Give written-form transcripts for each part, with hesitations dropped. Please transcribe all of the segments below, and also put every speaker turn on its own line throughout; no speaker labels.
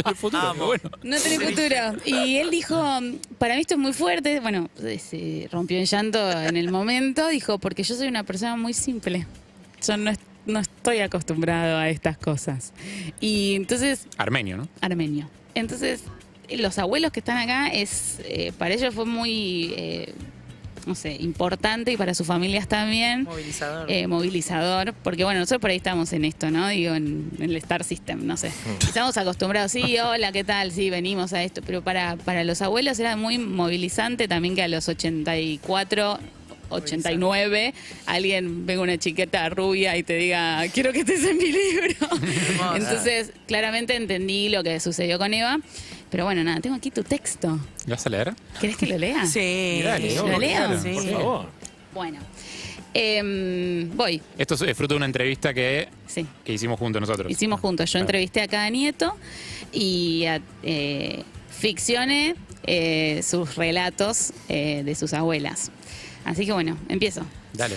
del futuro, pero bueno.
No tiene futuro. Y él dijo, para mí esto es muy fuerte. Bueno, se rompió en llanto en el momento. Dijo, porque yo soy una persona muy simple. Yo no estoy acostumbrado a estas cosas. Y entonces...
Armenio, ¿no?
Armenio. Entonces, los abuelos que están acá, para ellos fue muy... no sé, importante y para sus familias también.
Movilizador.
Movilizador, porque bueno, nosotros por ahí estamos en esto, ¿no? Digo, en el Star System, no sé. Estamos acostumbrados, sí, hola, ¿qué tal? Sí, venimos a esto, pero para los abuelos era muy movilizante también que a los 84... 89, alguien venga una chiqueta rubia y te diga, quiero que estés en mi libro. Entonces, claramente entendí lo que sucedió con Eva. Pero bueno, nada, tengo aquí tu texto.
¿Lo vas a leer?
¿Querés que lo lea?
Sí.
Dale,
¿Lo leo?
claro,
Sí.
por favor.
Bueno, voy.
Esto es fruto de una entrevista que
Sí.
hicimos juntos nosotros.
Hicimos juntos. Yo entrevisté a cada nieto y ficcioné sus relatos de sus abuelas. Así que bueno, empiezo.
Dale.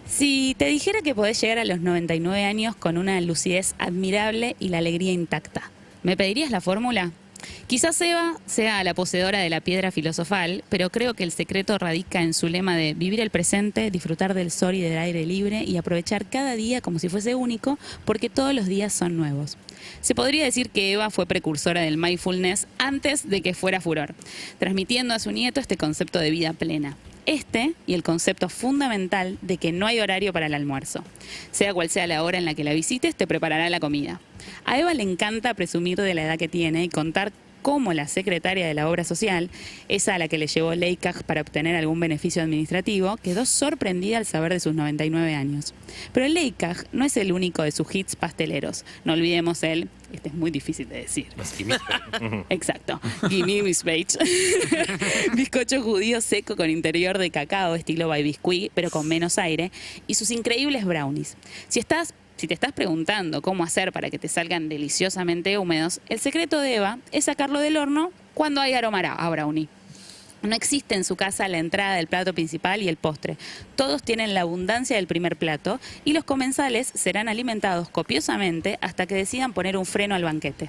Si te dijera que podés llegar a los 99 años con una lucidez admirable y la alegría intacta, ¿me pedirías la fórmula? Quizás Eva sea la poseedora de la piedra filosofal, pero creo que el secreto radica en su lema de vivir el presente, disfrutar del sol y del aire libre y aprovechar cada día como si fuese único, porque todos los días son nuevos. Se podría decir que Eva fue precursora del mindfulness antes de que fuera furor, transmitiendo a su nieto este concepto de vida plena. Y el concepto fundamental de que no hay horario para el almuerzo. Sea cual sea la hora en la que la visites, te preparará la comida. A Eva le encanta presumir de la edad que tiene y contar cómo la secretaria de la obra social, esa a la que le llevó Leikach para obtener algún beneficio administrativo, quedó sorprendida al saber de sus 99 años. Pero Leikach no es el único de sus hits pasteleros. No olvidemos este es muy difícil de decir. Exacto. Gimme Miss Page. Bizcocho judío seco con interior de cacao estilo by biscuit, pero con menos aire, y sus increíbles brownies. Si te estás preguntando cómo hacer para que te salgan deliciosamente húmedos, el secreto de Eva es sacarlo del horno cuando hay aroma a brownie. No existe en su casa la entrada del plato principal y el postre. Todos tienen la abundancia del primer plato y los comensales serán alimentados copiosamente hasta que decidan poner un freno al banquete.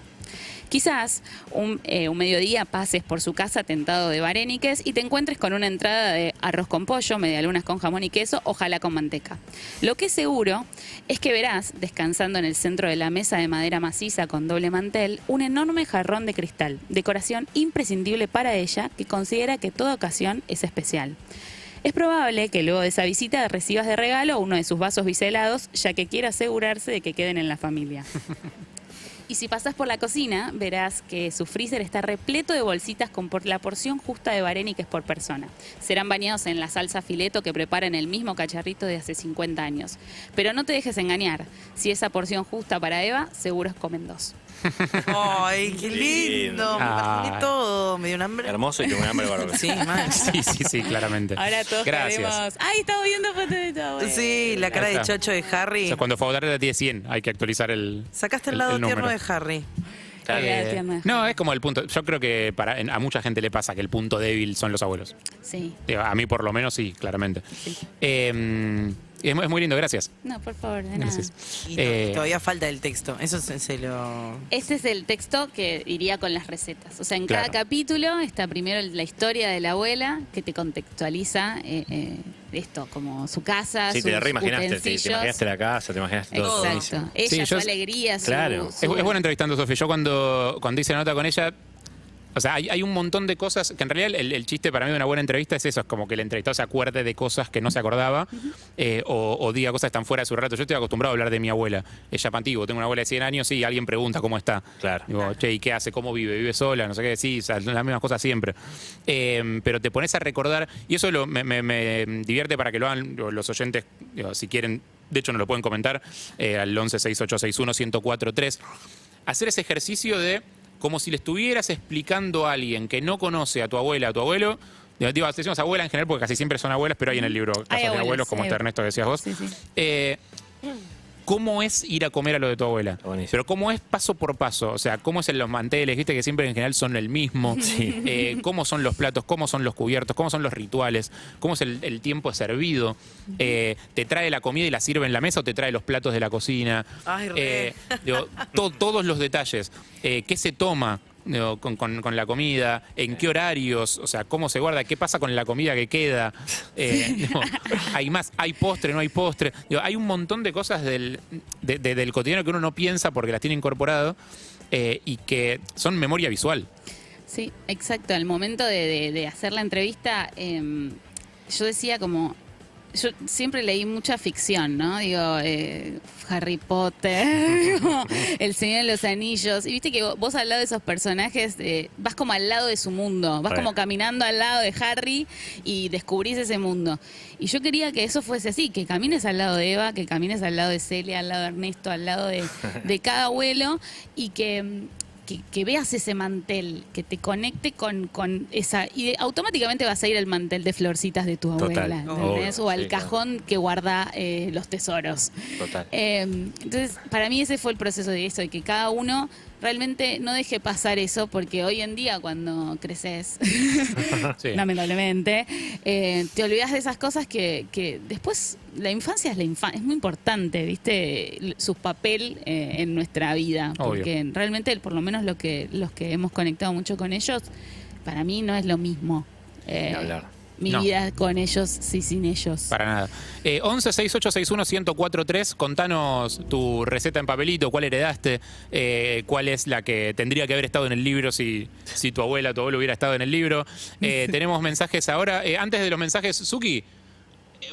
Quizás un mediodía pases por su casa tentado de varéniques y te encuentres con una entrada de arroz con pollo, medialunas con jamón y queso, ojalá con manteca. Lo que es seguro es que verás, descansando en el centro de la mesa de madera maciza con doble mantel, un enorme jarrón de cristal, decoración imprescindible para ella, que considera que toda ocasión es especial. Es probable que luego de esa visita recibas de regalo uno de sus vasos biselados, ya que quiere asegurarse de que queden en la familia. Y si pasás por la cocina, verás que su freezer está repleto de bolsitas con la porción justa de varéniques por persona. Serán bañados en la salsa fileto que prepara en el mismo cacharrito de hace 50 años. Pero no te dejes engañar. Si esa porción justa para Eva, seguro comen dos.
Ay, qué lindo. Me imaginé todo. Me dio un hambre.
Hermoso y tengo un hambre bárbaro.
Sí, mal.
Sí, claramente.
Ahora todos
Gracias.
queremos... ¡Ay, estamos viendo fotos de todo!
Sí, la cara
Ahí
de
está.
chocho de Harry.
O sea, cuando fue a votar de 10 100 hay que actualizar el
Sacaste el lado
número.
tierno de Harry.
No, es como el punto. Yo creo que a mucha gente le pasa que el punto débil son los abuelos.
Sí.
A mí por lo menos sí, claramente.
Sí.
Es muy lindo, gracias.
No, por favor, de nada.
Gracias.
Y todavía falta el texto. Eso se lo...
Este es el texto que iría con las recetas. O sea, en
Claro.
cada capítulo está primero la historia de la abuela que te contextualiza esto, como su casa,
Sí,
sus
te la reimaginaste. Te
utensilios.
imaginaste la casa, te imaginaste todo.
Exacto. Ella,
Sí,
su
yo-
alegría, su...
Claro.
su-
Es bueno entrevistando a Sofía. Yo cuando hice la nota con ella, o sea, hay un montón de cosas que en realidad el chiste para mí de una buena entrevista es eso, es como que el entrevistado se acuerde de cosas que no se acordaba o diga cosas que están fuera de su relato. Yo estoy acostumbrado a hablar de mi abuela. Ella es antiguo, tengo una abuela de 100 años y alguien pregunta cómo está.
Claro.
Digo, che, ¿y qué hace? ¿Cómo vive? ¿Vive sola? No sé qué. Sí, o sea, las mismas cosas siempre. Pero te pones a recordar, y eso me divierte para que lo hagan los oyentes, digo, si quieren, de hecho nos lo pueden comentar, al 11 6861 1043. Hacer ese ejercicio de como si le estuvieras explicando a alguien que no conoce a tu abuela, a tu abuelo. Digo, decimos abuela en general porque casi siempre son abuelas, pero hay en el libro casos de
abuelos,
abuelos, como
sí.
este Ernesto que decías vos.
Sí, sí.
cómo es ir a comer a lo de tu abuela.
Buenísimo.
Pero cómo es paso por paso. O sea, cómo es en los manteles, viste que siempre en general son el mismo.
Sí.
Cómo son los platos, cómo son los cubiertos, cómo son los rituales, cómo es el tiempo servido. ¿Te trae la comida y la sirve en la mesa o te trae los platos de la cocina?
Ay, re.
Digo, todos los detalles. ¿Qué se toma? Digo, con la comida, en qué horarios, o sea, cómo se guarda, qué pasa con la comida que queda. Digo, hay postre, no hay postre. Digo, hay un montón de cosas del cotidiano que uno no piensa porque las tiene incorporado y que son memoria visual.
Sí, exacto. Al momento de hacer la entrevista, yo decía como... Yo siempre leí mucha ficción, ¿no? Digo, Harry Potter, El Señor de los Anillos. Y viste que vos al lado de esos personajes vas como al lado de su mundo. Vas como caminando al lado de Harry y descubrís ese mundo. Y yo quería que eso fuese así, que camines al lado de Eva, que camines al lado de Celia, al lado de Ernesto, al lado de cada abuelo y que veas ese mantel, que te conecte con esa... Y automáticamente vas a ir al mantel de florcitas de tu abuela, ¿entendés? O al cajón que guarda los tesoros.
Total.
Entonces, para mí ese fue el proceso de eso, de que cada uno realmente no deje pasar eso, porque hoy en día cuando creces, lamentablemente, te olvidas de esas cosas que después la infancia es muy importante, ¿viste? Su papel en nuestra vida.
Obvio.
Porque realmente, por lo menos los que hemos conectado mucho con ellos, para mí no es lo mismo.
Ni hablar.
Mi vida con ellos, sin ellos.
Para nada. 11 6861 1043, contanos tu receta en papelito, cuál heredaste, cuál es la que tendría que haber estado en el libro si tu abuela, tu abuelo hubiera estado en el libro. Tenemos mensajes ahora. Antes de los mensajes, Suki,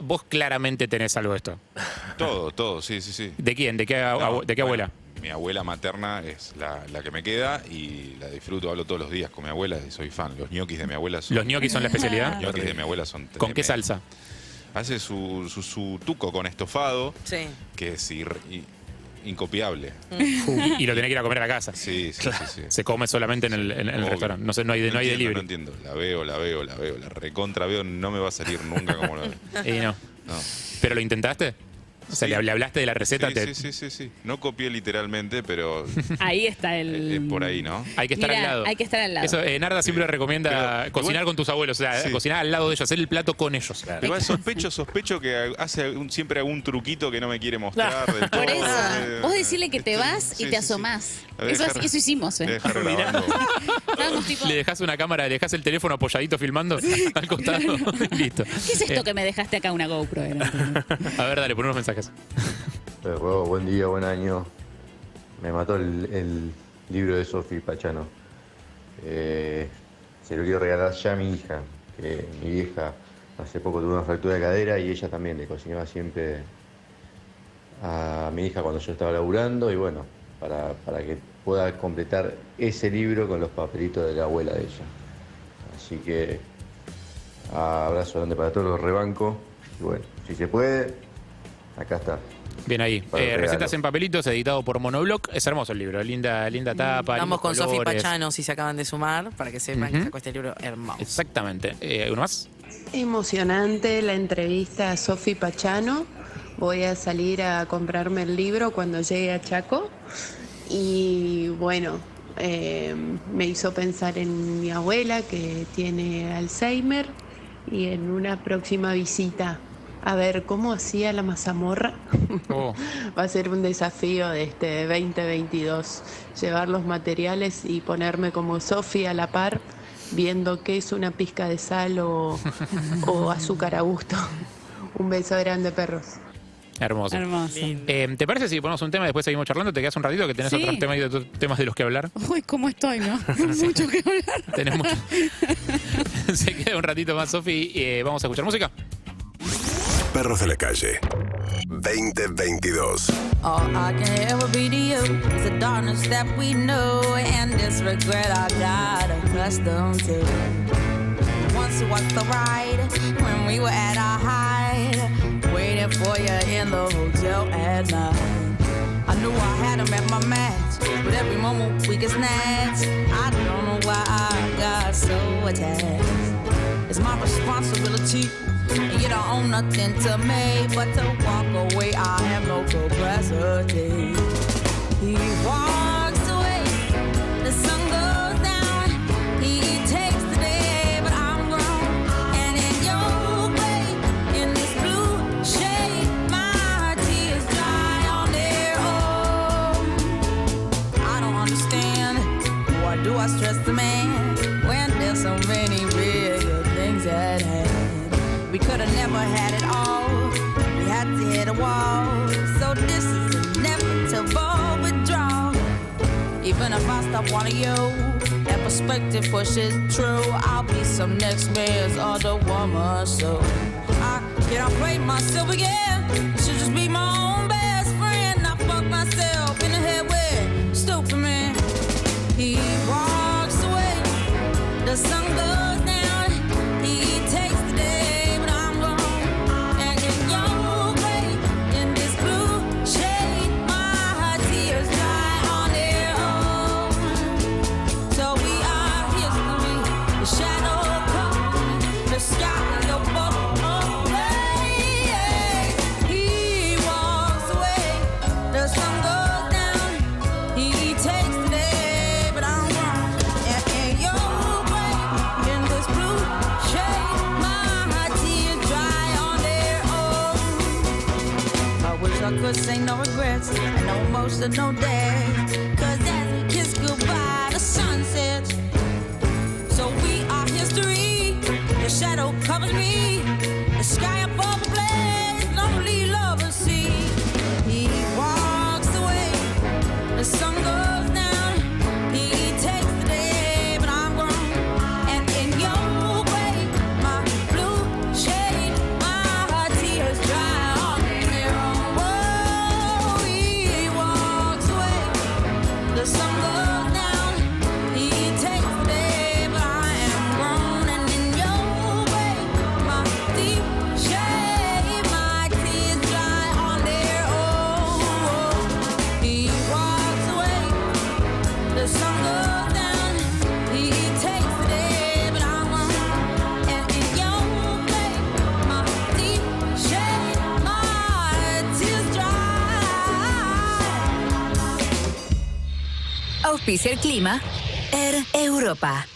vos claramente tenés algo de esto.
Todo, sí.
¿De quién? ¿De qué abuela?
Mi abuela materna es la que me queda y la disfruto, hablo todos los días con mi abuela y soy fan. Los ñoquis de mi abuela son...
¿Los ñoquis son la especialidad?
Los ñoquis de mi abuela son
¿Con qué
tremendos.
salsa?
Hace su tuco con estofado,
Sí.
que es incopiable.
Y lo tenés que ir a comer a la casa.
Sí.
Se come solamente en el
Obvio.
restaurante. No sé, no hay delivery.
No entiendo. La veo. La recontra veo. No me va a salir nunca como la...
No.
No.
¿Pero lo intentaste? O sea,
Sí.
le hablaste de la receta.
Sí. No copié literalmente, pero
Ahí está el...
por ahí, ¿no?
Hay que estar
Mirá,
al lado.
hay que estar al lado.
Eso, Narda siempre recomienda
Pero
cocinar
igual-
con tus abuelos, o sea,
Sí.
cocinar al lado de ellos, hacer el plato con ellos.
Claro.
Igual sospecho que hace siempre algún truquito que no me quiere mostrar del todo.
Por eso, vos decirle que te vas y te asomás.
La voy a dejar-
Eso hicimos,
Voy a dejar grabando.
Estábamos tipo,
Le dejas una cámara, le dejas el teléfono apoyadito filmando al costado. Listo.
¿qué es esto que me dejaste acá una GoPro?
A ver, dale, pon unos mensajes.
Perro, buen día, buen año. Me mató el libro de Sofi Pachano. Se lo quiero regalar ya a mi hija, que mi vieja hace poco tuvo una fractura de cadera y ella también le cocinaba siempre a mi hija cuando yo estaba laburando y bueno, para que pueda completar ese libro con los papelitos de la abuela de ella. Así que abrazo grande para todos los rebancos y bueno, si se puede, acá está.
Bien ahí.
Para el
Recetas
regalo.
en papelitos, editado por Monobloc. Es hermoso el libro, linda tapa.
Estamos
lindos
con Sofi
colores.
Pachano, si se acaban de sumar, para que sepan que sacó este libro hermoso.
Exactamente. ¿Uno más?
Emocionante la entrevista a Sofi Pachano. Voy a salir a comprarme el libro cuando llegue a Chaco. Y bueno, me hizo pensar en mi abuela que tiene Alzheimer y en una próxima visita a ver cómo hacía la mazamorra.
Oh.
Va a ser un desafío de este 2022, llevar los materiales y ponerme como Sofi a la par, viendo qué es una pizca de sal o azúcar a gusto. Un beso grande, perros.
Hermoso.
Hermoso.
¿Te parece si ponemos un tema y después seguimos charlando? ¿Te quedas un ratito que tenés
Sí.
otros temas de los que hablar?
Uy, ¿cómo estoy, no? Mucho que hablar.
Tenés mucho. Se queda un ratito más, Sofi. Vamos a escuchar música.
Perros de la calle 2022.
All I can ever be to you is the darkness that we know and this regret I got accustomed to. Once was the ride when we were at our height, waiting for you in the hotel at night. I knew I had him at my match, but every moment we get snatched. I don't know why I got so attached. It's my responsibility And you don't own nothing to me but to walk away. I have no capacity. He walks away, the sun goes down. He takes the day, but I'm grown. And in your way, in this blue shade, my tears dry on their own. I don't understand, why do I stress the man when there's so many bigger things at hand? We could have never had it all, we had to hit a wall. So this is inevitable withdrawal. Even if I stop wanting you, that perspective pushes true. I'll be some next man's other woman, so I cannot play myself again. I should just be my own best friend. I fuck myself in the head with stupid man. He walks away, the sun goes down. He takes the day, but I'm gone. And in your way, in this blue shade, my tears dry on their own. So we are history, the shadow comes, the sky, the boat away. He walks away, the sun goes down. He takes the day, but I'm gone. And in your way, in this blue shade, my tears dry on their own. I wish I could say no regrets and no emotional days. Cause as we kiss goodbye, the sun sets. So we are history. The shadow covers me. The sky above the blaze, lonely lovers see. He walks away. The sun goes down. He takes the day, but I'm grown. And in your way, my blue shade, my tears dry on their own. Whoa, he walks away. The sun goes down. He takes the day, but I am grown. And in your way, my deep shade, my tears dry on their own. He walks away. The sun goes down. He takes the day, but I'm grown. And in your way, my deep shade, my tears dry.
Auspicia el clima. Air Europa.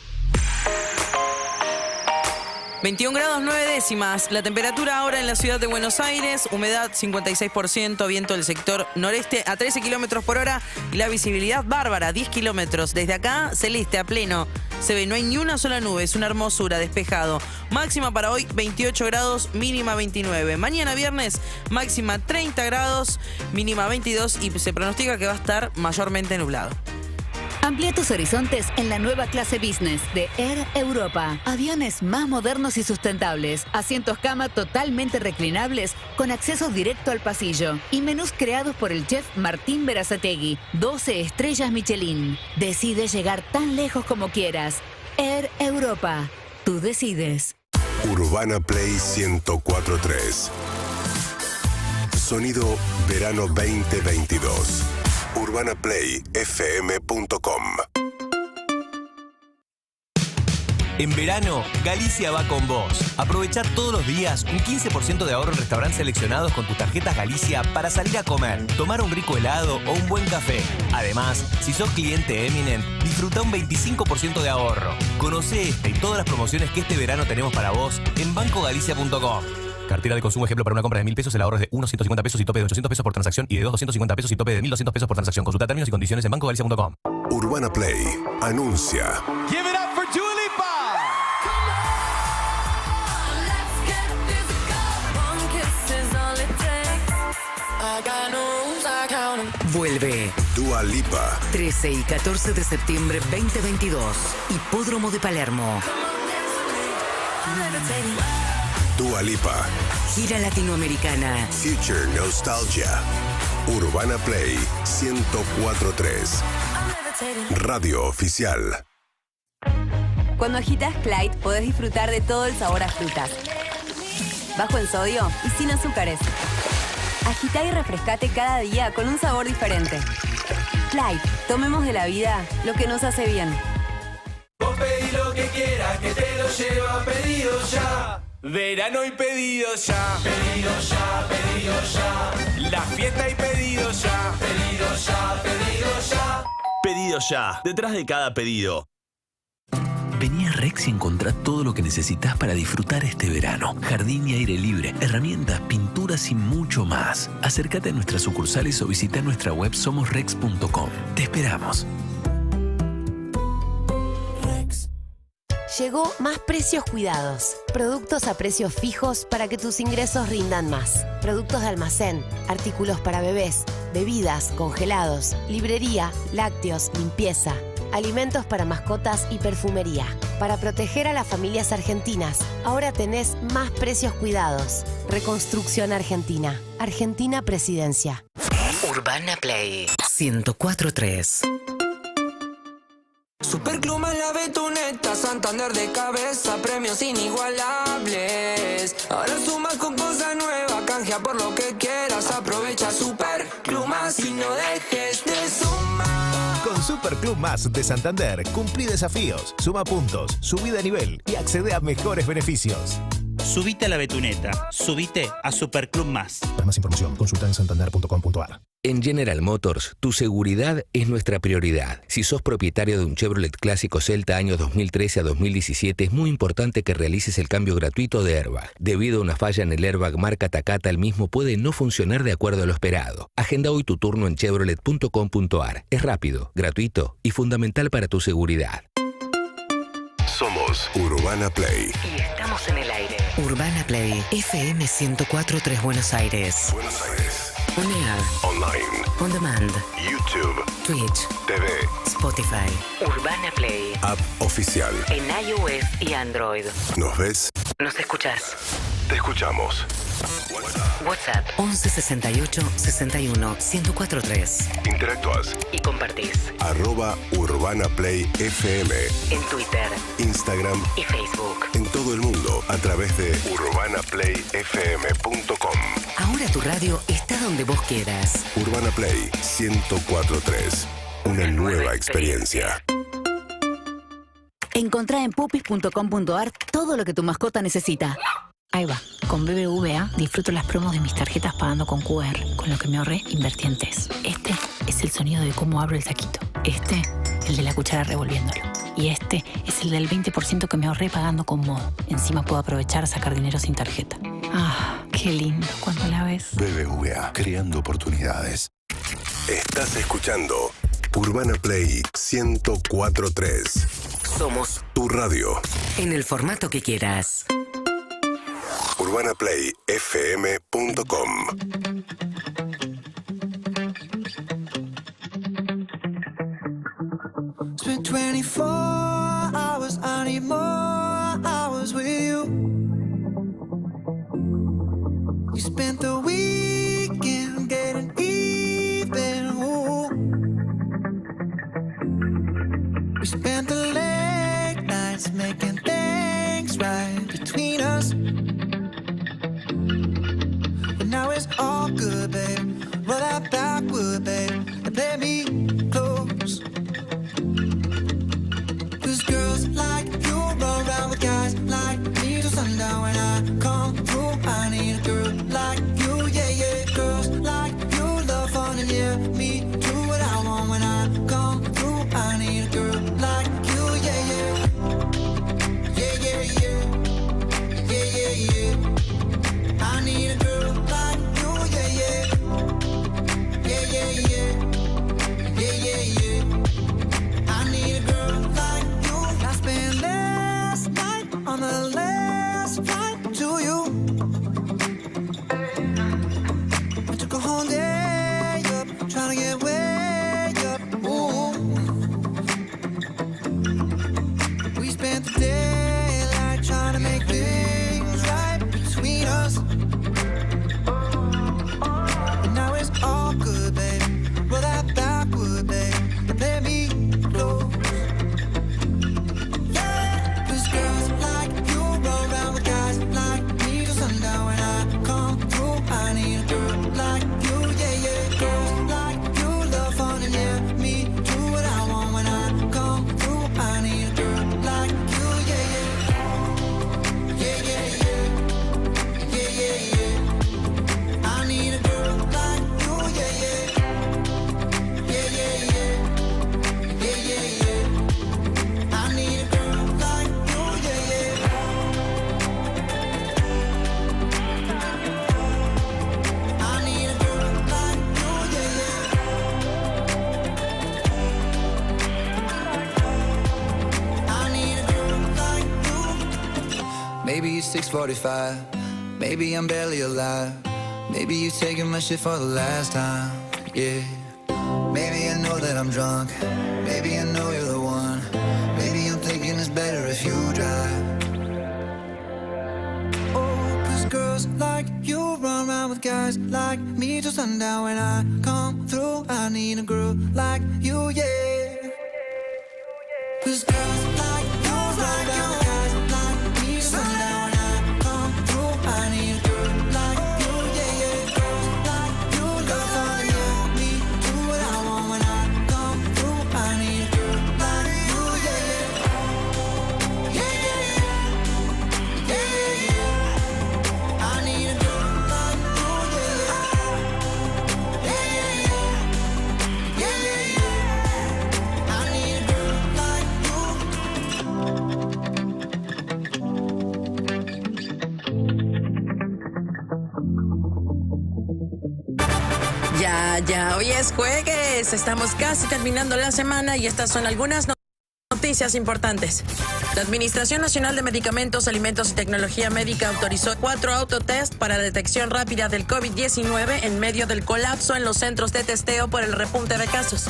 21 grados 9 décimas. La temperatura ahora en la ciudad de Buenos Aires. Humedad 56%. Viento del sector noreste a 13 kilómetros por hora. Y la visibilidad bárbara, 10 kilómetros. Desde acá, celeste a pleno. Se ve, no hay ni una sola nube. Es una hermosura, despejado. Máxima para hoy, 28 grados, mínima 29. Mañana viernes, máxima 30 grados, mínima 22. Y se pronostica que va a estar mayormente nublado.
Amplía tus horizontes en la nueva clase business de Air Europa. Aviones más modernos y sustentables, asientos cama totalmente reclinables con acceso directo al pasillo y menús creados por el chef Martín Berazategui, 12 estrellas Michelin. Decide llegar tan lejos como quieras. Air Europa. Tú decides.
Urbana Play 104.3. Sonido verano 2022. UrbanaPlayFM.com.
En verano, Galicia va con vos. Aprovechá todos los días un 15% de ahorro en restaurantes seleccionados con tus tarjetas Galicia para salir a comer, tomar un rico helado o un buen café. Además, si sos cliente Eminent, disfruta un 25% de ahorro. Conocé este y todas las promociones que este verano tenemos para vos en bancogalicia.com. Cartera de consumo, ejemplo, para una compra de 1.000 pesos, el ahorro es de 1.150 pesos y tope de 800 pesos por transacción y de 2.250 pesos y tope de 1.200 pesos por transacción. Consulta términos y condiciones en bancogalicia.com.
Urbana Play anuncia.
Give it up for Dua Lipa.
Vuelve.
Dua Lipa.
13 y 14 de septiembre 2022. Hipódromo de Palermo.
Dua Lipa.
Gira latinoamericana.
Future Nostalgia. Urbana Play 104.3. Radio oficial.
Cuando agitas Clyde, podés disfrutar de todo el sabor a frutas. Bajo en sodio y sin azúcares. Agitá y refrescate cada día con un sabor diferente. Clyde, tomemos de la vida lo que nos hace bien.
Vos pedí lo que quieras, que te lo lleva pedido ya. Verano y pedidos ya. Pedidos ya, pedidos ya. La fiesta y pedidos ya. Pedidos ya, pedidos ya.
Pedidos ya. Detrás de cada pedido. Vení a Rex y encontrá todo lo que necesitas para disfrutar este verano. Jardín y aire libre, herramientas, pinturas y mucho más. Acércate a nuestras sucursales o visita nuestra web somosrex.com. Te esperamos.
Llegó Más Precios Cuidados. Productos a precios fijos para que tus ingresos rindan más. Productos de almacén, artículos para bebés, bebidas, congelados, librería, lácteos, limpieza, alimentos para mascotas y perfumería. Para proteger a las familias argentinas, ahora tenés Más Precios Cuidados. Reconstrucción Argentina. Argentina Presidencia.
Urbana Play 104.3.
Superclub más la Betuneta, Santander de cabeza, premios inigualables. Ahora sumas con cosa nueva, canjea por lo que quieras, aprovecha Superclub más y no dejes de sumar.
Con Superclub Más de Santander, cumplí desafíos, suma puntos, subí de nivel y accede a mejores beneficios.
Subite a la Betuneta, subite a Superclub Más.
Para más información, consulta en santander.com.ar.
En General Motors, tu seguridad es nuestra prioridad. Si sos propietario de un Chevrolet Clásico Celta años 2013 a 2017, es muy importante que realices el cambio gratuito de airbag. Debido a una falla en el airbag marca Takata, el mismo puede no funcionar de acuerdo a lo esperado. Agenda hoy tu turno en chevrolet.com.ar. Es rápido, gratuito y fundamental para tu seguridad.
Somos Urbana Play.
Y estamos en el aire. Urbana Play, FM 104.3 Buenos Aires.
Buenos Aires.
On air.
Online.
On demand.
YouTube.
Twitch.
TV.
Spotify. Urbana Play.
App oficial.
En iOS y Android.
¿Nos ves?
¿Nos escuchás?
Te escuchamos.
WhatsApp 11 68 61 1043.
Interactúas
y compartís.
@Urbana Play FM.
En Twitter,
Instagram
y Facebook.
En todo el mundo a través de urbanaplayfm.com.
Ahora tu radio está donde vos quieras.
Urbana Play 104.3. Una nueva experiencia.
Encontrá en pupis.com.ar todo lo que tu mascota necesita.
Ahí va. Con BBVA disfruto las promos de mis tarjetas pagando con QR, con lo que me ahorré invertí en test. Este es el sonido de cómo abro el saquito. Este, el de la cuchara revolviéndolo. Y este es el del 20% que me ahorré pagando con Modo. Encima puedo aprovechar a sacar dinero sin tarjeta. Ah, qué lindo cuando la ves.
BBVA, creando oportunidades. Estás escuchando Urbana Play 104.3.
Somos
tu radio.
En el formato que quieras.
UrbanaPlayFM.com.
Spent 24 hours, I need more hours with you. You spent the weekend getting even. Ooh. We spent the late nights making things right between us. But now it's all good, babe. Roll that backward, babe, and play me close. Cause girls like you run around with guys like me till sundown. When I come through, I need a girl like you, yeah, yeah. Girls like you love fun and yeah, me do what I want. When I come through, I need a girl like you, yeah, yeah. Yeah, yeah, yeah. Yeah, yeah, yeah. I need a girl like you, yeah, yeah. Yeah, yeah, yeah. Maybe it's 6:45. Maybe I'm barely alive. Maybe you taking my shit for the last time. Yeah. Maybe I know that I'm drunk. Maybe I know you're the one. Maybe I'm thinking it's better if you drive. Oh, 'cause girls like you run around with guys like me till sundown. When I come through, I need a girl like you, yeah. 'Cause girls like you run around with guys like me till sundown. When I come through, I need a girl like you, yeah, yeah. Girls like you love on yeah. Me do what I want when I come through. I need a girl like you, yeah, yeah. Yeah, yeah, yeah. Yeah, yeah, yeah. I need a girl like you, yeah, yeah. Yeah, yeah, yeah. Yeah, yeah, yeah. I need a girl like you.
Ya, hoy es jueves, estamos casi terminando la semana y estas son algunas noticias importantes. La Administración Nacional de Medicamentos, Alimentos y Tecnología Médica autorizó 4 autotest para la detección rápida del COVID-19 en medio del colapso en los centros de testeo por el repunte de casos.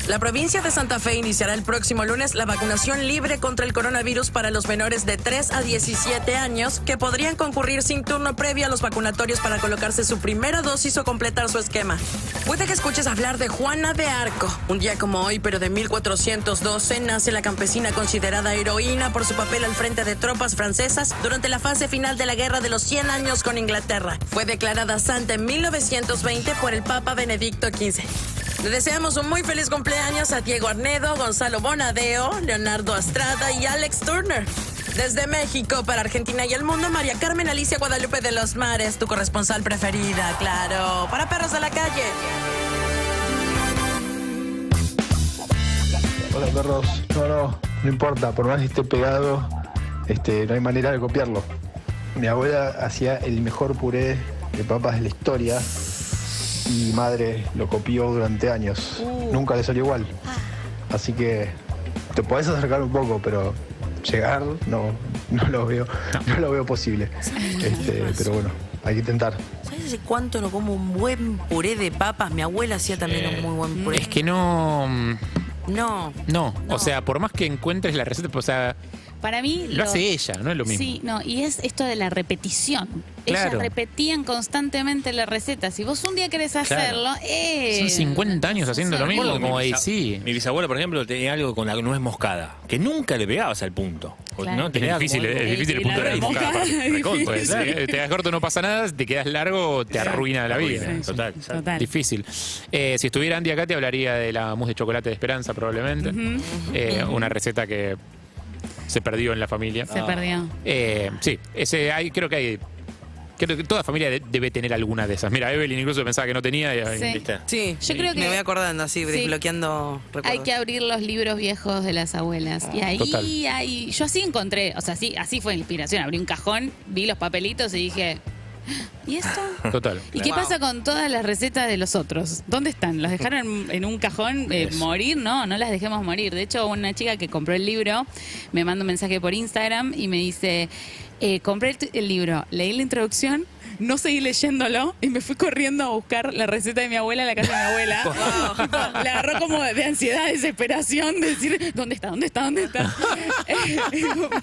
La provincia de Santa Fe iniciará el próximo lunes la vacunación libre contra el coronavirus para los menores de 3 a 17 años que podrían concurrir sin turno previo a los vacunatorios para colocarse su primera dosis o completar su esquema. Puede que escuches hablar de Juana de Arco. Un día como hoy, pero de 1412, nace la campesina considerada heroína por su papel al frente de tropas francesas durante la fase final de la Guerra de los 100 años con Inglaterra. Fue declarada santa en 1920 por el Papa Benedicto XV. Le deseamos un muy feliz cumpleaños a Diego Arnedo, Gonzalo Bonadeo, Leonardo Astrada y Alex Turner. Desde México para Argentina y el mundo, María Carmen Alicia Guadalupe de los Mares, tu corresponsal preferida, claro, para Perros de la Calle.
Hola perros, no importa, por más que esté pegado, no hay manera de copiarlo. Mi abuela hacía el mejor puré de papas de la historia y mi madre lo copió durante años. Nunca le salió igual. Así que te podés acercar un poco, pero llegar no lo veo posible. Pero bueno, hay que intentar.
¿Sabes hace cuánto no como un buen puré de papas? Mi abuela hacía también un muy buen puré.
Es que no.
No.
O sea, por más que encuentres la receta, o sea,
para mí
lo hace ella, no es lo mismo.
Sí, no, y es esto de la repetición.
Claro.
Ellas repetían constantemente la receta. Si vos un día querés hacerlo,
son 50 años haciendo lo mismo, como ahí sí.
Mi bisabuela, por ejemplo, tenía algo con la nuez moscada, que nunca le pegabas al punto.
Claro.
¿No?
Es difícil el punto de la moscada. Pues, si te quedas corto no pasa nada, si te quedas largo te arruina la vida.
Total.
Difícil. Si estuviera Andy acá te hablaría de la mousse de chocolate de Esperanza probablemente. Una receta que se perdió en la familia.
Se perdió.
Sí, creo que toda familia debe tener alguna de esas. Mira, Evelyn incluso pensaba que no tenía.
Sí,
yo creo que
me voy acordando así, desbloqueando recuerdos.
Hay que abrir los libros viejos de las abuelas. Y ahí yo así encontré, o sea, así fue la inspiración. Abrí un cajón, vi los papelitos y dije, ¿y esto?
Total.
¿Y qué pasa con todas las recetas de los otros? ¿Dónde están? ¿Las dejaron en un cajón morir? No las dejemos morir. De hecho, una chica que compró el libro me manda un mensaje por Instagram y me dice, compré el libro, leí la introducción, no seguí leyéndolo y me fui corriendo a buscar la receta de mi abuela en la casa de mi abuela. Tipo, le agarró como de ansiedad, desesperación, de decir, ¿dónde está?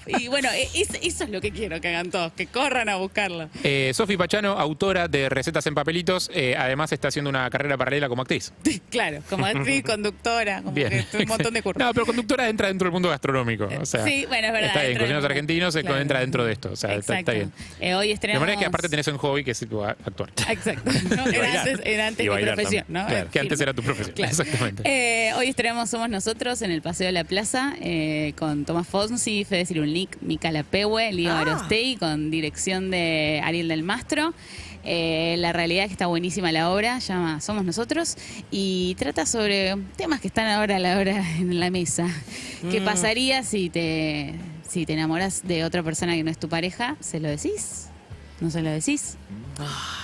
Y bueno, eso es lo que quiero que hagan todos, que corran a buscarlo.
Sofi Pachano, autora de Recetas en Papelitos, además está haciendo una carrera paralela como actriz.
Claro, como actriz, conductora, como
Bien.
que un montón de cursos.
No, pero conductora entra dentro del mundo gastronómico. O sea,
sí, bueno, es verdad.
Está bien, Cocineros Argentinos entra dentro de esto. O sea, está bien.
Hoy
De
estrenamos...
manera que aparte tenés un hobby que es actuar.
Exacto. ¿No? Era antes mi profesión, ¿no?
Claro, que antes era tu profesión.
Claro.
Exactamente.
Hoy estrenamos Somos Nosotros en el Paseo de la Plaza con Tomás Fonsi, Fede Cirulnik, Mica Lapehue, Lío Arostei, con dirección de Ariel del Mastro. La realidad es que está buenísima la obra, se llama Somos Nosotros y trata sobre temas que están ahora a la hora en la mesa. ¿Qué pasaría si te enamoras de otra persona que no es tu pareja? ¿Se lo decís? ¿No se lo decís?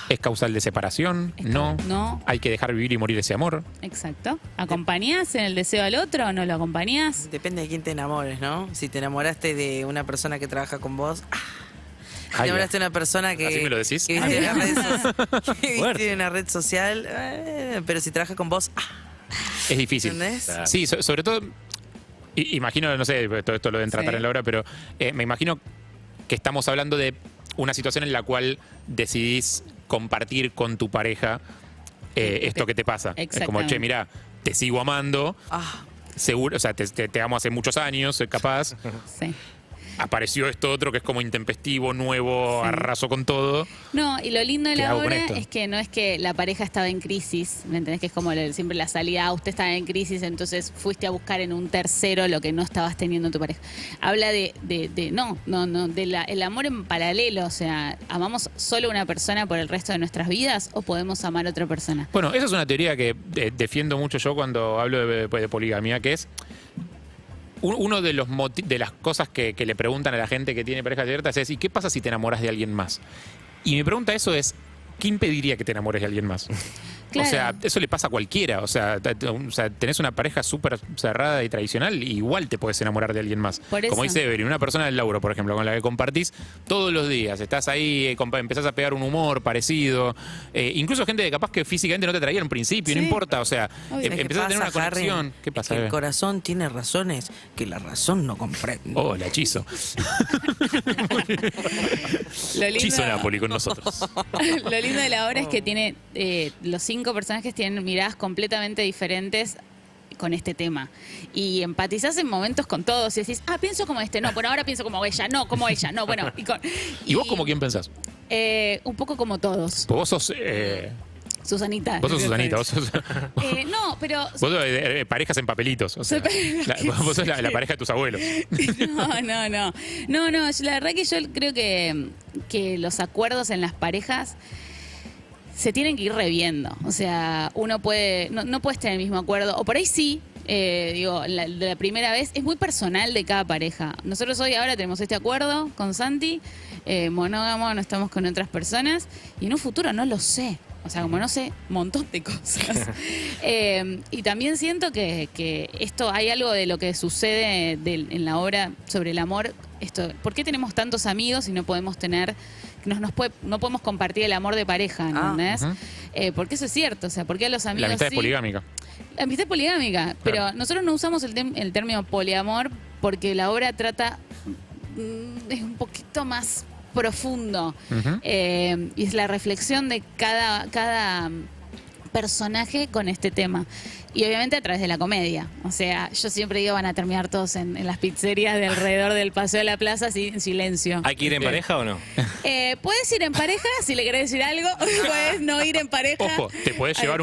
¿Es causal de separación? No. ¿Hay que dejar vivir y morir ese amor?
Exacto. ¿Acompañás en el deseo al otro o no lo acompañás?
Depende de quién te enamores, ¿no? Si te enamoraste de una persona que trabaja con vos, Te hablaste de una persona que...
¿Así me lo decís?
Que viste en una red social, que viste en una red social, pero si trabaja con vos...
Es difícil.
¿Entendés?
Sí, sobre todo... Imagino, no sé, todo esto lo deben tratar en la obra, pero me imagino que estamos hablando de una situación en la cual decidís compartir con tu pareja esto que te pasa. Es como, che, mirá, te sigo amando, seguro, o sea, te amo hace muchos años, capaz.
Sí.
Apareció esto otro que es como intempestivo, nuevo, arraso con todo.
No, y lo lindo de
¿Qué
la
hago con
obra
esto?
es que no es que la pareja estaba en crisis, ¿me entendés? Que es como siempre la salida, usted estaba en crisis, entonces fuiste a buscar en un tercero lo que no estabas teniendo en tu pareja. Habla del amor en paralelo, o sea, ¿amamos solo una persona por el resto de nuestras vidas o podemos amar a otra persona?
Bueno, esa es una teoría que defiendo mucho yo cuando hablo de poligamia, que es uno de las cosas que le preguntan a la gente que tiene parejas abiertas es: ¿y qué pasa si te enamoras de alguien más? Y mi pregunta a eso es: ¿qué impediría que te enamores de alguien más?
Claro.
O sea, eso le pasa a cualquiera. O sea, tenés una pareja súper cerrada y tradicional, y igual te podés enamorar de alguien más.
Por
Como
eso.
dice Evelyn, una persona del laburo, por ejemplo, con la que compartís todos los días. Estás ahí, empezás a pegar un humor parecido. Incluso gente que capaz que físicamente no te traía en un principio, no importa. O sea, empezás a tener una conexión.
Harry?
¿Qué pasa?
Es que el corazón tiene razones que la razón no comprende.
Oh, la hechizo.
Lo lindo-
Chizo Napoli con nosotros.
Lo lindo de la obra es que tiene los 5 personajes tienen miradas completamente diferentes con este tema. Y empatizás en momentos con todos y decís, pienso como este, no, por ahora pienso como ella, no, como ella, no, bueno.
¿Y vos como quién pensás?
Un poco como todos.
Pues vos sos...
Susanita.
Vos sos Susanita, vos sos...
No, pero...
Vos sos parejas en papelitos. O sea, vos sos la pareja de tus abuelos.
No, la verdad que yo creo que los acuerdos en las parejas se tienen que ir reviendo. O sea, uno puede, no puedes tener el mismo acuerdo, o por ahí sí, de la primera vez, es muy personal de cada pareja. Nosotros ahora tenemos este acuerdo con Santi, monógamo, no estamos con otras personas, y en un futuro no lo sé. O sea, como no sé, un montón de cosas. Y también siento que esto, hay algo de lo que sucede en la obra sobre el amor. ¿Por qué tenemos tantos amigos y no podemos tener... no podemos compartir el amor de pareja, ¿entendés? Porque eso es cierto, o sea, ¿por qué a los amigos
La amistad
sí?
es poligámica.
La amistad es poligámica, pero nosotros no usamos el término poliamor porque la obra trata... es un poquito más profundo. Y es la reflexión de cada personaje con este tema. Y obviamente a través de la comedia. O sea, yo siempre digo, van a terminar todos en las pizzerías de alrededor del Paseo de la Plaza así, en silencio.
¿Hay que ir en pareja o no?
Puedes ir en pareja si le querés decir algo. Puedes no ir en pareja.
Ojo, te podés llevar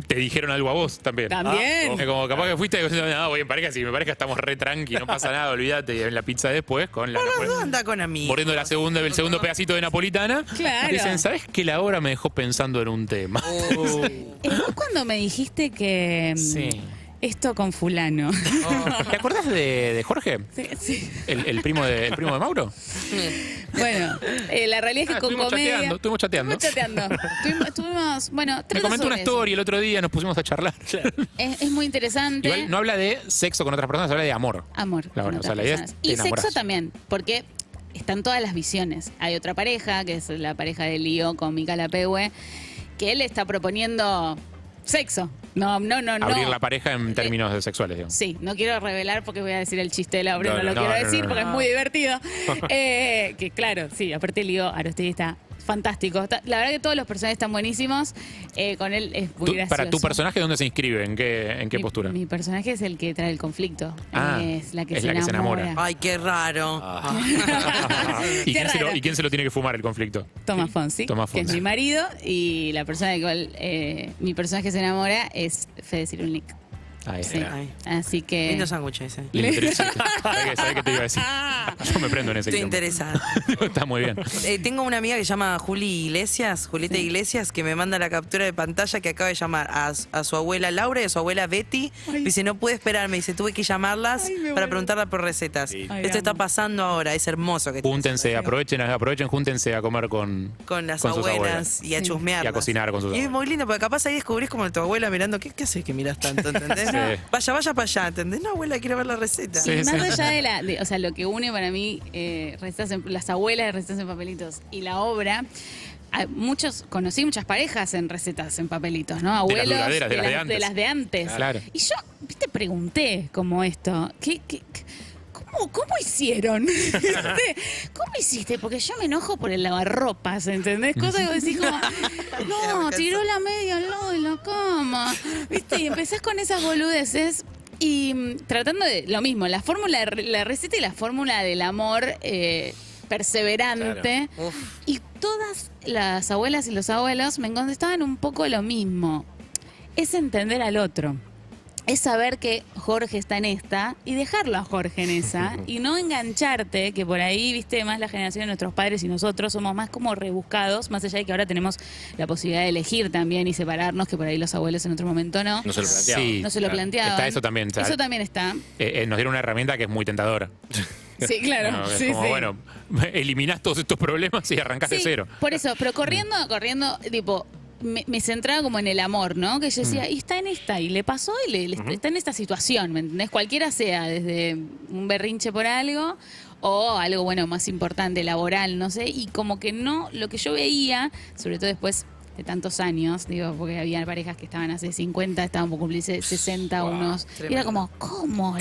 te dijeron algo a vos también.
También.
Como capaz que fuiste y no, voy en pareja, si mi pareja estamos re tranqui, no pasa nada, olvídate. Y en la pizza después con la...
Anda con amigos.
Mordiendo el segundo pedacito de napolitana.
Claro.
Dicen, ¿sabes que la obra me dejó pensando en un tema?
¿Vos cuando me dijiste que esto con fulano?
¿Te acordás de Jorge?
Sí.
¿El primo de Mauro?
Bueno, la realidad es que con comedia...
Estuvimos chateando.
Estuvimos, bueno, 3
Me comentó una
horas.
story el otro día, nos pusimos a charlar.
Es muy interesante.
Igual no habla de sexo con otras personas, habla de amor.
Amor.
La
con
verdad, o sea,
otras
la idea es
personas.
te
Y
enamorás.
sexo también, porque están todas las visiones. Hay otra pareja, que es la pareja de Lío con Mica Lapehue, que él está proponiendo sexo. No.
Abrir la pareja en términos sexuales, digamos.
Sí, no quiero revelar porque voy a decir el chiste de la obra, no lo
No,
quiero
no,
decir
no.
porque es muy divertido. Que claro, sí, aparte Lío Arostegui está fantástico. La verdad que todos los personajes están buenísimos. Con él es muy gracioso.
Para tu personaje, ¿dónde se inscribe? ¿En qué postura?
Mi personaje es el que trae el conflicto. Es la que se
enamora.
Ay, qué raro.
¿Y quién se lo tiene que fumar el conflicto?
Tomás Fonsi, que es mi marido, y la persona de cual mi personaje se enamora es Fede Cirulnik.
Ahí
Sí.
está.
Así que...
Lindo sándwich ese.
¿Sabés qué te iba a decir? Yo me prendo en ese
Estoy
quilombo.
interesada.
Está muy bien.
Tengo una amiga que se llama Julieta Iglesias, que me manda la captura de pantalla que acaba de llamar a su abuela Laura y a su abuela Betty. Dice, no pude esperar, me dice, tuve que llamarlas para preguntarle por recetas. Esto está pasando ahora, es hermoso. Que
Júntense, aprovechen, júntense a comer con
las
sus
abuelas y a chusmearlas.
Y a cocinar con sus
Y es
abuelas.
muy lindo, porque capaz ahí descubrís como tu abuela mirando, ¿qué haces que mirás tanto? ¿Entendés?
¿no?
Vaya para allá, ¿entendés? No, abuela, quiero ver la receta.
Y más allá de o sea, lo que une para mí las abuelas de recetas en papelitos y la obra, conocí muchas parejas en recetas en papelitos, ¿no? Abuelos de las de antes.
Claro.
Y yo, pregunté como esto, ¿cómo hicieron? ¿Cómo hiciste? Porque yo me enojo por el lavarropas, ¿entendés? Cosas que decís como, no, tiró la media al lado de la cama, ¿viste? Y empezás con esas boludeces y tratando de lo mismo, la fórmula, la receta y la fórmula del amor perseverante.
Claro.
Y todas las abuelas y los abuelos me contestaban un poco lo mismo. Es entender al otro. Es saber que Jorge está en esta y dejarlo a Jorge en esa y no engancharte, que por ahí, viste, más la generación de nuestros padres y nosotros somos más como rebuscados, más allá de que ahora tenemos la posibilidad de elegir también y separarnos, que por ahí los abuelos en otro momento no.
No se lo planteaban.
Sí,
no se lo planteaban.
Está eso también.
Eso también está.
Nos dieron una herramienta que es muy tentadora.
Sí, claro.
No, es
sí,
como,
sí.
bueno, eliminás todos estos problemas y arrancás de cero.
Por eso, pero corriendo, tipo, me centraba como en el amor, ¿no? Que yo decía, y está en esta, y le pasó, y está en esta situación, ¿me entendés? Cualquiera sea, desde un berrinche por algo o algo, bueno, más importante, laboral, no sé, y como que no, lo que yo veía, sobre todo después de tantos años, digo, porque había parejas que estaban hace 50, estaban por cumplir 60 unos, y era como, ¿cómo?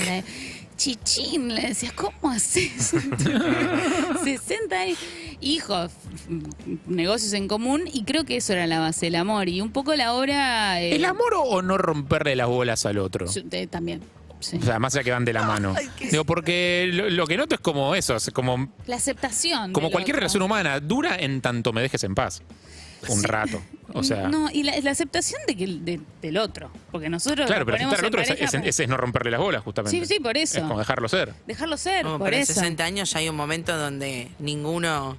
Chichín, le decías, ¿cómo haces? 60 años. Hijos, negocios en común, y creo que eso era la base, el amor. Y un poco la obra...
¿El amor o no romperle las bolas al otro?
También. Sí.
O sea, más allá que van de la mano. Digo, porque lo que noto es como eso, es como...
La aceptación.
Como
del
cualquier
otro.
relación humana, dura en tanto me dejes en paz. Un rato. O sea...
No, y la aceptación del otro. Porque nosotros...
Claro, pero
ponemos
aceptar al otro
en pareja,
es no romperle las bolas, justamente.
Sí, por eso.
Es como dejarlo ser.
Dejarlo ser,
No,
por
pero en
eso.
60 años ya hay un momento donde ninguno...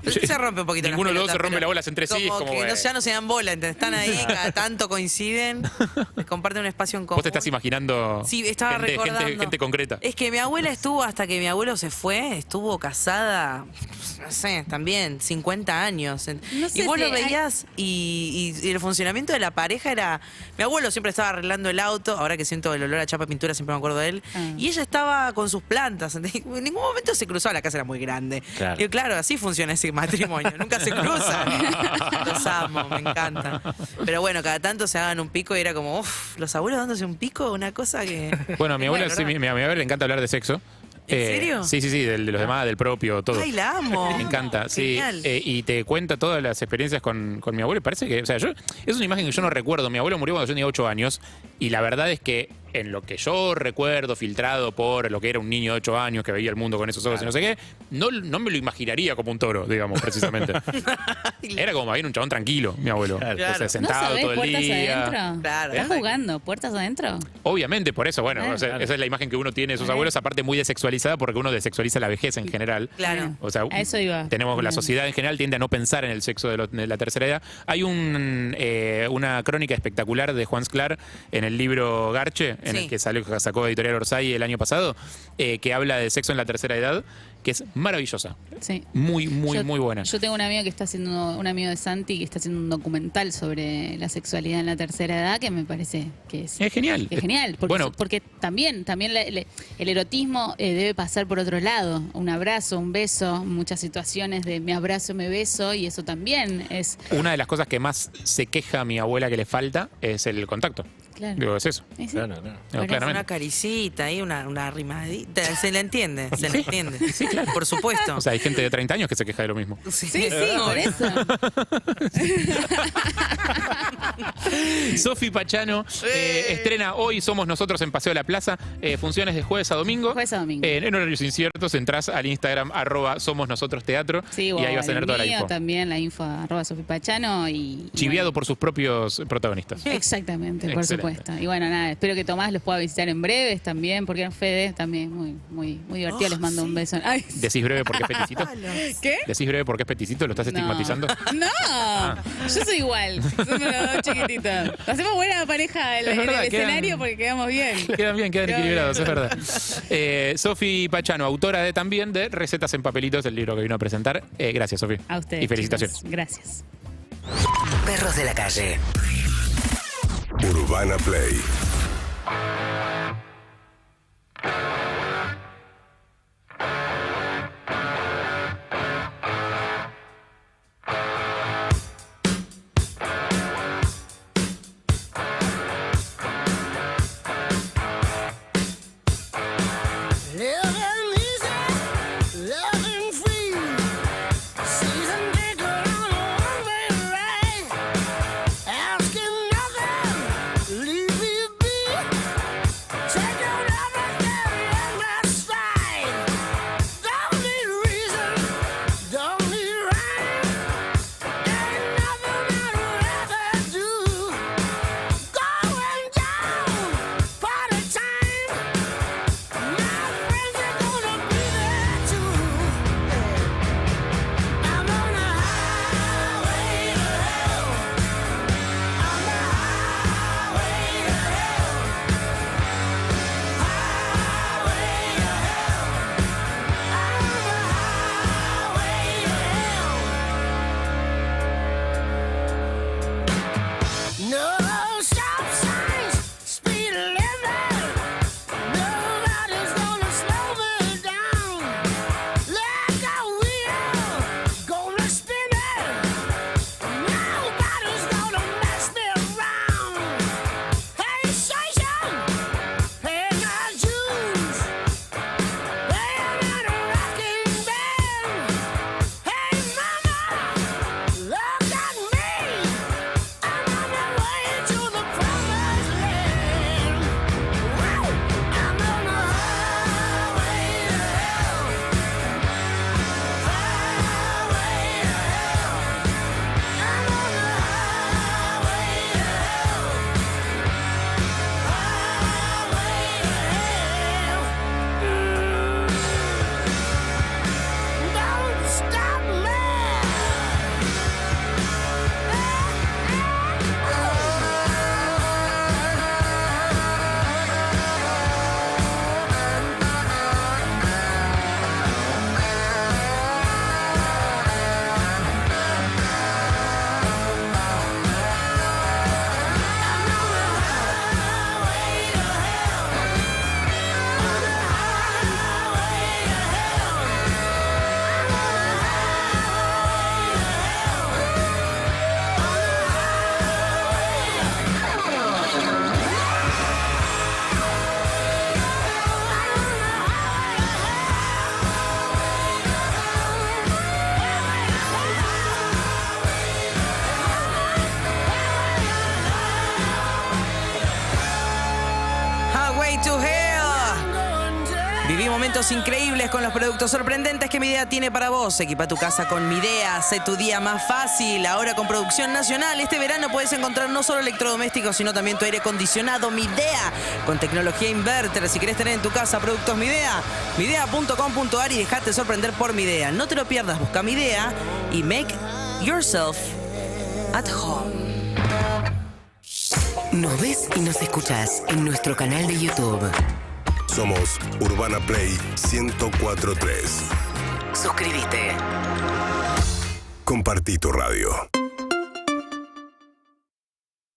Se rompe un poquito
Ninguno de los dos
las
se rompe
pelotas,
las bolas entre sí.
Como
Como,
que
bueno.
ya no se dan bola, ¿entendés? Están ahí, cada tanto coinciden, comparten un espacio en común.
Vos te estás imaginando
Sí, estaba recordando.
gente concreta.
Es que mi abuela estuvo, hasta que mi abuelo se fue, estuvo casada, no sé, también 50 años.
No sé
y vos
si
lo veías y el funcionamiento de la pareja era... Mi abuelo siempre estaba arreglando el auto, ahora que siento el olor a chapa pintura siempre me acuerdo de él, y ella estaba con sus plantas. En ningún momento se cruzaba, la casa era muy grande.
Claro.
Y claro, así funciona ese matrimonio, nunca se cruzan. Los amo, me encanta. Pero bueno, cada tanto se daban un pico y era como, uff, los abuelos dándose un pico, una cosa que...
Bueno, a mi abuela,
¿verdad?
sí, mi abuela le encanta hablar de sexo.
¿En serio?
Sí, de los demás, del propio, todo.
Ay, la amo.
Me encanta, sí.
Genial.
Y te cuenta todas las experiencias con mi abuelo. Y parece que, o sea, es una imagen que yo no recuerdo. Mi abuelo murió cuando yo tenía 8 años. Y la verdad es que en lo que yo recuerdo, filtrado por lo que era un niño de 8 años que veía el mundo con esos ojos y no sé qué, no me lo imaginaría como un toro, digamos, precisamente. Era como bien un chabón tranquilo, mi abuelo.
Claro.
O sea, sentado
¿No sabés
todo el
puertas
día.
adentro?
Claro.
¿Estás jugando puertas adentro?
Obviamente, por eso, bueno,
Claro.
o sea, esa es la imagen que uno tiene de sus abuelos, aparte muy desexualizada, porque uno desexualiza la vejez en general.
Claro.
O sea,
A eso iba.
tenemos la
Bien.
sociedad en general tiende a no pensar en el sexo de la tercera edad. Hay una crónica espectacular de Juan Sclar en el libro Garche, en
Sí.
el que sacó Editorial Orsay el año pasado, que habla de sexo en la tercera edad, que es maravillosa.
Sí.
Muy buena.
Yo tengo un amigo que está haciendo, un amigo de Santi, que está haciendo un documental sobre la sexualidad en la tercera edad, que me parece que es
genial.
que es genial, porque,
Bueno.
porque también el erotismo debe pasar por otro lado. Un abrazo, un beso, muchas situaciones de me abrazo, me beso, y eso también es...
Una de las cosas que más se queja a mi abuela que le falta es el contacto.
Claro.
Digo, es eso.
Sí, sí.
Claro.
Digo, claramente.
Una caricita ahí, una rimadita. Se le entiende, se le entiende.
Sí, claro.
Por supuesto.
O sea, hay gente de 30 años que se queja de lo mismo.
Sí, por eso.
Sofi Pachano estrena hoy Somos Nosotros en Paseo de la Plaza. Funciones de jueves a domingo.
Jueves a domingo.
En horarios inciertos, entras al Instagram @Somos Nosotros Teatro
Sí,
y ahí vas a tener toda la info.
También la info @Sofi Pachano y
Chiviado por sus propios protagonistas.
Exactamente, por
Excelente.
supuesto. Y bueno, nada, espero que Tomás los pueda visitar en breves también, porque eran Fede también muy divertido. Les mando un beso. Ay,
¿Decís breve porque es peticito?
¿qué?
¿Decís breve porque es peticito? ¿Lo estás estigmatizando?
No, yo soy igual. Somos los dos chiquititos. Hacemos buena pareja en
Es verdad,
el
quedan-
escenario porque quedamos bien.
Quedan equilibrados, es verdad. Sofi Pachano, autora también de Recetas en Papelitos, el libro que vino a presentar. Gracias, Sofi.
A ustedes.
Y felicitaciones.
chicos. Gracias.
Perros de la calle.
Urbana Play
Viví momentos increíbles con los productos sorprendentes que Midea tiene para vos. Equipa tu casa con Midea, hace tu día más fácil. Ahora con producción nacional. Este verano puedes encontrar no solo electrodomésticos, sino también tu aire acondicionado Midea, con tecnología inverter. Si querés tener en tu casa productos Midea, midea.com.ar y dejate sorprender por Midea. No te lo pierdas, busca Midea y make yourself at home.
Nos ves y nos escuchás en nuestro canal de YouTube.
Somos Urbana Play 104.3.
Suscríbete.
Compartí tu radio.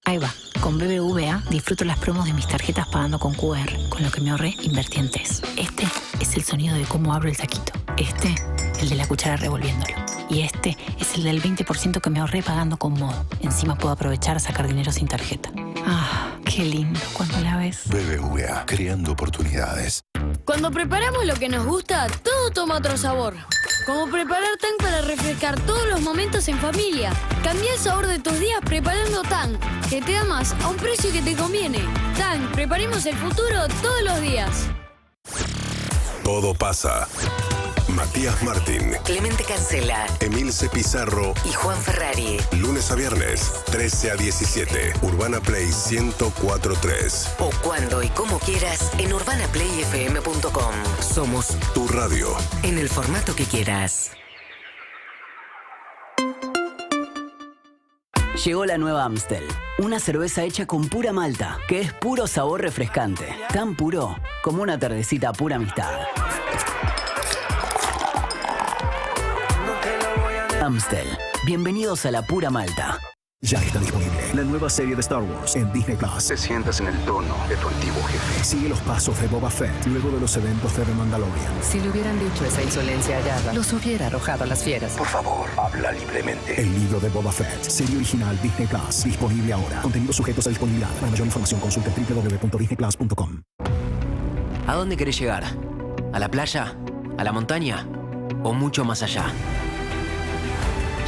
Ahí va. Con BBVA disfruto las promos de mis tarjetas pagando con QR, con lo que me ahorré invertí en TES. Este es el sonido de cómo abro el taquito. Este, el de la cuchara revolviéndolo. Y este es el del 20% que me ahorré pagando con Modo. Encima puedo aprovechar a sacar dinero sin tarjeta. Ah, qué lindo cuando la ves.
BBVA, creando oportunidades.
Cuando preparamos lo que nos gusta, todo toma otro sabor. Como preparar Tang para refrescar todos los momentos en familia. Cambia el sabor de tus días preparando Tang, que te da más a un precio que te conviene. Tang, preparemos el futuro todos los días.
Todo pasa. Matías Martín,
Clemente Cancela,
Emilce Pizarro
y Juan Ferrari.
Lunes a viernes, 13 a 17. Urbana Play 104.3.
O cuando y como quieras en urbanaplayfm.com. Somos
tu radio.
En el formato que quieras.
Llegó la nueva Amstel, una cerveza hecha con pura malta, que es puro sabor refrescante, tan puro como una tardecita pura amistad. Amstel, bienvenidos a la pura malta.
Ya está disponible la nueva serie de Star Wars en Disney Plus.
Te sientas en el trono de tu antiguo jefe.
Sigue los pasos de Boba Fett luego de los eventos de The Mandalorian.
Si le hubieran dicho esa insolencia allá, los hubiera arrojado a las fieras.
Por favor, habla libremente.
El libro de Boba Fett, serie original Disney Plus, disponible ahora. Contenidos sujetos a disponibilidad. Para mayor información consulta www.disneyplus.com.
¿A dónde querés llegar? ¿A la playa? ¿A la montaña? ¿O mucho más allá?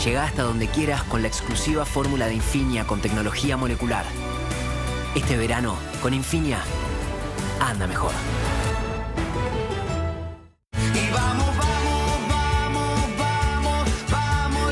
Llegá hasta donde quieras con la exclusiva fórmula de Infinia con tecnología molecular. Este verano, con Infinia, anda mejor.
Y vamos,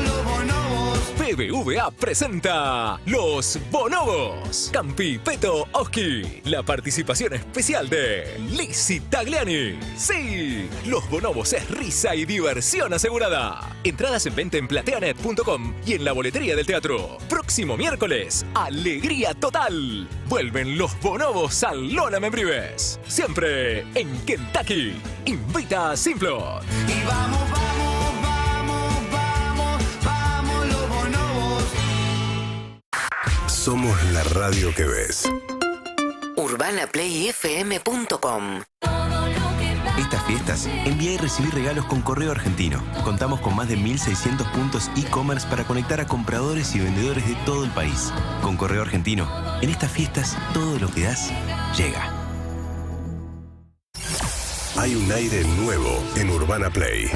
los bonobos.
BBVA presenta Los Bonobos. Campi, Peto, Oski. La participación especial de Lizzy Tagliani. Sí, Los Bonobos es risa y diversión asegurada. Entradas en venta en plateanet.com y en la boletería del teatro. Próximo miércoles, alegría total. Vuelven Los Bonobos al Lola Membrives. Siempre en Kentucky. Invita a Simplot.
Y vamos, los bonobos.
Somos la radio que ves.
UrbanaPlayFM.com.
Estas fiestas, envía y recibí regalos con Correo Argentino. Contamos con más de 1.600 puntos e-commerce para conectar a compradores y vendedores de todo el país. Con Correo Argentino, en estas fiestas, todo lo que das, llega.
Hay un aire nuevo en Urbana Play.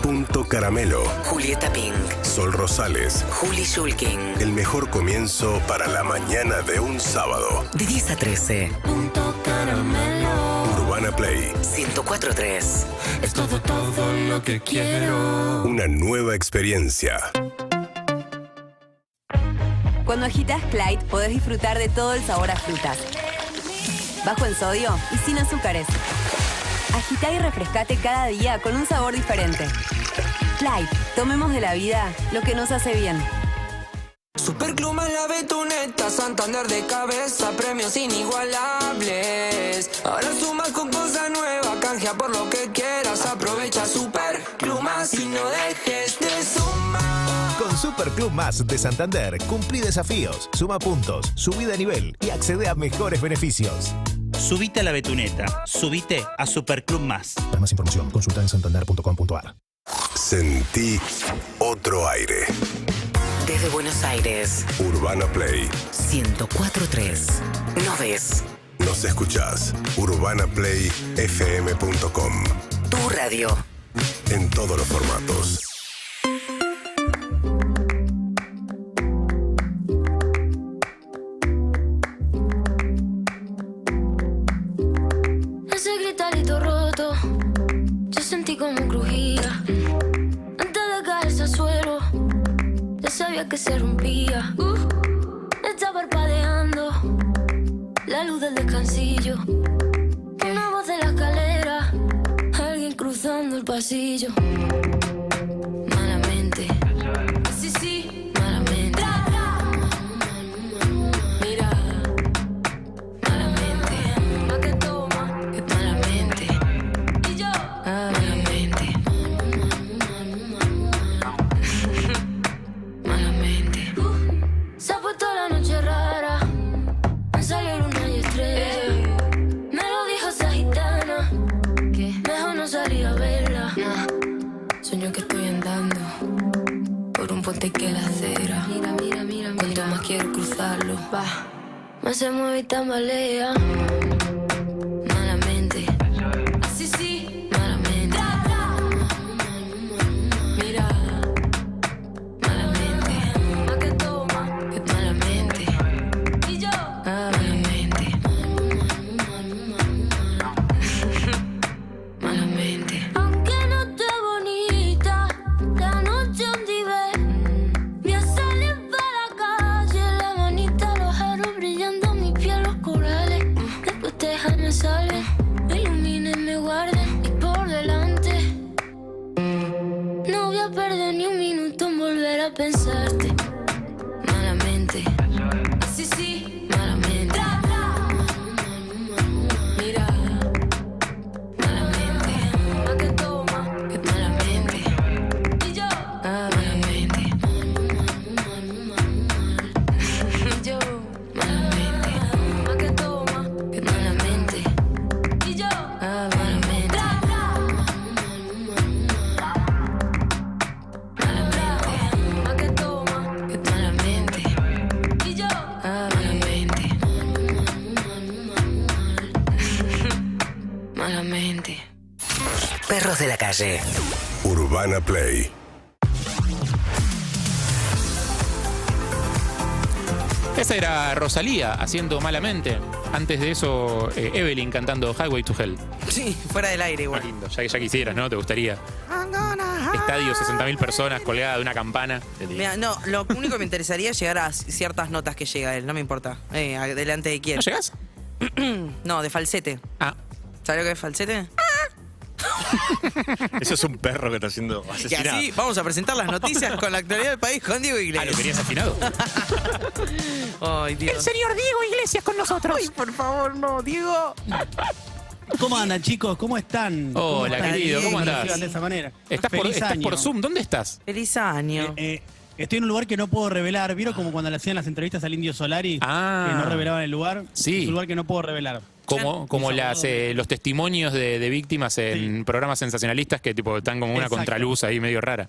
Punto Caramelo.
Julieta Pink.
Sol Rosales.
Juli Shulkin.
El mejor comienzo para la mañana de un sábado.
De 10 a 13.
Punto Caramelo.
Urbana Play
104.3.
Es todo lo que quiero.
Una nueva experiencia.
Cuando agitas Clyde, podés disfrutar de todo el sabor a frutas. Bajo en sodio y sin azúcares. Agitá y refrescate cada día con un sabor diferente. Clyde, tomemos de la vida lo que nos hace bien.
Superclub más la Betuneta, Santander de cabeza, premios inigualables. Ahora sumas con cosa nueva, canjea por lo que quieras, aprovecha Superclub más y no dejes de sumar.
Con Superclub Más de Santander, cumplí desafíos, suma puntos, subí de nivel y accede a mejores beneficios.
Subite a la Betuneta, subite a Superclub Más.
Para más información, consulta en santander.com.ar.
Sentí otro aire.
Desde Buenos Aires,
Urbana Play
104.3. Nos ves.
Nos escuchás. UrbanaPlayFM.com.
Tu radio.
En todos los formatos.
Ese gritarito roto, yo sentí como crujía. Antes de caerse al suelo, ya sabía que se rompía. Está parpadeando la luz del descansillo. Una voz de la escalera, alguien cruzando el pasillo. Malamente, sí, sí, malamente. Mira, malamente, pa' que toma, malamente. Y yo, malamente. Malamente. Se ha puesto la noche rara, me salió luna y estrella. Me lo dijo esa gitana, que mejor no salir a verla. Sueño que estoy andando por un puente que la acera. Cuanto más quiero cruzarlo, más se mueve y tambalea. Malamente, así sí, malamente. Mira, malamente, pa' que toma, malamente. Y yo, malamente. Malamente. Aunque no esté bonita, la noche donde ve, voy a salir para la calle, la manita, los aros brillando, mi piel, los corales. Después déjame salir, me iluminen, me guarden y por delante. No voy a perder ni un minuto en volver a pensarte. Malamente, así sí, malamente. Mira, malamente, pa' que toma, malamente. Y yo, malamente.
Perros de la calle.
Urbana Play.
Esa era Rosalía haciendo Malamente. Antes de eso, Evelyn cantando Highway to Hell.
Sí, fuera del aire igual.
Lindo, ya quisieras, ¿no? ¿Te gustaría? Estadio, 60.000 personas colgadas de una campana.
Mira, no, lo único que me interesaría es llegar a ciertas notas que llega él, no me importa. ¿Delante de quién?
¿No llegás?
No, de falsete. ¿Sabes lo que es falsete?
Eso es un perro que está siendo
Y
asesinado.
así vamos a presentar las noticias con la actualidad del país con Diego Iglesias.
¿Lo querías afinado?
Ay, Dios.
El señor Diego Iglesias con nosotros.
Ay, por favor, no, Diego.
¿Cómo andan, chicos? ¿Cómo están?
Hola, querido, ¿cómo andás?
De esa manera.
Estás por Zoom, ¿dónde estás?
Feliz año.
Estoy en un lugar que no puedo revelar. ¿Vieron como cuando le hacían las entrevistas al Indio Solari? Que no revelaban el lugar.
Sí.
Es un lugar que no puedo revelar.
Como los testimonios de víctimas en programas sensacionalistas que tipo están como una
Exacto.
contraluz ahí medio rara.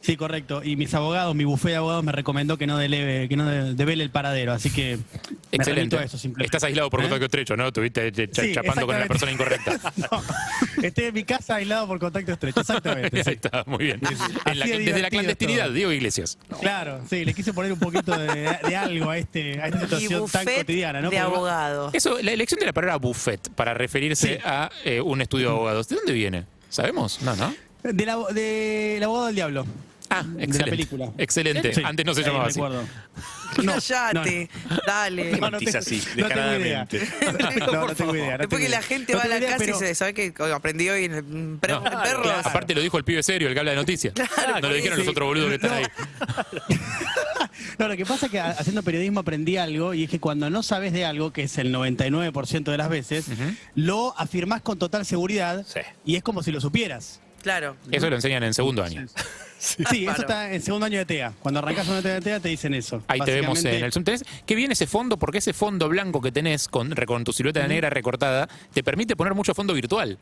Sí, correcto. Y mis abogados, mi bufé de abogados me recomendó que no devele el paradero. Así que me remito a eso simplemente.
Estás aislado por contacto estrecho, ¿no? Estuviste chapando con la persona incorrecta.
No, estoy en mi casa aislado por contacto estrecho, exactamente.
Ahí está, muy bien. Desde la clandestinidad,
todo.
Diego Iglesias.
Claro, sí, le quise poner un poquito de algo a esta situación tan cotidiana, ¿no?
De abogado.
Eso, la elección de la palabra buffet para referirse a un estudio de abogados, ¿de dónde viene? ¿Sabemos? No.
Del abogado del diablo.
Excelente.
De la película.
Excelente.
Sí,
Antes no se llamaba así.
Cállate, dale.
No tengo idea. No tengo idea.
Después que la gente va a la casa y se sabe que aprendí hoy en perros.
Aparte lo dijo el pibe serio, el que habla de noticias. No lo dijeron los otros boludos que están ahí.
No, lo que pasa es que haciendo periodismo aprendí algo, y es que cuando no sabes de algo, que es el 99% de las veces, lo afirmás con total seguridad y es como si lo supieras.
Claro.
Eso lo enseñan en segundo año.
Sí, eso está en segundo año de TEA. Cuando arrancás una TEA te dicen eso.
Ahí te vemos en el Zoom. ¿Qué viene ese fondo? Porque ese fondo blanco que tenés con tu silueta negra recortada te permite poner mucho fondo virtual.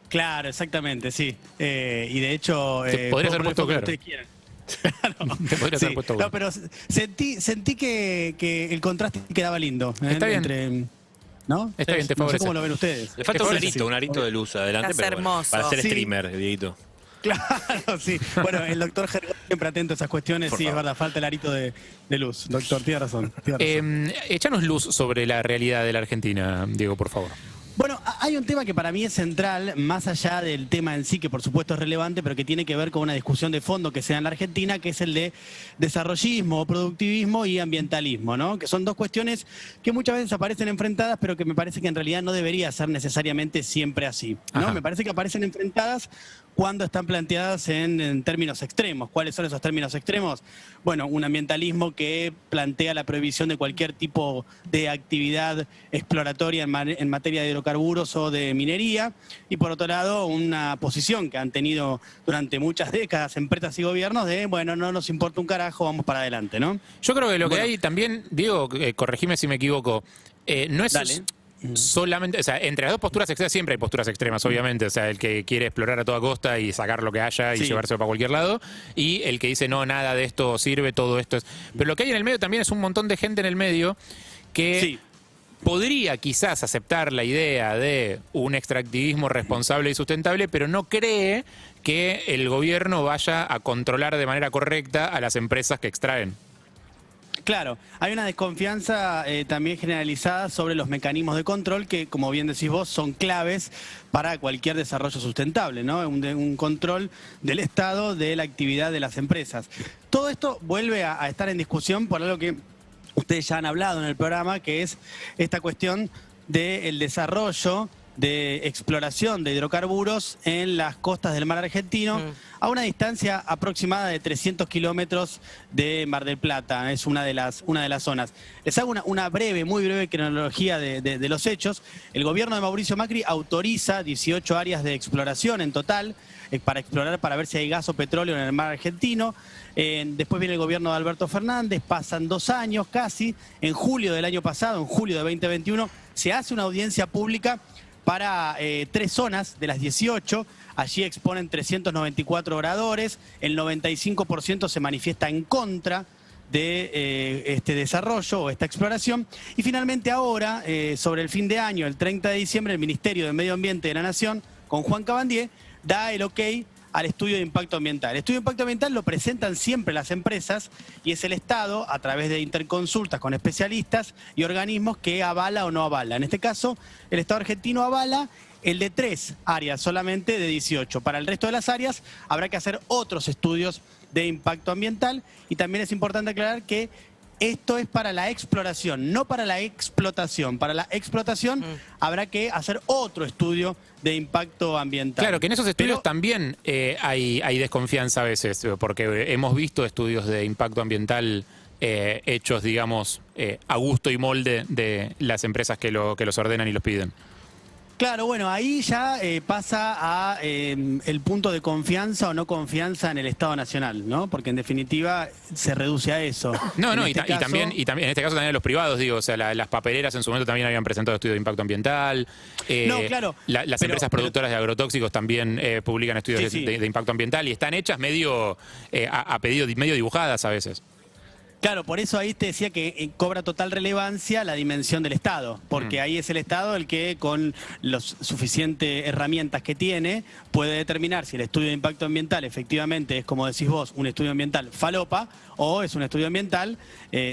Claro, exactamente, sí. Y de hecho...
Te podrías haber puesto claro.
Claro.
Te podrías haber puesto
No, pero sentí que el contraste quedaba lindo.
Está bien.
Entre, ¿no?
Está bien, te
no sé
favorece.
cómo lo ven ustedes.
Le falta un arito de luz adelante,
Estás
pero bueno,
hermoso.
para ser
Sí.
streamer, Dieguito.
Claro, sí. Bueno, el doctor Gergón siempre atento a esas cuestiones.
Por
Sí,
favor.
es verdad, falta el arito de luz. Doctor, tiene razón.
Échanos luz sobre la realidad de la Argentina, Diego, por favor.
Bueno, hay un tema que para mí es central, más allá del tema en sí, que por supuesto es relevante, pero que tiene que ver con una discusión de fondo que se da en la Argentina, que es el de desarrollismo, productivismo y ambientalismo, ¿no? Que son dos cuestiones que muchas veces aparecen enfrentadas, pero que me parece que en realidad no debería ser necesariamente siempre así, ¿no?
Ajá.
Me parece que aparecen enfrentadas cuando están planteadas en términos extremos. ¿Cuáles son esos términos extremos? Bueno, un ambientalismo que plantea la prohibición de cualquier tipo de actividad exploratoria en materia de hidrocarburos o de minería, y por otro lado una posición que han tenido durante muchas décadas empresas y gobiernos de, bueno, no nos importa un carajo, vamos para adelante, ¿no?
Yo creo que lo que hay también, Diego, corregime si me equivoco, no es...
Dale.
Solamente, o sea, entre las dos posturas extremas siempre hay posturas extremas, obviamente. O sea, el que quiere explorar a toda costa y sacar lo que haya y
Sí.
llevárselo para cualquier lado. Y el que dice, no, nada de esto sirve, todo esto es. Pero lo que hay en el medio también es un montón de gente en el medio que podría quizás aceptar la idea de un extractivismo responsable y sustentable, pero no cree que el gobierno vaya a controlar de manera correcta a las empresas que extraen.
Claro, hay una desconfianza también generalizada sobre los mecanismos de control que, como bien decís vos, son claves para cualquier desarrollo sustentable, ¿no? Un control del Estado de la actividad de las empresas. Todo esto vuelve a estar en discusión por algo que ustedes ya han hablado en el programa, que es esta cuestión del desarrollo de exploración de hidrocarburos en las costas del mar argentino, a una distancia aproximada de 300 kilómetros de Mar del Plata. Es una de las zonas. Les hago una muy breve cronología de los hechos. El gobierno de Mauricio Macri autoriza 18 áreas de exploración en total, para explorar, para ver si hay gas o petróleo en el mar argentino. Después viene el gobierno de Alberto Fernández, pasan 2 años casi. En julio del año pasado, en julio de 2021, se hace una audiencia pública para 3 zonas de las 18. Allí exponen 394 oradores, el 95% se manifiesta en contra de este desarrollo o esta exploración. Y finalmente ahora, sobre el fin de año, el 30 de diciembre, el Ministerio de Medio Ambiente de la Nación, con Juan Cabandier, da el ok al estudio de impacto ambiental. El estudio de impacto ambiental lo presentan siempre las empresas y es el Estado, a través de interconsultas con especialistas y organismos, que avala o no avala. En este caso, el Estado argentino avala el de 3 áreas, solamente de 18. Para el resto de las áreas habrá que hacer otros estudios de impacto ambiental, y también es importante aclarar que esto es para la exploración, no para la explotación. Para la explotación habrá que hacer otro estudio de impacto ambiental.
Claro, que en esos estudios también hay desconfianza a veces, porque hemos visto estudios de impacto ambiental hechos, digamos, a gusto y molde de las empresas que los ordenan y los piden.
Claro, bueno, ahí ya pasa a el punto de confianza o no confianza en el Estado Nacional, ¿no? Porque en definitiva se reduce a eso.
No, y también en este caso también los privados, digo, o sea, las papeleras en su momento también habían presentado estudios de impacto ambiental.
No, claro.
Las empresas productoras de agrotóxicos también publican estudios de impacto ambiental, y están hechas medio a pedido, medio dibujadas a veces.
Claro, por eso ahí te decía que cobra total relevancia la dimensión del Estado, porque ahí es el Estado el que, con las suficientes herramientas que tiene, puede determinar si el estudio de impacto ambiental efectivamente es, como decís vos, un estudio ambiental falopa o es un estudio ambiental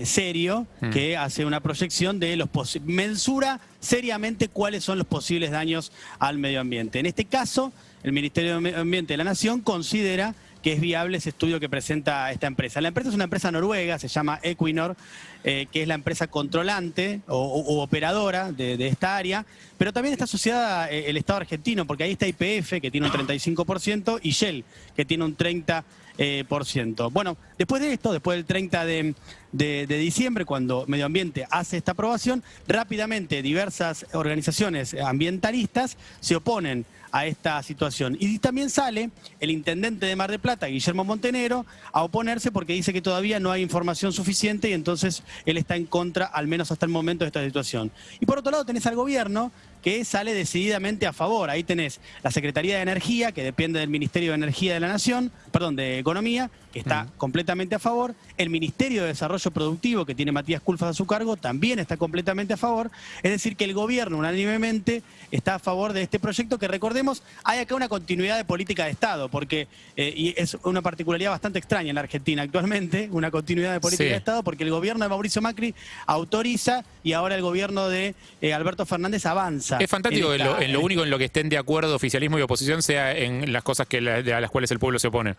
serio, que hace una proyección de mensura seriamente cuáles son los posibles daños al medio ambiente. En este caso, el Ministerio de Medio Ambiente de la Nación considera que es viable ese estudio que presenta esta empresa. La empresa es una empresa noruega, se llama Equinor, que es la empresa controlante o operadora de esta área, pero también está asociada el Estado argentino, porque ahí está YPF, que tiene un 35%, y Shell, que tiene un 30%. Bueno, después de esto, después del 30 de diciembre, cuando Medio Ambiente hace esta aprobación, rápidamente diversas organizaciones ambientalistas se oponen a esta situación. Y también sale el intendente de Mar del Plata, Guillermo Montenegro, a oponerse porque dice que todavía no hay información suficiente y entonces él está en contra, al menos hasta el momento, de esta situación. Y por otro lado tenés al gobierno, que sale decididamente a favor. Ahí tenés la Secretaría de Energía, que depende del Ministerio de Energía de la Nación, perdón, de Economía, que está completamente a favor. El Ministerio de Desarrollo Productivo, que tiene Matías Culfas a su cargo, también está completamente a favor. Es decir, que el gobierno unánimemente está a favor de este proyecto, que, recordemos, hay acá una continuidad de política de Estado, porque y es una particularidad bastante extraña en la Argentina actualmente, una continuidad de política de Estado, porque el gobierno de Mauricio Macri autoriza y ahora el gobierno de Alberto Fernández avanza.
Es fantástico que en lo único en lo que estén de acuerdo oficialismo y oposición sea en las cosas a las cuales el pueblo se opone.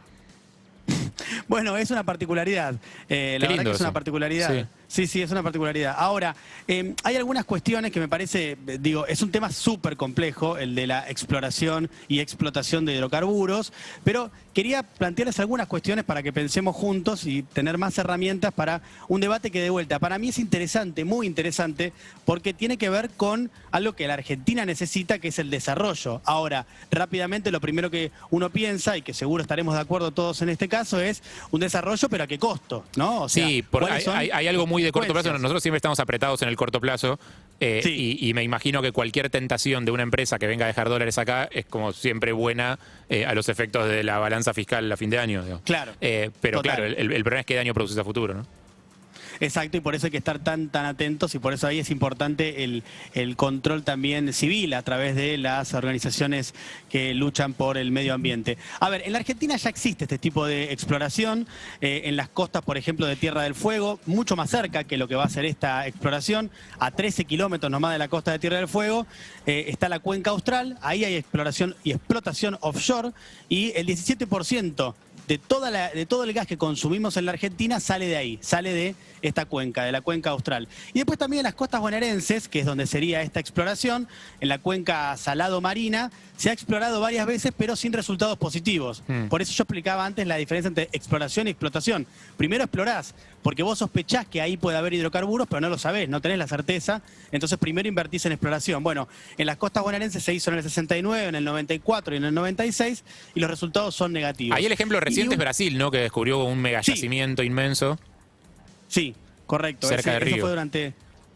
Bueno, es una particularidad. La verdad que es una particularidad. Sí, es una particularidad. Ahora, hay algunas cuestiones que me parece, digo, es un tema súper complejo, el de la exploración y explotación de hidrocarburos, pero quería plantearles algunas cuestiones para que pensemos juntos y tener más herramientas para un debate que, de vuelta, para mí es interesante, muy interesante, porque tiene que ver con algo que la Argentina necesita, que es el desarrollo. Ahora, rápidamente, lo primero que uno piensa, y que seguro estaremos de acuerdo todos en este caso, es un desarrollo, pero ¿a qué costo? ¿No? O sea,
sí, hay algo muy de corto plazo. Nosotros siempre estamos apretados en el corto plazo, y me imagino que cualquier tentación de una empresa que venga a dejar dólares acá es, como siempre, buena a los efectos de la balanza fiscal a fin de año. Digo.
Claro.
Pero claro, el problema es qué daño produce a futuro, ¿no?
Exacto, y por eso hay que estar tan atentos, y por eso ahí es importante el control también civil a través de las organizaciones que luchan por el medio ambiente. A ver, en la Argentina ya existe este tipo de exploración, en las costas, por ejemplo, de Tierra del Fuego, mucho más cerca que lo que va a ser esta exploración, a 13 kilómetros nomás de la costa de Tierra del Fuego, está la Cuenca Austral, ahí hay exploración y explotación offshore, y el 17% de todo el gas que consumimos en la Argentina sale de ahí, sale de esta cuenca, de la Cuenca Austral. Y después también en las costas bonaerenses, que es donde sería esta exploración, en la cuenca Salado Marina, se ha explorado varias veces, pero sin resultados positivos. Por eso yo explicaba antes la diferencia entre exploración y explotación. Primero explorás, porque vos sospechás que ahí puede haber hidrocarburos, pero no lo sabés, no tenés la certeza, entonces primero invertís en exploración. Bueno, en las costas bonaerenses se hizo en el 69, en el 94 y en el 96, y los resultados son negativos.
Ahí el ejemplo reciente es Brasil, ¿no? Que descubrió un megayacimiento inmenso.
Sí, correcto.
Cerca de Río.
Eso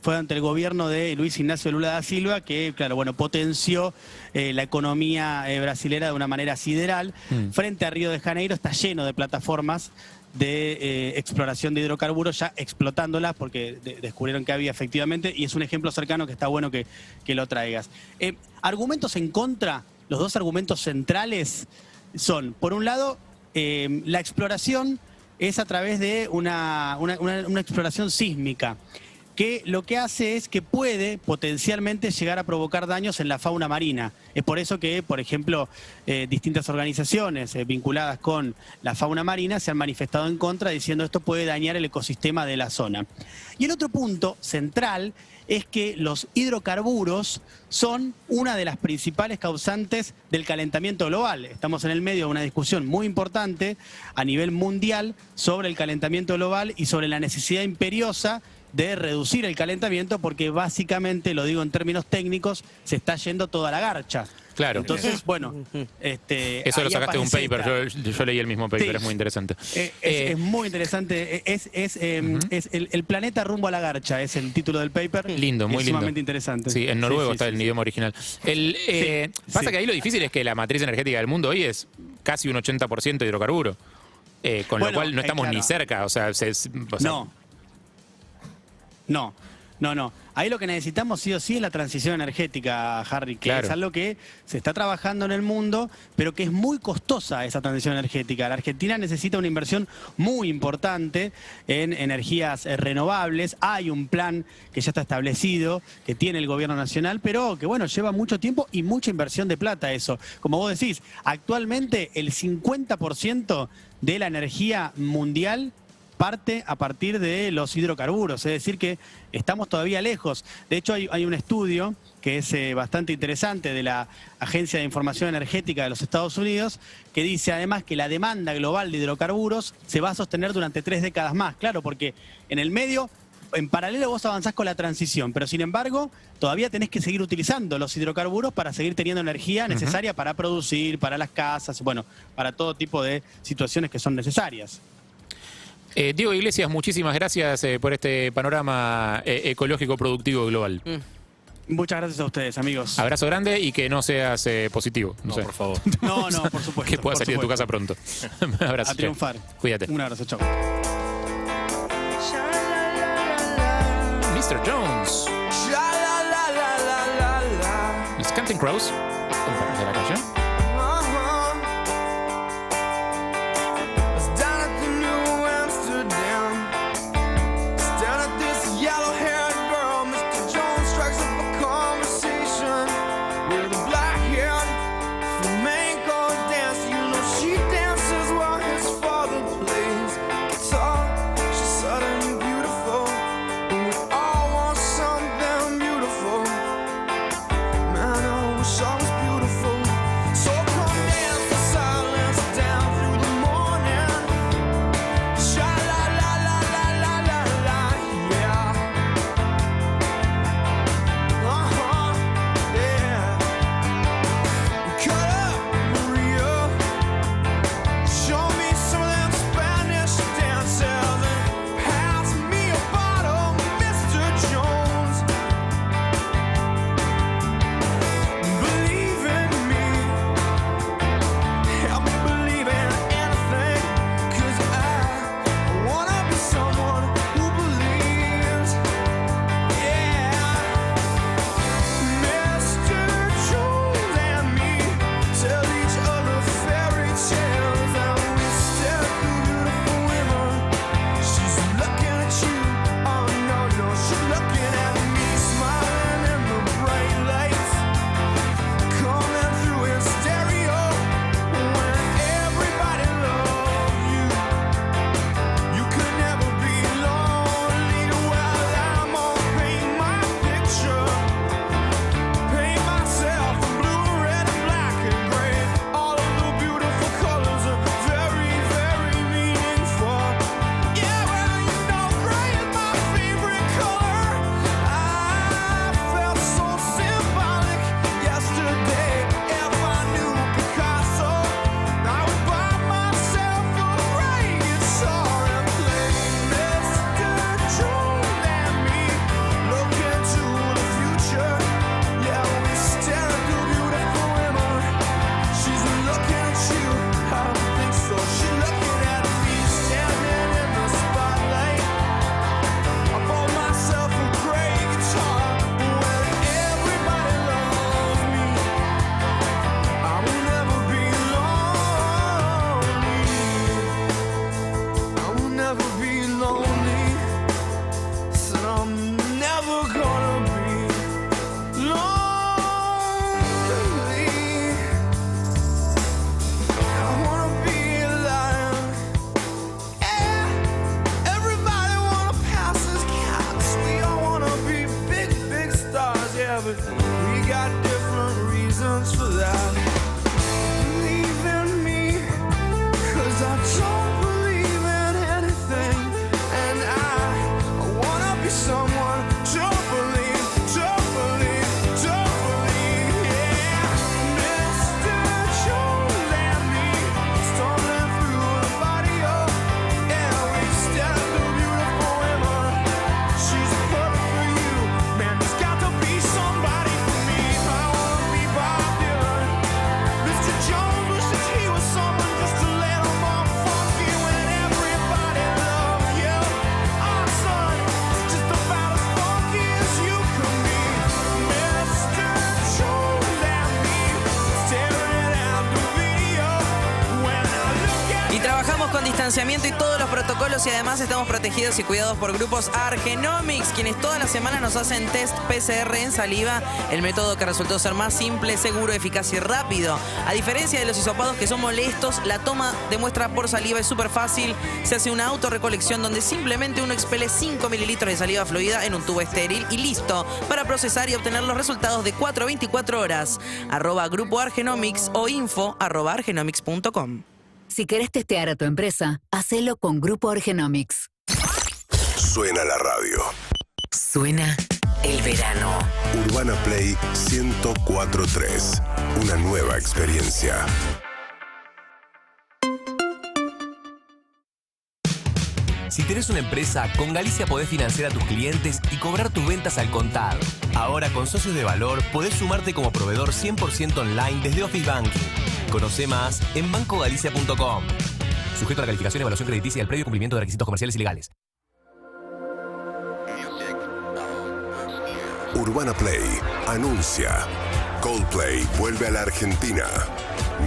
fue durante el gobierno de Luis Ignacio Lula da Silva, que, claro, bueno, potenció la economía brasilera de una manera sideral. Frente a Río de Janeiro está lleno de plataformas de exploración de hidrocarburos, ya explotándolas, porque descubrieron que había efectivamente, y es un ejemplo cercano que está bueno que lo traigas. Argumentos en contra los dos argumentos centrales son, por un lado, la exploración es a través de una exploración sísmica, que lo que hace es que puede potencialmente llegar a provocar daños en la fauna marina. Es por eso que, por ejemplo, distintas organizaciones vinculadas con la fauna marina se han manifestado en contra diciendo esto puede dañar el ecosistema de la zona. Y el otro punto central es que los hidrocarburos son una de las principales causantes del calentamiento global. Estamos en el medio de una discusión muy importante a nivel mundial sobre el calentamiento global y sobre la necesidad imperiosa de reducir el calentamiento porque básicamente, lo digo en términos técnicos, se está yendo toda la garcha.
Claro.
Entonces, bueno,
eso lo sacaste de un paper, yo leí el mismo paper, sí. Es muy interesante.
Es muy interesante, el planeta rumbo a la garcha, es el título del paper.
Lindo, muy lindo.
Sumamente interesante.
Sí, en noruego está el idioma original. Pasa que ahí lo difícil es que la matriz energética del mundo hoy es casi un 80% de hidrocarburo, con lo cual no estamos ni cerca, o sea,
No. Ahí lo que necesitamos sí o sí es la transición energética, Harry, que es algo que se está trabajando en el mundo, pero que es muy costosa esa transición energética. La Argentina necesita una inversión muy importante en energías renovables. Hay un plan que ya está establecido, que tiene el gobierno nacional, pero que bueno, lleva mucho tiempo y mucha inversión de plata eso. Como vos decís, actualmente el 50% de la energía mundial parte a partir de los hidrocarburos, es decir que estamos todavía lejos. De hecho hay un estudio que es bastante interesante de la Agencia de Información Energética de los Estados Unidos que dice además que la demanda global de hidrocarburos se va a sostener durante 3 décadas más. Claro, porque en el medio, en paralelo vos avanzás con la transición, pero sin embargo todavía tenés que seguir utilizando los hidrocarburos para seguir teniendo energía necesaria para producir, para las casas, bueno, para todo tipo de situaciones que son necesarias.
Diego Iglesias, muchísimas gracias por este panorama ecológico productivo global.
Muchas gracias a ustedes, amigos.
Abrazo grande y que no seas positivo. No sé.
Por favor.
No, por supuesto.
Que puedas salir de tu casa pronto. Un abrazo.
A triunfar.
Cuídate.
Un abrazo, chao.
Mr. Jones. Los Counting Crows. ¿De la canción?
con distanciamiento y todos los protocolos y además estamos protegidos y cuidados por grupos Argenomics, quienes toda la semana nos hacen test PCR en saliva, el método que resultó ser más simple, seguro, eficaz y rápido. A diferencia de los hisopados que son molestos, la toma de muestra por saliva es súper fácil. Se hace una autorrecolección donde simplemente uno expele 5 mililitros de saliva fluida en un tubo estéril y listo para procesar y obtener los resultados de 4 a 24 horas. @Grupo Argenomics o info@argenomics.com.
Si querés testear a tu empresa, hacelo con Grupo Argenomics.
Suena la radio.
Suena el verano.
Urbana Play 104.3. Una nueva experiencia.
Si tenés una empresa, con Galicia podés financiar a tus clientes y cobrar tus ventas al contado. Ahora con Socios de Valor podés sumarte como proveedor 100% online desde Office Banking. Conoce más en bancogalicia.com. Sujeto a la calificación, evaluación crediticia y al previo cumplimiento de requisitos comerciales y legales.
Urbana Play anuncia. Coldplay vuelve a la Argentina.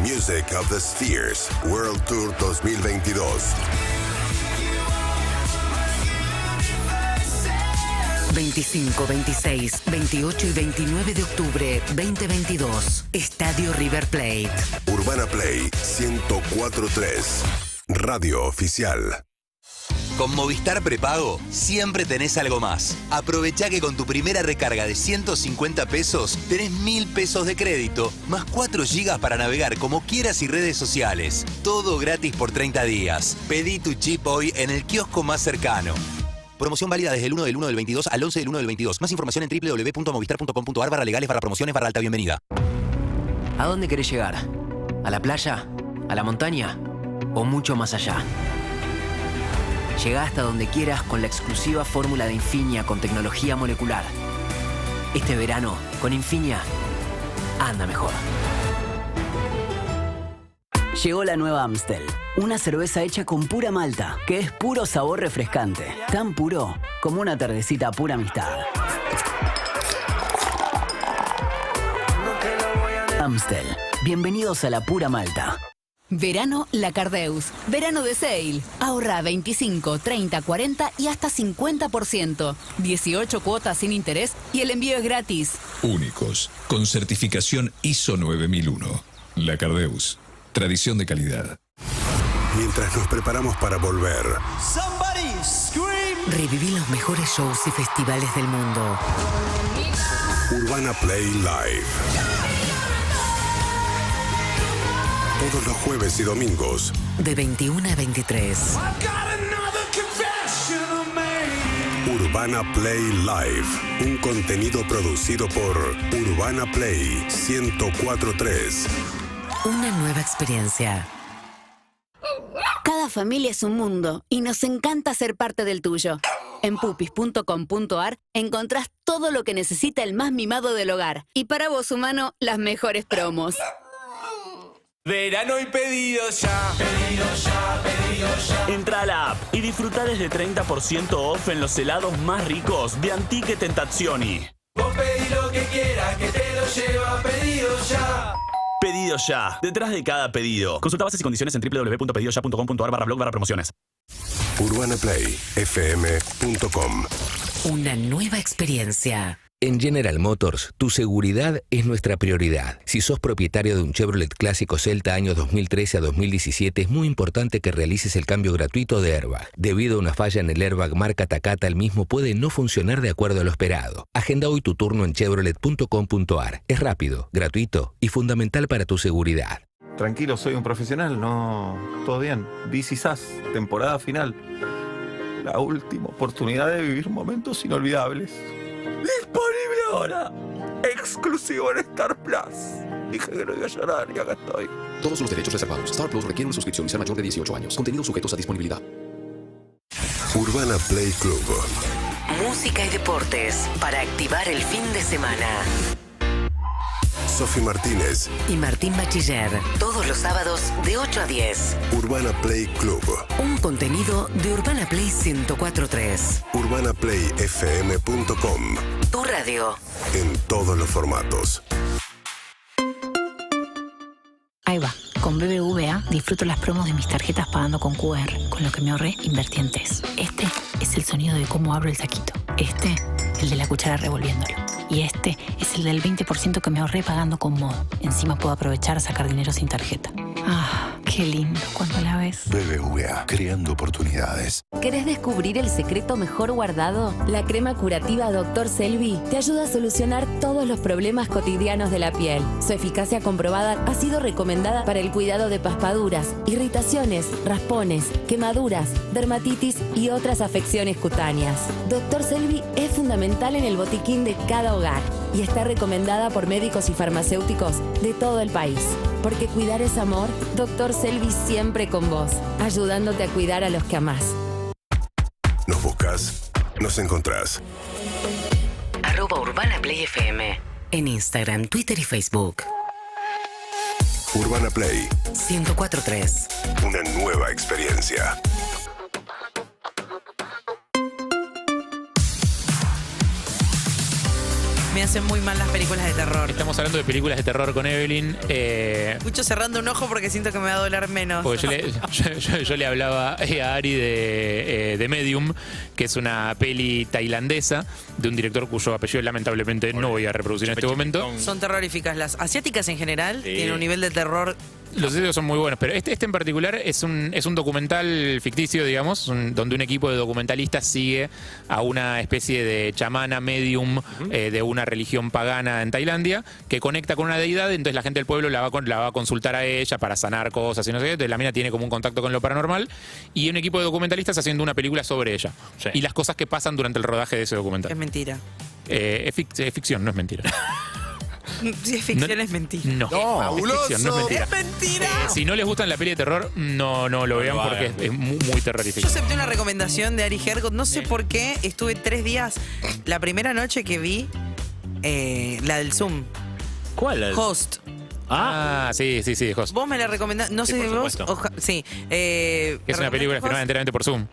Music of the Spheres World Tour 2022.
25, 26, 28 y 29 de octubre 2022. Estadio River Plate.
Urbana Play 104.3. Radio oficial.
Con Movistar Prepago siempre tenés algo más. Aprovechá que con tu primera recarga de 150 pesos tenés 1.000 pesos de crédito, más 4 gigas para navegar como quieras y redes sociales. Todo gratis por 30 días. Pedí tu chip hoy en el kiosco más cercano. Promoción válida desde el 1 del 1 del 22 al 11 del 1 del 22. Más información en www.movistar.com.ar/legales/promociones/alta bienvenida.
¿A dónde querés llegar? ¿A la playa? ¿A la montaña? ¿O mucho más allá? Llegá hasta donde quieras con la exclusiva fórmula de Infinia con tecnología molecular. Este verano, con Infinia, anda mejor.
Llegó la nueva Amstel, una cerveza hecha con pura malta, que es puro sabor refrescante, tan puro como una tardecita pura amistad. Amstel, bienvenidos a la pura malta.
Verano La Cardeus. Verano de sale. Ahorra 25, 30, 40 y hasta 50%. 18 cuotas sin interés y el envío es gratis.
Únicos, con certificación ISO 9001. La Cardeus. Tradición de calidad.
Mientras nos preparamos para volver.
Reviví los mejores shows y festivales del mundo.
Urbana Play Live. Todos los jueves y domingos.
De 21 a 23.
Urbana Play Live. Un contenido producido por Urbana Play 104.3.
Una nueva experiencia.
Cada familia es un mundo y nos encanta ser parte del tuyo. En pupis.com.ar encontrás todo lo que necesita el más mimado del hogar. Y para vos, humano, las mejores promos.
Verano y pedidos ya. Pedidos ya, pedidos ya. Entra a la app y disfruta desde 30% off en los helados más ricos de Antique Tentazioni. Vos pedí lo que quieras, que te lo lleva. Pedidos ya. Pedido ya. Detrás de cada pedido. Consulta bases y condiciones en www.pedidosya.com.ar/blog/promociones.
UrbanaPlayFM.com.
Una nueva experiencia.
En General Motors, tu seguridad es nuestra prioridad. Si sos propietario de un Chevrolet Clásico Celta años 2013 a 2017, es muy importante que realices el cambio gratuito de airbag. Debido a una falla en el airbag marca Takata, el mismo puede no funcionar de acuerdo a lo esperado. Agenda hoy tu turno en chevrolet.com.ar. Es rápido, gratuito y fundamental para tu seguridad.
Tranquilo, soy un profesional, no... Todo bien. This is Us, temporada final. La última oportunidad de vivir momentos inolvidables. Disponible ahora. Exclusivo en Star Plus. Dije que no iba a llorar y acá estoy.
Todos los derechos reservados. Star Plus requiere una suscripción y ser mayor de 18 años. Contenidos sujetos a disponibilidad.
Urbana Play Club.
Música y deportes para activar el fin de semana.
Sofi Martínez
y Martín Bachiller. Todos los sábados de 8 a 10.
Urbana Play Club.
Un contenido de Urbana Play 104.3.
UrbanaPlayFM.com.
Tu radio.
En todos los formatos.
Ahí va. Con BBVA disfruto las promos de mis tarjetas pagando con QR, con lo que me ahorré invertí en TES. Este es el sonido de cómo abro el saquito. Este, el de la cuchara revolviéndolo. Y este es el del 20% que me ahorré pagando con Modo. Encima puedo aprovechar a sacar dinero sin tarjeta. Ah, qué lindo cuando la ves.
BBVA, creando oportunidades.
¿Querés descubrir el secreto mejor guardado? La crema curativa Dr. Selvi te ayuda a solucionar todos los problemas cotidianos de la piel. Su eficacia comprobada ha sido recomendada para el cuidado de paspaduras, irritaciones, raspones, quemaduras, dermatitis y otras afecciones cutáneas. Dr. Selvi es fundamental en el botiquín de cada hogar y está recomendada por médicos y farmacéuticos de todo el país. Porque cuidar es amor, Dr. Selvi siempre con vos, ayudándote a cuidar a los que amás.
Nos buscas, nos encontrás.
@Urbana Play FM. En Instagram, Twitter y Facebook.
Urbana Play.
104.3.
Una nueva experiencia.
Me hacen muy mal las películas de terror.
Estamos hablando de películas de terror con Evelyn.
Escucho cerrando un ojo porque siento que me va a doler menos.
Porque yo le hablaba a Ari de Medium, que es una peli tailandesa de un director cuyo apellido lamentablemente no voy a reproducir en este momento.
Son terroríficas. Las asiáticas en general tienen un nivel de terror.
Los asiáticos son muy buenos, pero este en particular es un documental ficticio, digamos, donde un equipo de documentalistas sigue a una especie de chamana medium de una religión pagana en Tailandia que conecta con una deidad, entonces la gente del pueblo la va a consultar a ella para sanar cosas y no sé qué, entonces la mina tiene como un contacto con lo paranormal y un equipo de documentalistas haciendo una película sobre ella y las cosas que pasan durante el rodaje de ese documental.
Es mentira.
Es ficción, no es mentira.
Si es ficción, es mentira.
No, es ficción, no es mentira.
¡Es mentira!
Si no les gustan la peli de terror, no lo vean porque es muy terrorífico.
Yo acepté una recomendación de Ari Hergot. No sé por qué. Estuve 3 días. La primera noche que vi la del Zoom.
¿Cuál?
Host.
Sí, Host.
Vos me la recomendaste. No sé si vos. Sí.
Es una película filmada enteramente por Zoom.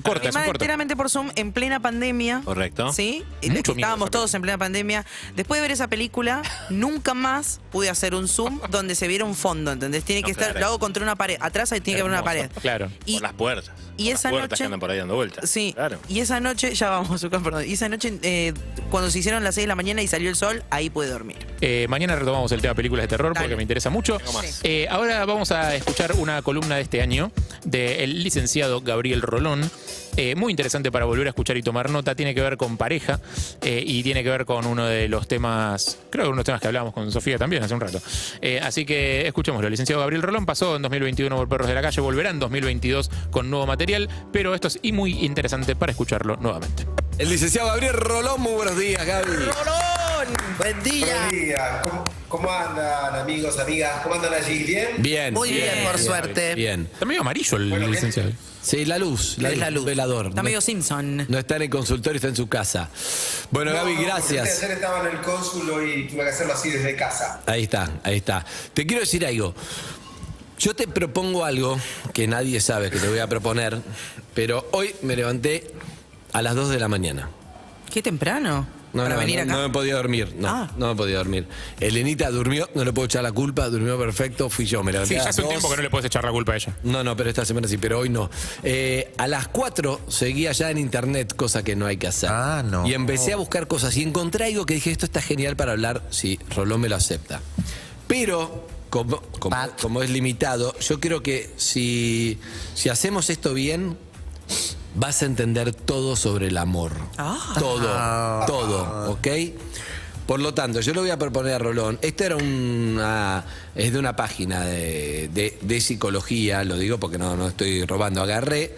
Corta, es corta.
Enteramente por Zoom en plena pandemia.
Correcto.
Sí.
Mucho
Estábamos todos en plena pandemia. Después de ver esa película, nunca más pude hacer un Zoom donde se viera un fondo, ¿entendés? Tiene que estar, lo hago contra una pared. Atrás ahí tiene que haber una pared.
Claro.
Y por las puertas.
Y esa
puertas
noche.
Que andan por ahí dando vueltas.
Sí.
Claro.
Y esa noche, ya vamos, perdón. Y esa noche, cuando se hicieron las 6 de la mañana y salió el sol, ahí pude dormir.
Mañana retomamos el tema películas de terror porque me interesa mucho. Ahora vamos a escuchar una columna de este año del licenciado Gabriel Rolón. Muy interesante para volver a escuchar y tomar nota. Tiene que ver con pareja y tiene que ver con uno de los temas, creo que uno de los temas que hablábamos con Sofía también hace un rato. Así que escuchémoslo. El licenciado Gabriel Rolón pasó en 2021 por Perros de la Calle, volverá en 2022 con nuevo material, pero esto es muy interesante para escucharlo nuevamente.
El licenciado Gabriel Rolón, muy buenos días, Gaby.
¡Rolón! ¡Buen día!
Buen día. ¿Cómo andan, amigos, amigas? ¿Cómo andan allí? ¿Bien?
Bien.
Muy bien, por suerte.
Bien.
Está medio amarillo el licenciado.
Sí, la luz.
La luz.
Velador.
Está medio Simpson.
No está en el consultorio, está en su casa. Bueno, Gaby, gracias.
Ayer estaba en el cónsulo y tuve que hacerlo así desde casa.
Ahí está. Te quiero decir algo. Yo te propongo algo que nadie sabe que te voy a proponer, pero hoy me levanté a las 2 de la mañana.
¿Qué temprano?
No me podía dormir. No me podía dormir. Elenita durmió, no le puedo echar la culpa, durmió perfecto, fui yo. Me levanté
ya hace un tiempo que no le puedes echar la culpa a ella.
No, pero esta semana sí, pero hoy no. A las 4 seguía ya en internet, cosa que no hay que hacer. Y empecé a buscar cosas y encontré algo que dije, esto está genial para hablar si Rolón me lo acepta. Pero como es limitado, yo creo que si hacemos esto bien, vas a entender todo sobre el amor. Todo, ¿ok? Por lo tanto, yo le voy a proponer a Rolón. Esto era es de una página de psicología, lo digo porque no estoy robando. Agarré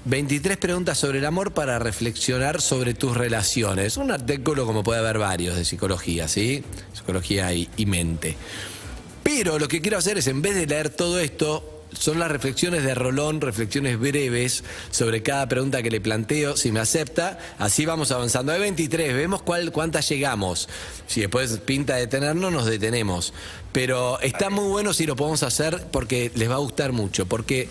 23 preguntas sobre el amor para reflexionar sobre tus relaciones. Un artículo como puede haber varios de psicología, ¿sí? Psicología y mente. Pero lo que quiero hacer es, en vez de leer todo esto, son las reflexiones de Rolón, reflexiones breves sobre cada pregunta que le planteo, si me acepta. Así vamos avanzando. Hay 23, vemos cuántas llegamos. Si después pinta detenernos, nos detenemos. Pero está muy bueno si lo podemos hacer porque les va a gustar mucho, porque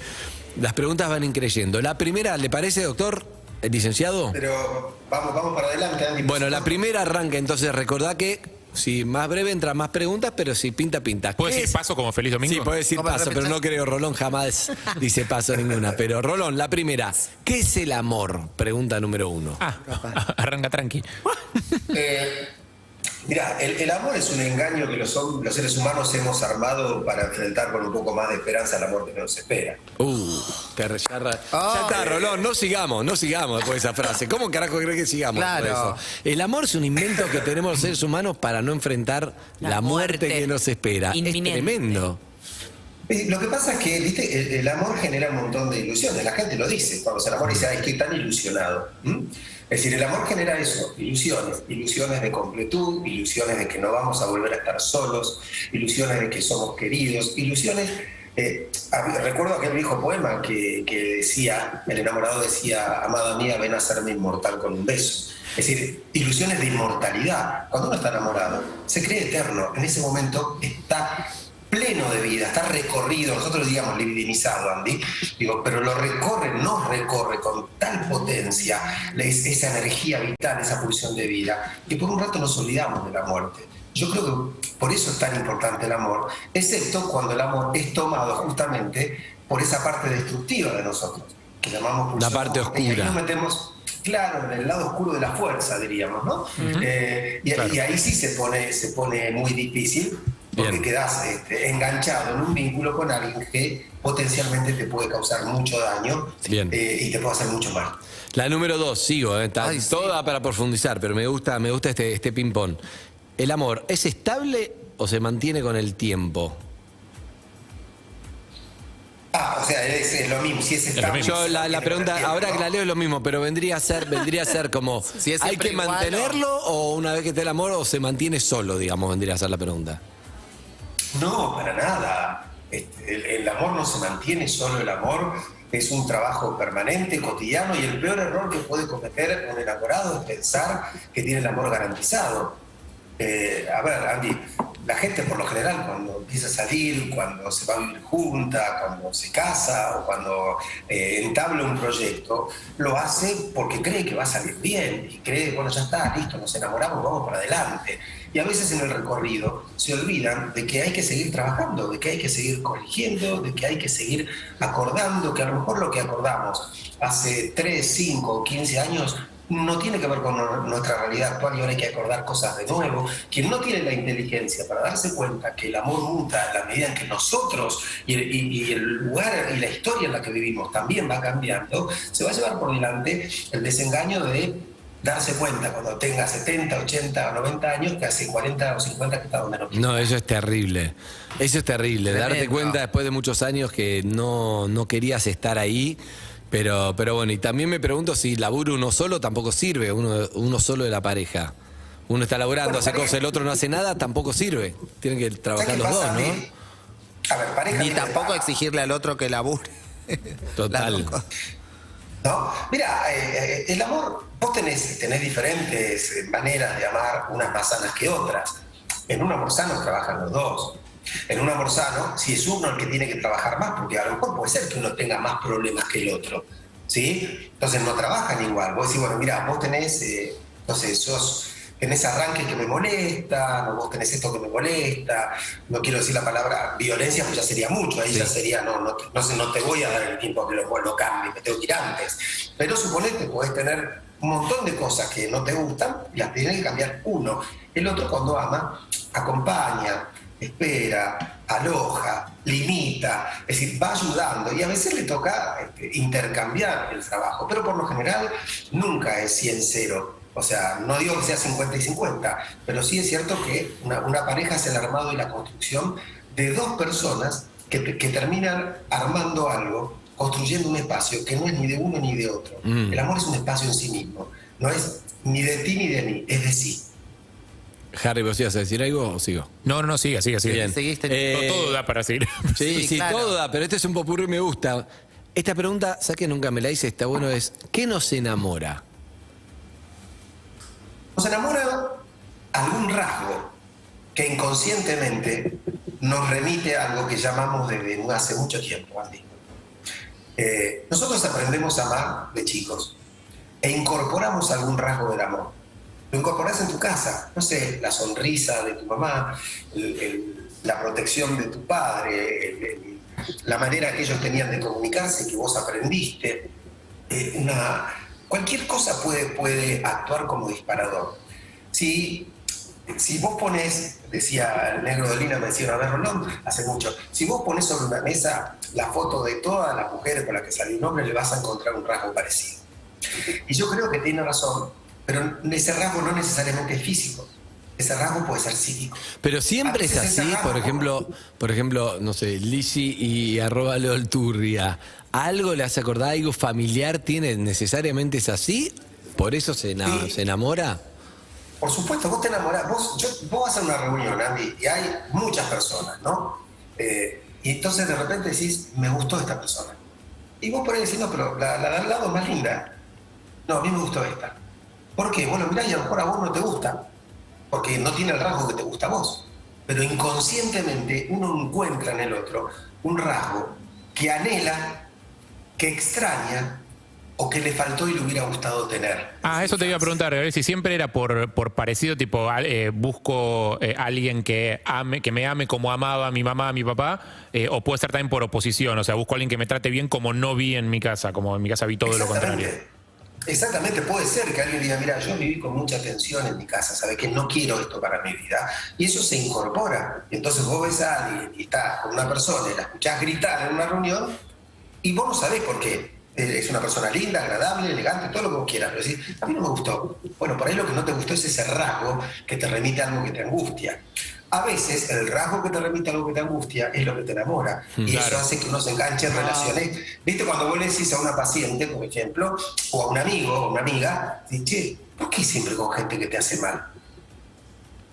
las preguntas van increyendo. La primera, ¿le parece, doctor? ¿El licenciado?
Pero vamos para adelante, Andy.
Bueno, la primera arranca, entonces recordá que Si más breve entran más preguntas, pero si pinta.
¿Puedo decir paso como Feliz Domingo?
Sí, puede decir paso, pero no creo. Rolón jamás dice paso ninguna. Pero Rolón, la primera. ¿Qué es el amor? Pregunta número 1.
Arranca tranqui.
Mirá, el amor es un engaño que los seres humanos hemos armado para enfrentar con un poco más de esperanza la muerte que nos espera.
Ya está, Rolón, no sigamos después de esa frase. ¿Cómo carajo crees que sigamos
Claro.
por eso? El amor es un invento que tenemos los seres humanos para no enfrentar la muerte que nos espera.
Inminente.
Es tremendo.
Lo que pasa es que, viste, el amor genera un montón de ilusiones. La gente lo dice cuando se enamora y dice, ay, estoy tan ilusionado. Es decir, el amor genera eso, ilusiones de completud, ilusiones de que no vamos a volver a estar solos, ilusiones de que somos queridos, ilusiones... recuerdo aquel viejo poema que decía, el enamorado decía, amada mía, ven a hacerme inmortal con un beso. Es decir, ilusiones de inmortalidad. Cuando uno está enamorado, se cree eterno. En ese momento está pleno de vida, está recorrido, nosotros digamos libidinizado, Andy, pero nos recorre con tal potencia esa energía vital, esa pulsión de vida, que por un rato nos olvidamos de la muerte. Yo creo que por eso es tan importante el amor, excepto cuando el amor es tomado justamente por esa parte destructiva de nosotros, que llamamos pulsión.
La parte oscura.
Y ahí nos metemos, claro, en el lado oscuro de la fuerza, diríamos, ¿no? Y ahí sí se pone muy difícil, porque quedás enganchado en un vínculo con alguien que potencialmente te puede causar mucho daño y te puede hacer mucho mal.
La número 2, sigo, está toda para profundizar, pero me gusta este ping-pong. ¿El amor es estable o se mantiene con el tiempo?
O sea, es lo mismo, si es estable.
Yo la pregunta, ahora que la leo es lo mismo, pero vendría a ser como,
Si es
¿hay que
igual,
mantenerlo o una vez que esté el amor o se mantiene solo, digamos, vendría a ser la pregunta?
No, para nada. El amor no se mantiene solo, el amor es un trabajo permanente, cotidiano, y el peor error que puede cometer un enamorado es pensar que tiene el amor garantizado. A ver, Andy, la gente por lo general cuando empieza a salir, cuando se va a vivir junta, cuando se casa o cuando entabla un proyecto, lo hace porque cree que va a salir bien y cree, bueno, ya está, listo, nos enamoramos, vamos para adelante. Y a veces en el recorrido se olvidan de que hay que seguir trabajando, de que hay que seguir corrigiendo, de que hay que seguir acordando, que a lo mejor lo que acordamos hace 3, 5 o 15 años no tiene que ver con nuestra realidad actual y ahora hay que acordar cosas de nuevo. Quien no tiene la inteligencia para darse cuenta que el amor muta a la medida en que nosotros y el lugar y la historia en la que vivimos también va cambiando, se va a llevar por delante el desengaño de darse cuenta cuando tenga 70, 80 o 90 años que hace 40 o 50 que está donde no quiere.
No, eso es terrible. Eso es terrible.
Tremendo.
Darte cuenta después de muchos años que no querías estar ahí. Pero bueno, y también me pregunto si laburo uno solo tampoco sirve, uno solo de la pareja. Uno está laburando, hace cosas, el otro no hace nada, tampoco sirve. Tienen que trabajar los dos, ¿no?
A ver, pareja.
Ni tampoco exigirle al otro que labure.
Total.
¿No? Mira, el amor, vos tenés diferentes maneras de amar, unas más sanas que otras. En un amor sano trabajan los dos. En un amor sano, si es uno el que tiene que trabajar más, porque a lo mejor puede ser que uno tenga más problemas que el otro, ¿sí? Entonces no trabajan igual. Vos decís, bueno, mira, vos tenés, tenés arranques que me molestan, vos tenés esto que me molesta, no quiero decir la palabra violencia, pues ya sería mucho, ahí ya sería, no te voy a dar el tiempo que lo cambie, me tengo que ir antes. Pero suponete, podés tener un montón de cosas que no te gustan y las tenés que cambiar uno. El otro cuando ama, acompaña, espera, aloja, limita, es decir, va ayudando y a veces le toca intercambiar el trabajo, pero por lo general nunca es 100-0. O sea, no digo que sea 50 y 50, pero sí es cierto que una pareja es el armado y la construcción de dos personas que terminan armando algo, construyendo un espacio que no es ni de uno ni de otro. El amor es un espacio en sí mismo, no es ni de ti ni de mí, es de sí.
Harry, ¿vos ibas a decir algo o sigo?
No, siga.
Bien.
Todo da para seguir.
Sí, claro. Todo da, pero este es un popurrí y me gusta. Esta pregunta, ¿sabes que nunca me la hice? Está bueno, es ¿qué nos enamora?
Nos enamora algún rasgo que inconscientemente nos remite a algo que llamamos desde hace mucho tiempo, Andy. Nosotros aprendemos a amar de chicos e incorporamos algún rasgo del amor. lo incorporás en tu casa. No sé, la sonrisa de tu mamá, la protección de tu padre, la manera que ellos tenían de comunicarse, que vos aprendiste. Cualquier cosa puede actuar como disparador. Si vos pones, decía el negro de Lina, me decía una vez Rolón, hace mucho, si vos pones sobre una mesa la foto de todas las mujeres con las que salió un hombre, le vas a encontrar un rasgo parecido. Y yo creo que tiene razón, pero ese rasgo no necesariamente es físico. Ese rasgo puede ser psíquico.
Pero siempre es así, por ejemplo, no sé, Lizzy y @leolturria, ¿algo le hace acordar, algo familiar tiene, necesariamente es así? ¿Por eso se enamora?
Por supuesto, vos te enamorás. Vos vas a una reunión, Andy, y hay muchas personas, ¿no? Y entonces de repente decís, me gustó esta persona. Y vos por ahí decís, no, pero la de al lado es más linda. No, a mí me gustó esta. ¿Por qué? Vos lo mirás y a lo mejor a vos no te gusta, porque no tiene el rasgo que te gusta a vos. Pero inconscientemente uno encuentra en el otro un rasgo que anhela, que extraña, o que le faltó y le hubiera gustado tener.
Eso te iba a preguntar, a ver si siempre era por parecido, tipo, busco alguien que me ame como amaba mi mamá, mi papá, o puede ser también por oposición, o sea, busco a alguien que me trate bien como no vi en mi casa, como en mi casa vi todo lo contrario.
Exactamente, puede ser que alguien diga, mira, yo viví con mucha tensión en mi casa, ¿sabes? Que no quiero esto para mi vida. Y eso se incorpora. Entonces vos ves a alguien y estás con una persona y la escuchás gritar en una reunión y vos no sabés por qué. Es una persona linda, agradable, elegante, todo lo que vos quieras, pero decís, a mí no me gustó. Bueno, por ahí lo que no te gustó es ese rasgo que te remite a algo que te angustia. A veces el rasgo que te remite a algo que te angustia es lo que te enamora. Y eso hace que uno se enganche en relaciones. ¿Viste? Cuando vos le decís a una paciente, por ejemplo, o a un amigo o una amiga, dices, che, ¿por qué siempre con gente que te hace mal?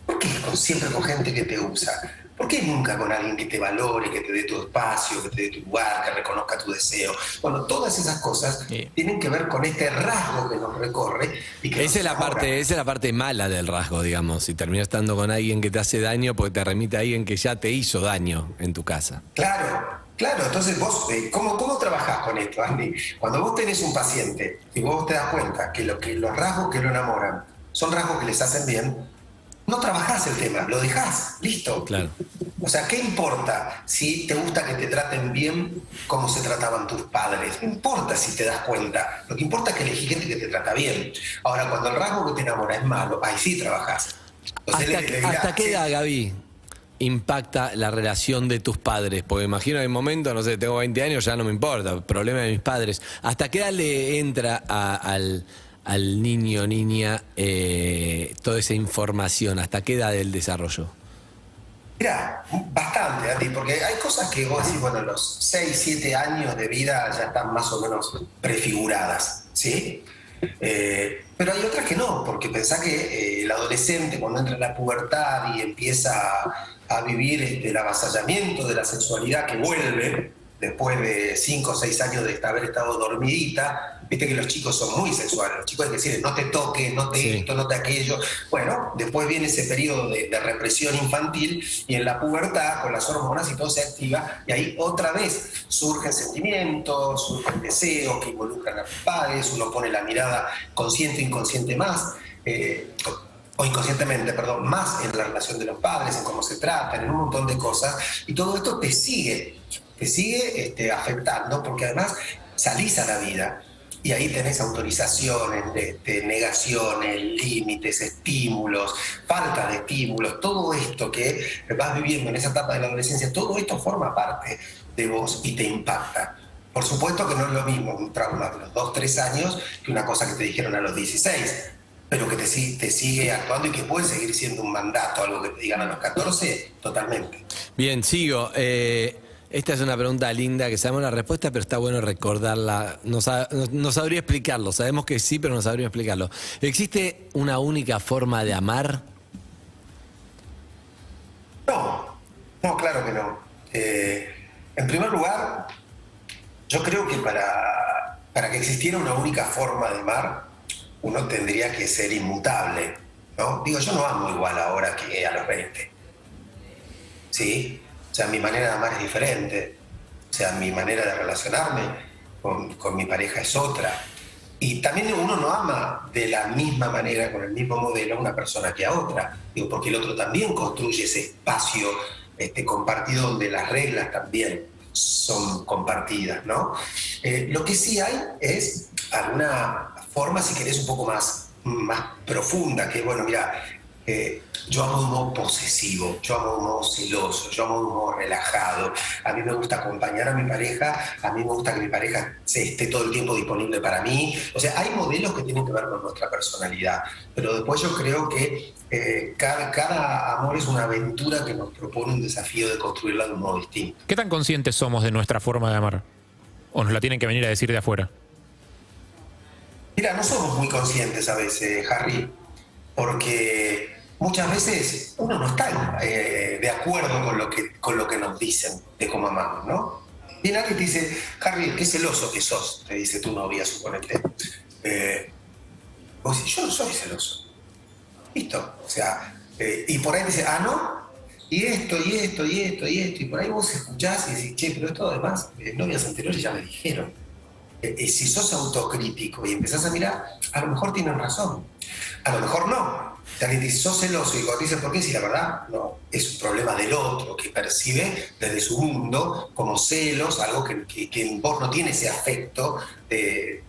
¿Por qué siempre con gente que te usa? ¿Por qué nunca con alguien que te valore, que te dé tu espacio, que te dé tu lugar, que reconozca tu deseo? Bueno, todas esas cosas tienen que ver con este rasgo que nos recorre. Y que
esa es la parte mala del rasgo, digamos. Si terminas estando con alguien que te hace daño, porque te remite a alguien que ya te hizo daño en tu casa.
Claro. Entonces vos, ¿cómo trabajás con esto, Andy? Cuando vos tenés un paciente y vos te das cuenta que los rasgos que lo enamoran son rasgos que les hacen bien, no trabajás el tema, lo dejás, listo.
Claro.
O sea, ¿qué importa si te gusta que te traten bien como se trataban tus padres? No importa si te das cuenta. Lo que importa es que elegís gente que te trata bien. Ahora, cuando el rasgo que te enamora es malo, ahí sí trabajás.
¿Hasta qué edad, Gaby, impacta la relación de tus padres? Porque imagino en un momento, no sé, tengo 20 años, ya no me importa, problema de mis padres. ¿Hasta qué edad le entra al niño o niña toda esa información? ¿Hasta qué edad del desarrollo?
Mira, bastante, Andy, porque hay cosas que vos decís, bueno, los 6, 7 años de vida ya están más o menos prefiguradas, ¿sí? Pero hay otras que no, porque pensá que el adolescente cuando entra en la pubertad y empieza a vivir el avasallamiento de la sexualidad que vuelve después de 5 o 6 años de haber estado dormidita, viste que los chicos son muy sexuales, los chicos hay que decir, no te toques, no te esto, no te aquello. Bueno, después viene ese periodo de represión infantil y en la pubertad, con las hormonas y todo se activa, y ahí otra vez surgen sentimientos, surgen deseos que involucran a los padres, uno pone la mirada consciente o inconsciente más, o inconscientemente, perdón, más en la relación de los padres, en cómo se tratan, en un montón de cosas, y todo esto te sigue afectando, porque además salís a la vida y ahí tenés autorizaciones, negaciones, límites, estímulos, falta de estímulos, todo esto que vas viviendo en esa etapa de la adolescencia, todo esto forma parte de vos y te impacta. Por supuesto que no es lo mismo un trauma de los 2, 3 años que una cosa que te dijeron a los 16, pero que te sigue actuando y que puede seguir siendo un mandato, algo que te digan a los 14, totalmente.
Bien, sigo. Esta es una pregunta linda que sabemos la respuesta, pero está bueno recordarla. No sabría explicarlo. Sabemos que sí, pero no sabría explicarlo. ¿Existe una única forma de amar?
No, claro que no. En primer lugar, yo creo que para que existiera una única forma de amar, uno tendría que ser inmutable, ¿no? Digo, yo no amo igual ahora que a los 20. ¿Sí? O sea, mi manera de amar es diferente. O sea, mi manera de relacionarme con mi pareja es otra. Y también uno no ama de la misma manera, con el mismo modelo, a una persona que a otra. Digo, porque el otro también construye ese espacio compartido donde las reglas también son compartidas, ¿no? Lo que sí hay es alguna forma, si querés, un poco más profunda, que bueno, mira, yo amo de un modo posesivo, yo amo de un modo celoso, yo amo de un modo relajado. A mí me gusta acompañar a mi pareja, a mí me gusta que mi pareja esté todo el tiempo disponible para mí. O sea, hay modelos que tienen que ver con nuestra personalidad, pero después yo creo que cada amor es una aventura que nos propone un desafío de construirla de un modo distinto.
¿Qué tan conscientes somos de nuestra forma de amar? ¿O nos la tienen que venir a decir de afuera?
Mira, no somos muy conscientes a veces, Harry, porque muchas veces uno no está de acuerdo con lo que nos dicen de cómo amamos, ¿no? Viene alguien y te dice, Harry, qué celoso que sos, te dice tu novia, suponete. Vos decís, yo no soy celoso. Listo. O sea, y por ahí te dice, ¿no? Y esto, y esto, y esto, y esto. Y por ahí vos escuchás y decís, che, pero esto además, novias anteriores ya me dijeron. Si sos autocrítico y empezás a mirar, a lo mejor tienen razón. A lo mejor no. También dices, sos celoso y cuando te dicen por qué, si la verdad no, es un problema del otro que percibe desde su mundo como celos, algo que en vos no tiene ese afecto de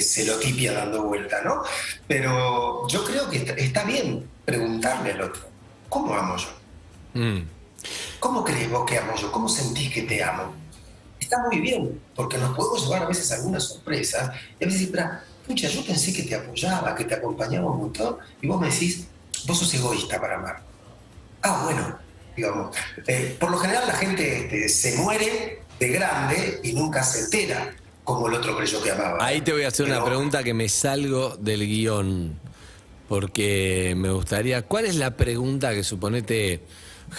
celotipia dando vuelta, ¿no? Pero yo creo que está bien preguntarle al otro, ¿cómo amo yo? ¿Cómo crees vos que amo yo? ¿Cómo sentís que te amo? Está muy bien, porque nos podemos llevar a veces algunas sorpresas y a veces decir, pucha, yo pensé que te apoyaba, que te acompañaba un montón, y vos me decís, vos sos egoísta para amar. Bueno, digamos, por lo general la gente se muere de grande y nunca se entera como el otro creyó que amaba.
Ahí te voy a hacer una pregunta que me salgo del guión, porque me gustaría, ¿cuál es la pregunta que suponete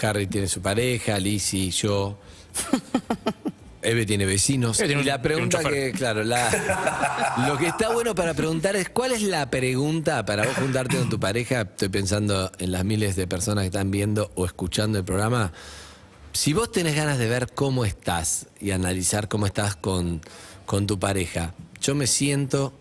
Harry tiene su pareja, Lizzy, yo... Eve tiene vecinos. Y la pregunta que, claro, lo que está bueno para preguntar es, ¿cuál es la pregunta para vos juntarte con tu pareja? Estoy pensando en las miles de personas que están viendo o escuchando el programa. Si vos tenés ganas de ver cómo estás y analizar cómo estás con tu pareja, yo me siento...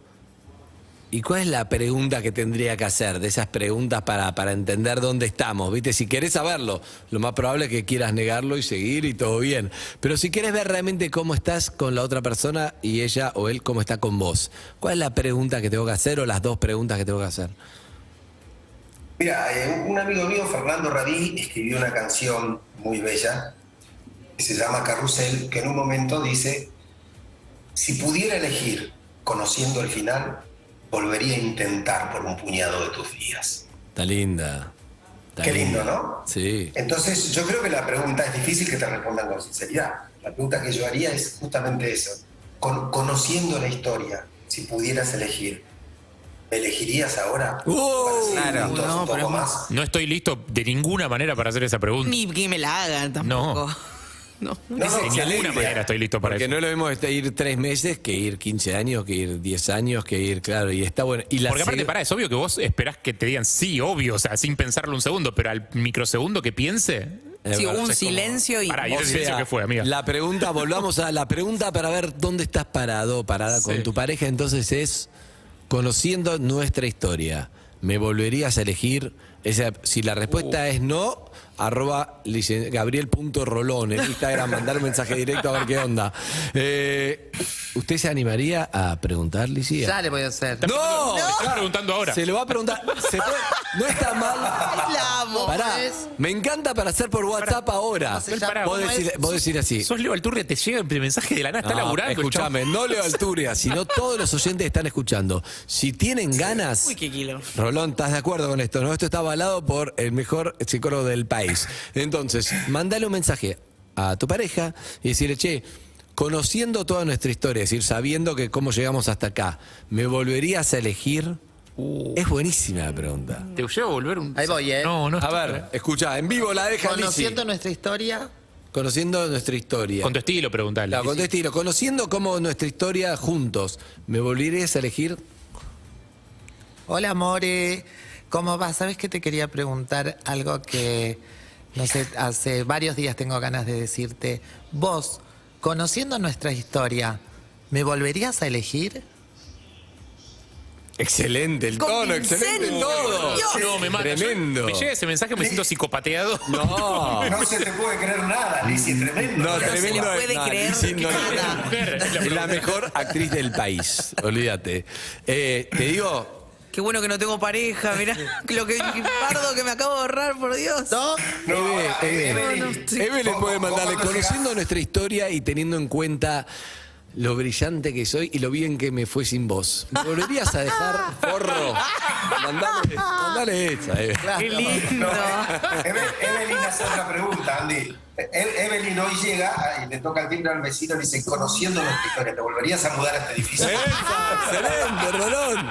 ¿Y cuál es la pregunta que tendría que hacer? De esas preguntas para entender dónde estamos, ¿viste? Si querés saberlo, lo más probable es que quieras negarlo y seguir y todo bien. Pero si querés ver realmente cómo estás con la otra persona y ella o él cómo está con vos, ¿cuál es la pregunta que tengo que hacer o las dos preguntas que tengo que hacer?
Mira, un amigo mío, Fernando Radí, escribió una canción muy bella que se llama Carrusel, que en un momento dice, si pudiera elegir, conociendo el final, volvería a intentar por un puñado de tus días.
Está linda.
Qué lindo, ¿no?
Sí.
Entonces, yo creo que la pregunta es difícil que te respondan con sinceridad. La pregunta que yo haría es justamente eso. Conociendo la historia, si pudieras elegir, ¿me elegirías ahora?
Claro.
Un poco más.
No estoy listo de ninguna manera para hacer esa pregunta.
Ni que me la hagan tampoco.
No, de ninguna manera estoy listo para
porque
eso.
no es lo mismo ir 3 meses que ir 15 años, que ir 10 años, que ir, claro, y está bueno. Y
porque aparte, es obvio que vos esperás que te digan sí, obvio, o sea, sin pensarlo un segundo, pero al microsegundo que piense...
Sí, un silencio y...
¿Y ese silencio qué fue, amiga?
La pregunta, volvamos a la pregunta para ver dónde estás parada con tu pareja, entonces es, conociendo nuestra historia, ¿me volverías a elegir? Si la respuesta es no... @Gabriel.Rolón en Instagram, mandar un mensaje directo a ver qué onda. ¿Usted se animaría a preguntar, Lizzy?
Ya le voy a hacer.
¡No!
Te estoy preguntando ahora.
Se lo va a preguntar. No está mal.
La amo.
Pará. Me encanta para hacer por WhatsApp ahora. Vos decir así.
Sos Leo Alturria, te llega el mensaje de la nada, está laburando.
Escuchame, no Leo Alturria, sino todos los oyentes que están escuchando. Si tienen ganas...
Uy, qué kilo.
Rolón, ¿estás de acuerdo con esto? ¿No? Esto está avalado por el mejor psicólogo del país. Entonces, mandale un mensaje a tu pareja y decirle, che, conociendo toda nuestra historia, es decir, sabiendo que cómo llegamos hasta acá, ¿me volverías a elegir? Es buenísima la pregunta.
¿Te llevo a volver un...?
Ahí voy,
No, a ver, escuchá, en vivo la deja Lizzy.
Conociendo nuestra historia...
Conociendo nuestra historia.
Con tu estilo, preguntale.
Claro, con tu estilo. Conociendo cómo nuestra historia juntos, ¿me volverías a elegir?
Hola, amore. ¿Cómo vas? ¿Sabes que te quería preguntar algo que, no sé, hace varios días tengo ganas de decirte? Vos, conociendo nuestra historia, ¿me volverías a elegir?
Excelente el tono, excelente todo.
No, me mata.
Tremendo.
Me llega ese mensaje, me siento psicopateado.
No.
No se te puede creer nada, Lizzy, tremendo.
No,
se le
tremendo.
puede creer
Es la mejor actriz del país. Olvídate. Te digo.
Qué bueno que no tengo pareja, mirá lo que pardo que me acabo de ahorrar, por Dios.
¿No? Eve le puede mandarle, conociendo nuestra historia y teniendo en cuenta lo brillante que soy y lo bien que me fue sin vos. ¿Me volverías a dejar, forro? Mandale esa, Eve.
Qué lindo.
Evelyn hace otra pregunta, Andy. Evelyn hoy llega y le toca el timbre al vecino y le dice, conociendo nuestra historia, ¿te volverías a mudar a este edificio?
¡Excelente, Rolón!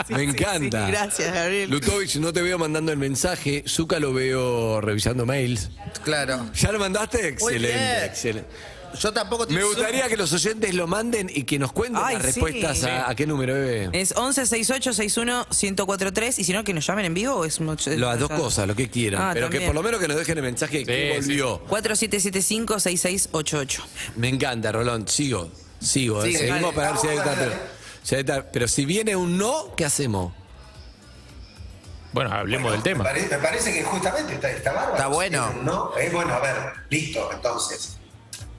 Me encanta.
Sí, gracias, Gabriel.
Lutovich, no te veo mandando el mensaje. Zucca lo veo revisando mails.
Claro.
¿Ya lo mandaste?
Muy
Excelente,
bien.
excelente.
Yo tampoco te
Me gustaría que los oyentes lo manden y que nos cuenten
Ay,
las
sí.
respuestas a qué número, Eve.
Es 116861-1043 y si no, que nos llamen en vivo o es mucho.
Las dos cosas, lo que quieran.
Ah,
pero
también.
que por lo menos que nos dejen el mensaje que volvió.
4775-6688.
Me encanta, Rolón. Sigo.
Sigue,
Seguimos
dale.
para ver si hay
Dale,
pero si viene un no, ¿qué hacemos?
Bueno, hablemos del tema.
Me parece que justamente está bárbaro.
Está bueno.
¿No? Bueno, a ver, listo, entonces.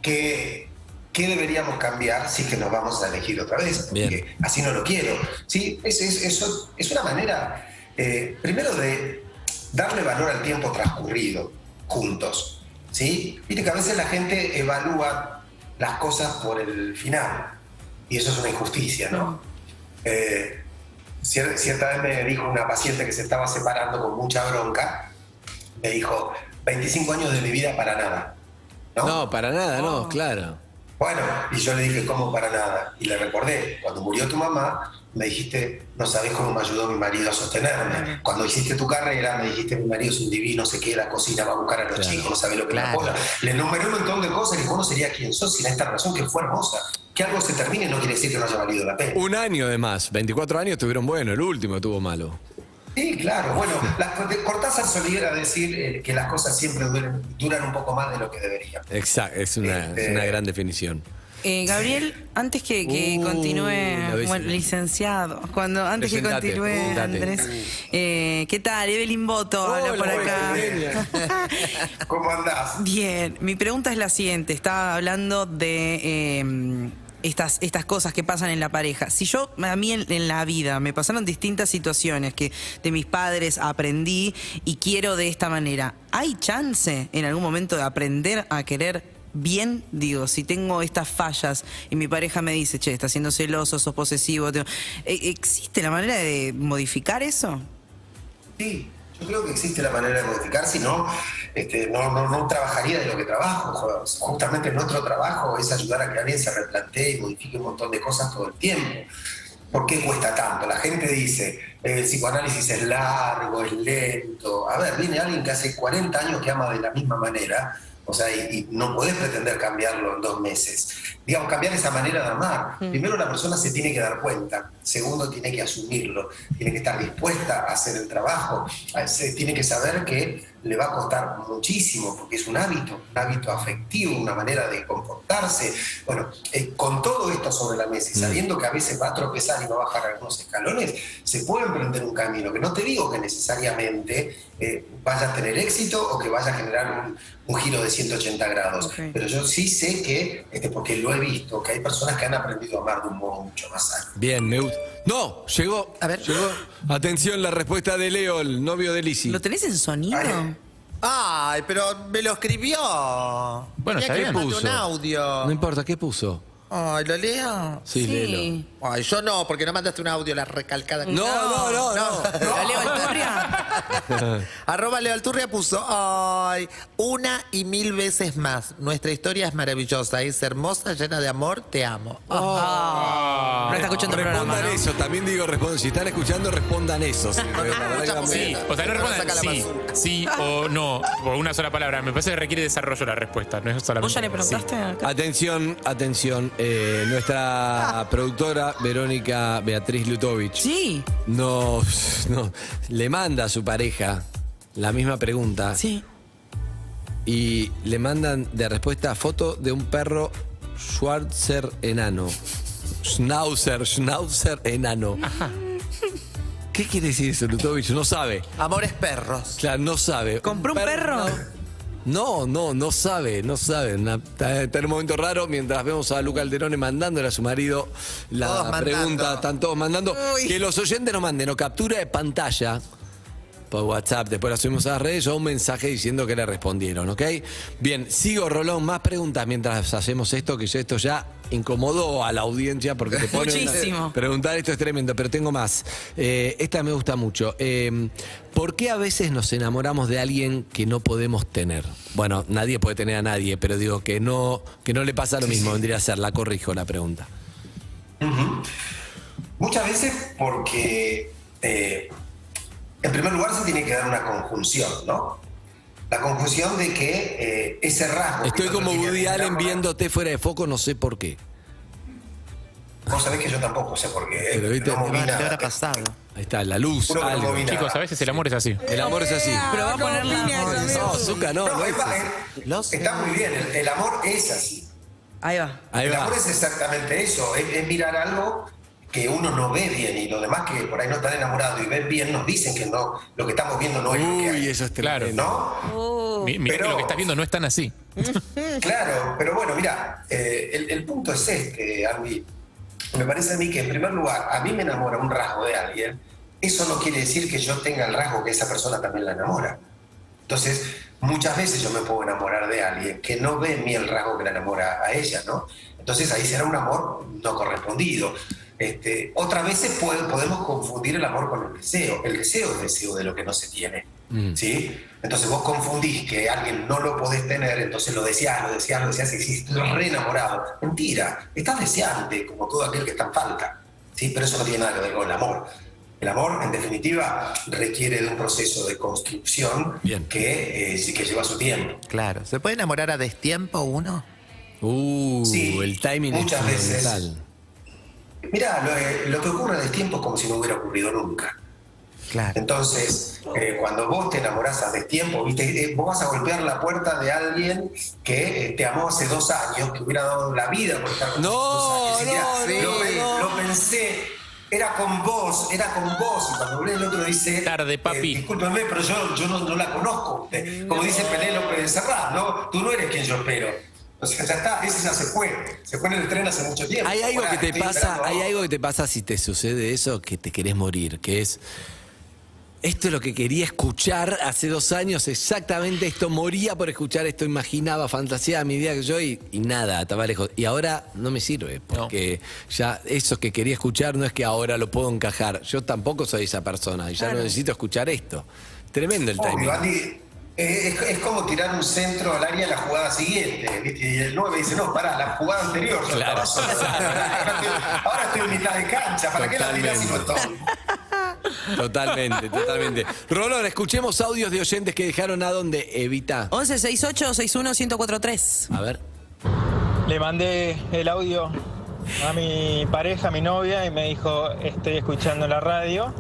¿Qué deberíamos cambiar si es que nos vamos a elegir otra vez?
Bien.
Porque así no lo quiero. ¿Sí? Eso es una manera, primero, de darle valor al tiempo transcurrido juntos. ¿Sí? Viste que a veces la gente evalúa las cosas por el final. Y eso es una injusticia, ¿no? Cierta vez me dijo una paciente que se estaba separando con mucha bronca, me dijo, 25 años de mi vida para nada.
No, para nada, no, claro.
Bueno, y yo le dije, ¿cómo para nada? Y le recordé, cuando murió tu mamá, me dijiste, no sabés cómo me ayudó mi marido a sostenerme. Cuando hiciste tu carrera, me dijiste, mi marido es un divino, se queda en la cocina, va a buscar a los chicos, no sabe lo que es la cola. Le enumeré un montón de cosas y vos no serías quien sos sin esta razón que fue hermosa. Que algo se termine no quiere decir que no haya valido la pena.
Un año de más, 24 años estuvieron buenos, el último estuvo malo.
Sí, claro. Bueno, Cortázar solía decir que las cosas siempre duran un poco más de lo que deberían.
Exacto, es una gran definición.
Gabriel, antes que continúe, licenciado, antes que continúe Andrés, ¿qué tal? Evelyn Boto, habla por acá.
¿Cómo andás?
Bien, mi pregunta es la siguiente, estaba hablando de estas cosas que pasan en la pareja. Si a mí en la vida me pasaron distintas situaciones que de mis padres aprendí y quiero de esta manera, ¿hay chance en algún momento de aprender a querer bien? Digo, si tengo estas fallas y mi pareja me dice, che, estás siendo celoso, sos posesivo, ¿existe la manera de modificar eso?
Sí. Yo creo que existe la manera de modificar, si no, no trabajaría de lo que trabajo. Justamente nuestro trabajo es ayudar a que alguien se replantee y modifique un montón de cosas todo el tiempo. ¿Por qué cuesta tanto? La gente dice, el psicoanálisis es largo, es lento. A ver, viene alguien que hace 40 años que ama de la misma manera, o sea, y no podés pretender cambiarlo en 2 meses. Digamos, cambiar esa manera de amar. Primero, la persona se tiene que dar cuenta. Segundo, tiene que asumirlo. Tiene que estar dispuesta a hacer el trabajo. Tiene que saber que le va a costar muchísimo, porque es un hábito afectivo, una manera de comportarse. Bueno, con todo esto sobre la mesa y sabiendo que a veces va a tropezar y va a bajar algunos escalones, se puede emprender un camino, que no te digo que necesariamente vaya a tener éxito o que vaya a generar un giro de 180 grados. Pero yo sí sé que, porque lo he visto, que hay personas que han aprendido a amar de un modo mucho más sano.
Bien, me gusta. ¡No! Llegó. A ver. Llegó. Atención, la respuesta de Leo, el novio de Lizzy.
¿Lo tenés en sonido?
Ay, pero me lo escribió.
Bueno,
Tenía que
¿qué
mandar
puso?
un audio.
No importa, ¿qué puso?
Ay, ¿lo leo?
Sí, léelo.
Ay, yo no, porque no mandaste un audio, la recalcada.
No.
¿Lo Leo Alturria?
@ Leo Alturria puso, ay, 1 y 1000 veces más. Nuestra historia es maravillosa, es hermosa, llena de amor, te amo.
No está escuchando el programa,
Respondan
¿no?
eso, también digo, si están escuchando, respondan eso. Sí,
Sí, o sea, no respondan sí o no, por una sola palabra. Me parece que requiere desarrollo la respuesta, no es solamente.
¿Vos ya le preguntaste? Acá?
Atención, nuestra productora Verónica Beatriz Lutovich.
Sí.
Le manda a su pareja la misma pregunta.
Sí.
Y le mandan de respuesta foto de un perro Schwarzer enano. Schnauzer enano. ¿Qué quiere decir eso, Lutovich? No sabe.
Amores perros.
Claro, no sabe.
¿Compró un perro?
No sabe. Está en un momento raro mientras vemos a Luca Alderone mandándole a su marido la pregunta. Están todos mandando.
Uy.
Que los oyentes nos manden o captura de pantalla por WhatsApp, después la subimos a las redes, o un mensaje diciendo que le respondieron, ¿ok? Bien, sigo, Rolón, más preguntas mientras hacemos esto, que esto ya incomodó a la audiencia porque te pone
Muchísimo.
preguntar esto es tremendo, pero tengo más. Esta me gusta mucho. ¿Por qué a veces nos enamoramos de alguien que no podemos tener? Bueno, nadie puede tener a nadie, pero digo que no le pasa lo mismo, vendría a ser, la corrijo la pregunta.
Muchas veces porque, en primer lugar, se tiene que dar una conjunción, ¿no? La conjunción de que ese rasgo...
Estoy como Woody Allen viéndote fuera de foco, no sé por qué.
Vos sabés que yo tampoco sé por qué.
Pero viste,
no moví nada.
pasado.
Ahí está, la luz,
Juro que no
algo.
moví nada.
Chicos, a veces el amor es así.
El amor es así.
Pero va a poner
No, Zucca, no es así.
Está muy bien, el amor es así.
Ahí va.
Ahí
El
va.
amor es exactamente eso, es mirar algo que uno no ve bien y los demás que por ahí no están enamorados y ven bien nos dicen que no, lo que estamos viendo no es lo que hay.
Uy, eso es
Claro.
tremendo.
¿No?
Mirá que lo que estás viendo no es tan así.
Claro, pero bueno, mira, el punto es este, Andy. Me parece a mí que en primer lugar, a mí me enamora un rasgo de alguien, eso no quiere decir que yo tenga el rasgo que esa persona también la enamora. Entonces, muchas veces yo me puedo enamorar de alguien que no ve en mí el rasgo que la enamora a ella, ¿no? Entonces ahí será un amor no correspondido. Otras veces podemos confundir el amor con el deseo. El deseo es deseo de lo que no se tiene, ¿sí? Entonces vos confundís que alguien no lo podés tener, entonces lo deseás y estás re enamorado. Mentira, estás deseante, como todo aquel que está en falta, ¿sí? Pero eso no tiene nada que ver con el amor. El amor, en definitiva, requiere de un proceso de construcción que sí que lleva su tiempo.
Claro. ¿Se puede enamorar a destiempo uno?
Sí,
el timing
muchas
es
veces.
fundamental.
Mirá, lo que ocurre de tiempo es como si no hubiera ocurrido nunca.
Claro.
Entonces, cuando vos te enamorás a destiempo, ¿viste? Vos vas a golpear la puerta de alguien que te amó hace 2 años, que hubiera dado la vida por estar con vos. Lo pensé, era con vos. Y cuando el otro dice...
Tarde, papi.
Discúlpame, pero yo no la conozco. Como dice Penélope de Serrat, ¿no? Tú no eres quien yo espero. O sea, ya está, ese ya se fue en el tren hace mucho tiempo.
Hay algo
Ahora,
que te
estoy
pasa,
esperando a
hay
vos.
algo que te pasa si te sucede eso, que te querés morir, que es esto es lo que quería escuchar hace 2 años, exactamente esto, moría por escuchar esto, imaginaba, fantaseaba mi vida que yo y nada, estaba lejos. Y ahora no me sirve, porque ya eso que quería escuchar no es que ahora lo puedo encajar. Yo tampoco soy esa persona y ya no necesito escuchar esto. Tremendo el timing.
Obvio, Andy, es como tirar un centro al área en la jugada siguiente, ¿viste? Y el 9 dice, no, pará, la jugada anterior. Yo
Claro.
estaba solo. Ahora estoy en mitad de cancha, ¿para qué la tirás si no estoy?
Totalmente. Rolón, escuchemos audios de oyentes que dejaron a donde Evita.
1168-61-1043.
A ver.
Le mandé el audio a mi pareja, a mi novia, y me dijo, estoy escuchando la radio,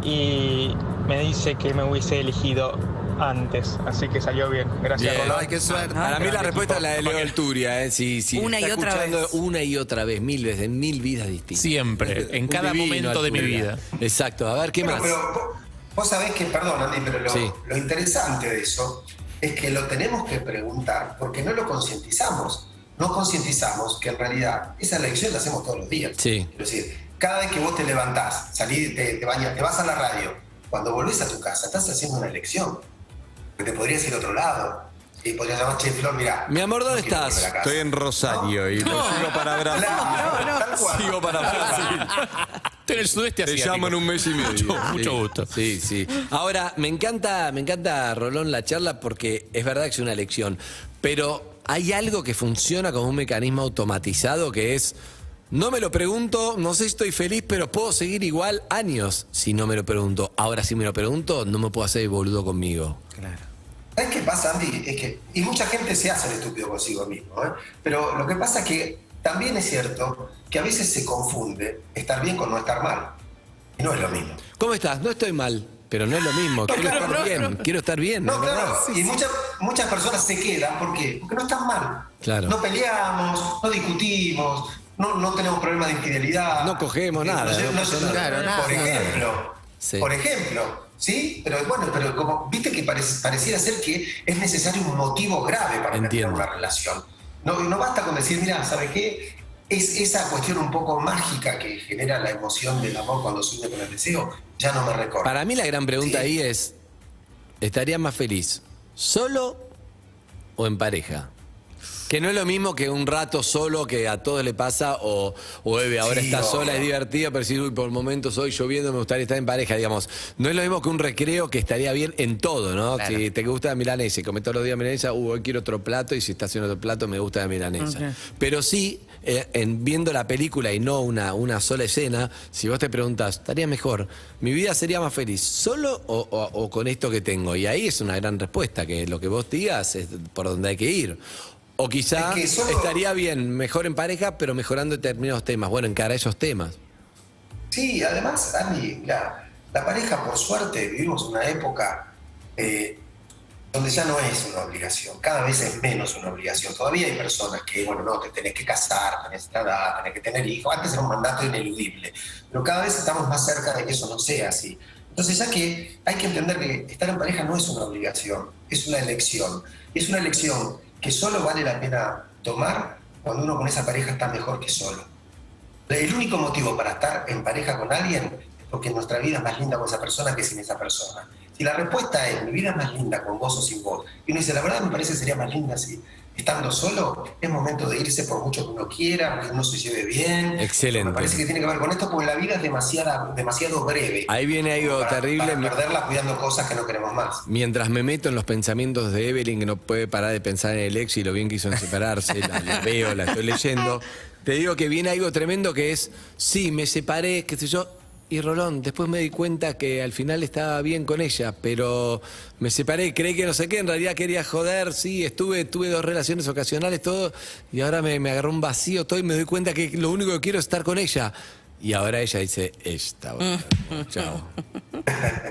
y me dice que me hubiese elegido antes, así que salió bien. Gracias,
Bien.
Rolón.
Ay, qué suerte.
Para mí la respuesta es la de Leo Alturia, Sí.
Una
Está
y otra
escuchando
vez.
Una y otra vez, 1000 veces, en 1000 vidas distintas.
Siempre, en
Un
cada
divino
momento de mi
Alturia.
vida.
Exacto, a ver, ¿qué
Bueno,
más?
pero vos sabés que, perdón, Andy, pero lo interesante de eso es que lo tenemos que preguntar porque no lo concientizamos. No concientizamos que en realidad esa elección la hacemos todos los días.
Sí.
Es decir, cada vez que vos te levantás, salís, te bañas, te vas a la radio, cuando volvés a tu casa, estás haciendo una elección. Que te podrías ir a otro lado. Y podrías llamar, che, Flor, mirá.
Mi amor, ¿dónde
no quiero
estás?
volver a casa.
Estoy en Rosario y sigo para Brasil.
Tal cual.
Sigo para Brasil.
Estoy en el sudeste
Te
asiático.
llamo en un mes y medio.
Mucho gusto.
Sí. Ahora, me encanta, Rolón, la charla porque es verdad que es una elección. Pero hay algo que funciona como un mecanismo automatizado que es... No me lo pregunto, no sé si estoy feliz, pero puedo seguir igual años si no me lo pregunto. Ahora, si me lo pregunto, no me puedo hacer el boludo conmigo.
Claro.
¿Sabes qué pasa, Andy? Es que, y mucha gente se hace el estúpido consigo mismo, ¿eh? Pero lo que pasa es que también es cierto que a veces se confunde estar bien con no estar mal. Y no es lo mismo.
¿Cómo estás? No estoy mal, pero no es lo mismo. Quiero estar bien.
No,
¿verdad?
claro. Y muchas personas se quedan porque no están mal.
Claro.
No peleamos, no discutimos, no tenemos problemas de infidelidad.
No cogemos nada.
No,
no pasa nada.
Claro, nada.
por ejemplo.
Sí.
Por ejemplo, ¿sí? Pero bueno, pero como viste que pareciera ser que es necesario un motivo grave para terminar una relación. No basta con decir, mira, ¿sabe qué? Es esa cuestión un poco mágica que genera la emoción del amor cuando se une con el deseo, ya no me recorre.
Para mí la gran pregunta ahí es, ¿estarías más feliz solo o en pareja? Que no es lo mismo que un rato solo que a todos le pasa, o Eve, ahora está sola, es divertido, pero si por momentos hoy lloviendo me gustaría estar en pareja, digamos. No es lo mismo que un recreo que estaría bien en todo, ¿no? Claro. Si te gusta la milanesa y comes todos los días milanesa, hoy quiero otro plato, y si estás haciendo otro plato me gusta la milanesa. Okay. Pero sí, viendo la película y no una sola escena, si vos te preguntás, ¿estaría mejor? ¿Mi vida sería más feliz solo o con esto que tengo? Y ahí es una gran respuesta, que lo que vos digas es por donde hay que ir. O quizá estaría bien, mejor en pareja, pero mejorando determinados temas. Bueno, encara esos temas.
Sí, además, Andy, la pareja, por suerte, vivimos una época donde ya no es una obligación. Cada vez es menos una obligación. Todavía hay personas que, bueno, no, te tenés que casar, tenés que edad, tenés que tener hijos. Antes era un mandato ineludible. Pero cada vez estamos más cerca de que eso no sea así. Entonces, ya que hay que entender que estar en pareja no es una obligación, es una elección. Es una elección que solo vale la pena tomar cuando uno con esa pareja está mejor que solo. El único motivo para estar en pareja con alguien es porque nuestra vida es más linda con esa persona que sin esa persona. Si la respuesta es, mi vida es más linda con vos o sin vos, y uno dice, la verdad me parece que sería más linda si estando solo, es momento de irse por mucho que uno quiera, que uno se lleve bien.
Excelente.
Me parece que tiene que ver con esto porque la vida es demasiado breve.
Ahí viene algo terrible.
Para perderla cuidando cosas que no queremos más.
Mientras me meto en los pensamientos de Evelyn, que no puede parar de pensar en el ex y lo bien que hizo en separarse, la veo, la estoy leyendo, te digo que viene algo tremendo que es, sí, me separé, qué sé yo, y Rolón, después me di cuenta que al final estaba bien con ella, pero me separé, creí que no sé qué, en realidad quería joder, sí, tuve 2 relaciones ocasionales, todo, y ahora me agarró un vacío todo y me doy cuenta que lo único que quiero es estar con ella. Y ahora ella dice, chao.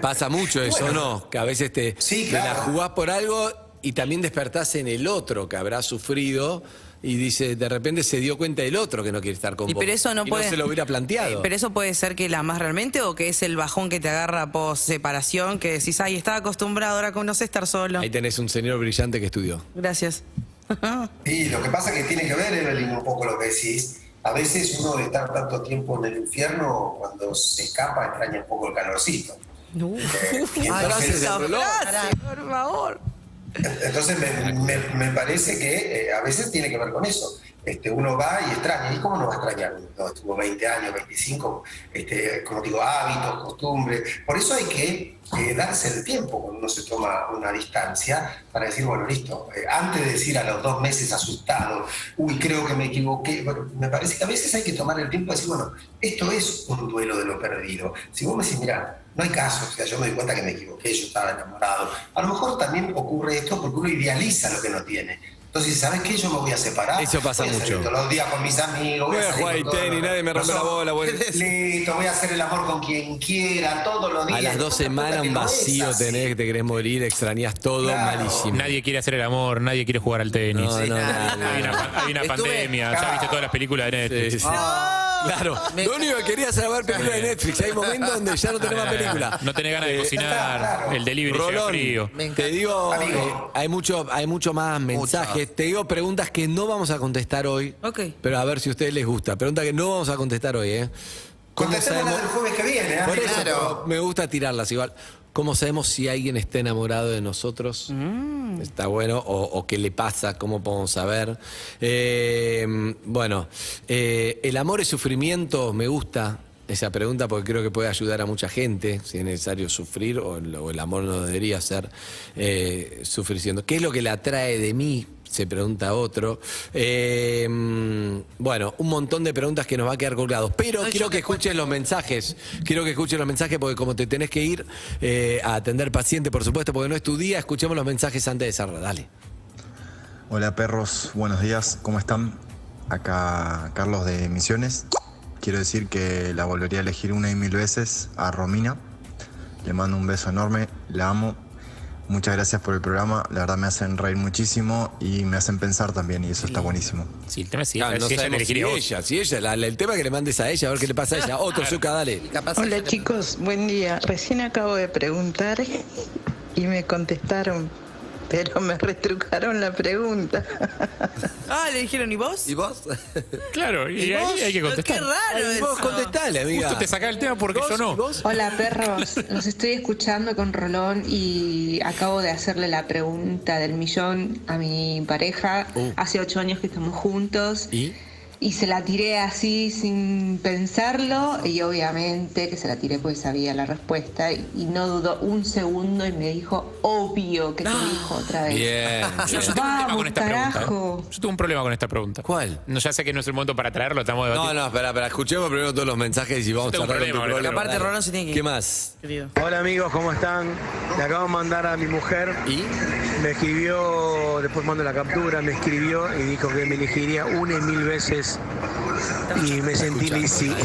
Pasa mucho eso, bueno, ¿no? Que a veces te la jugás por algo y también despertás en el otro que habrá sufrido. Y dice, de repente se dio cuenta del otro que no quiere estar con vos.
Pero eso no puede,
no se lo hubiera planteado.
Pero eso puede ser que la más realmente, o que es el bajón que te agarra post separación, que decís, ay, estaba acostumbrado, ahora no sé estar solo.
Ahí tenés un señor brillante que estudió.
Gracias.
Y lo que pasa es que tiene que ver, Evelyn, un poco lo que decís. A veces uno de estar tanto tiempo en el infierno, cuando se escapa, extraña un poco el calorcito.
Gracias, por favor.
Entonces me parece que a veces tiene que ver con eso. Uno va y extraña. ¿Y cómo no va a extrañar? No, estuvo 20 años, 25, como digo, hábitos, costumbres. Por eso hay que darse el tiempo cuando uno se toma una distancia para decir, bueno, listo. Antes de decir a los 2 meses asustado, uy, creo que me equivoqué. Bueno, me parece que a veces hay que tomar el tiempo y decir, bueno, esto es un duelo de lo perdido. Si vos me decís, mirá, no hay caso, o sea, yo me di cuenta que me equivoqué, yo estaba enamorado. A lo mejor también ocurre esto porque uno idealiza lo que no tiene. Entonces, ¿sabes qué? Yo me voy a separar.
Eso pasa mucho.
Todos los días con mis amigos.
Voy a jugar tenis, nadie me rompe la bola.
Listo, voy a hacer el amor con quien quiera, todos los días.
A las 2 semanas un vacío tenés, que te querés morir, extrañás todo, malísimo.
Nadie quiere hacer el amor, nadie quiere jugar al tenis.
No.
Hay una pandemia, ya viste todas las películas de Netflix.
Sí. Claro, lo único que querías era ver películas de Netflix. Hay momentos donde ya no tenés más película.
No tenés ganas de cocinar, el delivery llega frío.
Te digo, hay mucho más mensajes. Te digo preguntas que no vamos a contestar hoy. Pero a ver si a ustedes les gusta. Preguntas que no vamos a contestar hoy,
Contestémoslas el jueves que viene.
Por eso me gusta tirarlas igual. ¿Cómo sabemos si alguien está enamorado de nosotros? ¿Está bueno? ¿O qué le pasa? ¿Cómo podemos saber? Bueno, ¿el amor es sufrimiento? Me gusta esa pregunta porque creo que puede ayudar a mucha gente, si es necesario sufrir o el amor no debería ser sufriciendo. ¿Qué es lo que le atrae de mí? Se pregunta otro. Bueno, un montón de preguntas que nos va a quedar colgados. Pero quiero que escuchen los mensajes. Quiero que escuchen los mensajes porque como te tenés que ir a atender paciente, por supuesto, porque no es tu día, escuchemos los mensajes antes de cerrar. Dale.
Hola perros, buenos días, ¿cómo están? Acá Carlos de Misiones. Quiero decir que la volvería a elegir 1 y 1000 veces a Romina. Le mando un beso enorme, la amo. Muchas gracias por el programa. La verdad me hacen reír muchísimo y me hacen pensar también, y eso está buenísimo.
Sí, el tema es si
No
ella
sabemos si
elegiría vos.
ella, el tema es que le mandes a ella, a ver qué le pasa a ella. Otro, Zucca, dale.
Hola chicos, buen día. Recién acabo de preguntar y me contestaron, pero me retrucaron la pregunta.
Le dijeron, ¿y vos?
¿Y vos?
Claro, y ahí hay que contestar.
Qué raro
Ay,
eso.
vos contestale, amiga.
Justo te sacaba el tema porque yo no.
Hola perros, los estoy escuchando con Rolón y acabo de hacerle la pregunta del millón a mi pareja. Hace 8 años que estamos juntos. Y se la tiré así sin pensarlo y obviamente que se la tiré porque sabía la respuesta y no dudó un segundo y me dijo, obvio que te dijo otra vez.
Bien.
Yo tengo un tema con esta pregunta.
carajo.
Yo tengo un problema con esta pregunta.
¿Cuál?
No, ya sé que no es el momento para traerlo, estamos debatiendo.
No, espera, escuchemos primero todos los mensajes y vamos a
Yo tengo un
cerrar con tu
problema,
problema.
Aparte,
Dale.
Rolón se tiene que ir.
¿Qué más?
Querido.
Hola amigos, ¿cómo están? Le acabo de mandar a mi mujer.
¿Y?
Me escribió, después mando la captura, me escribió y dijo que me elegiría 1.000 veces. Y me sentí lisi.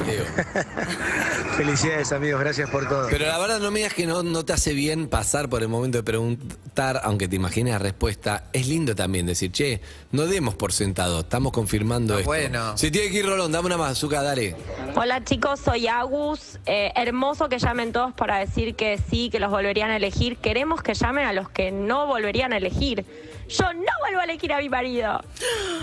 Felicidades amigos, gracias por todo.
Pero la verdad no me digas que no te hace bien pasar por el momento de preguntar, aunque te imagines la respuesta. Es lindo también decir, che, no demos por sentado, estamos confirmando esto.
Bueno.
Si tiene que ir Rolón, dame una más, Zucca, dale.
Hola chicos, soy Agus. Hermoso que llamen todos para decir que sí, que los volverían a elegir. Queremos que llamen a los que no volverían a elegir. Yo no vuelvo a elegir a mi marido.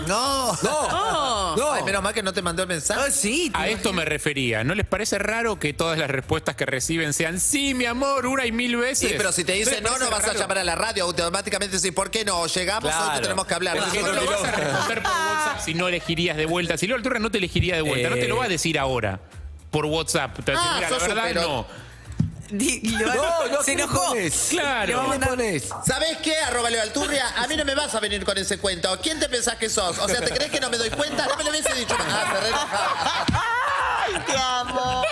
No.
No.
Ay, menos mal que no te mandó el mensaje.
Sí.
A esto me refería. ¿No les parece raro que todas las respuestas que reciben sean sí, mi amor, 1 y 1000 veces?
Sí, pero si te dicen no vas a llamar a la radio, automáticamente decís, ¿por qué no? Llegamos, hoy te tenemos que hablar.
¿Por qué no lo vas a responder por WhatsApp si no elegirías de vuelta? Si Leo Alturra no te elegiría de vuelta, no te lo va a decir ahora por WhatsApp. Te va a decir, mira, la verdad no.
Se enojó.
Claro.
¿Sabés qué? @Leo Alturria, a mí no me vas a venir con ese cuento. ¿Quién te pensás que sos? O sea, ¿te crees que no me doy cuenta? No me lo hubiese dicho más. Te re enojaba.
¡Ay, te amo!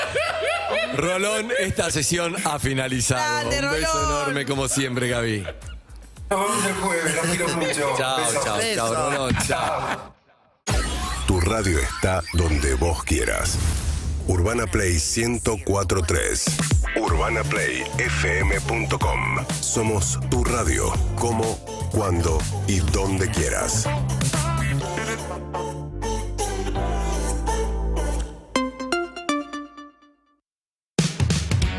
Rolón, esta sesión ha finalizado.
Dale,
Un beso
Rolón.
enorme como siempre, Gaby.
Nos vemos el jueves, los quiero mucho.
Chao, Rolón, chao.
Tu radio está donde vos quieras. Urbana Play 104.3. UrbanaPlayFM.com. Somos tu radio, como, cuando y donde quieras.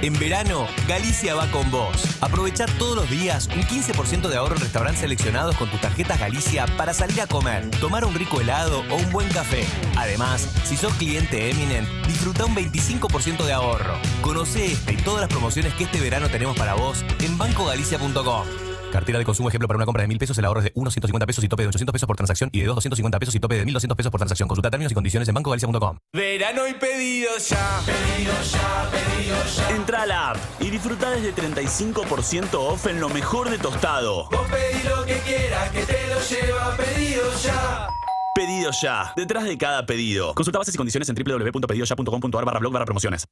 En verano, Galicia va con vos. Aprovechá todos los días un 15% de ahorro en restaurantes seleccionados con tus tarjetas Galicia para salir a comer, tomar un rico helado o un buen café. Además, si sos cliente Eminent, disfruta un 25% de ahorro. Conocé esta y todas las promociones que este verano tenemos para vos en bancogalicia.com. Cartera de consumo, ejemplo, para una compra de 1.000 pesos, el ahorro es de 1.150 pesos y tope de 800 pesos por transacción y de 2.250 pesos y tope de 1.200 pesos por transacción. Consulta términos y condiciones en bancogalicia.com.
Verano y pedidos ya. Pedidos ya, pedidos ya. Entra a la app y disfruta desde 35% off en lo mejor de Tostado.
Vos pedí lo que quieras, que te lo lleva Pedidos Ya.
Pedido ya. Detrás de cada pedido. Consulta bases y condiciones en www.pedidosya.com.ar/blog/promociones.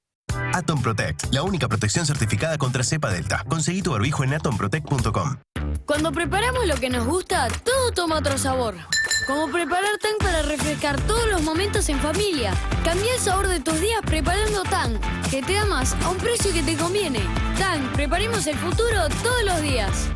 Atom Protect, la única protección certificada contra cepa delta. Conseguí tu barbijo en atomprotect.com.
Cuando preparamos lo que nos gusta, todo toma otro sabor. Como preparar Tang para refrescar todos los momentos en familia. Cambia el sabor de tus días preparando Tang, que te da más a un precio que te conviene. Tang, preparemos el futuro todos los días.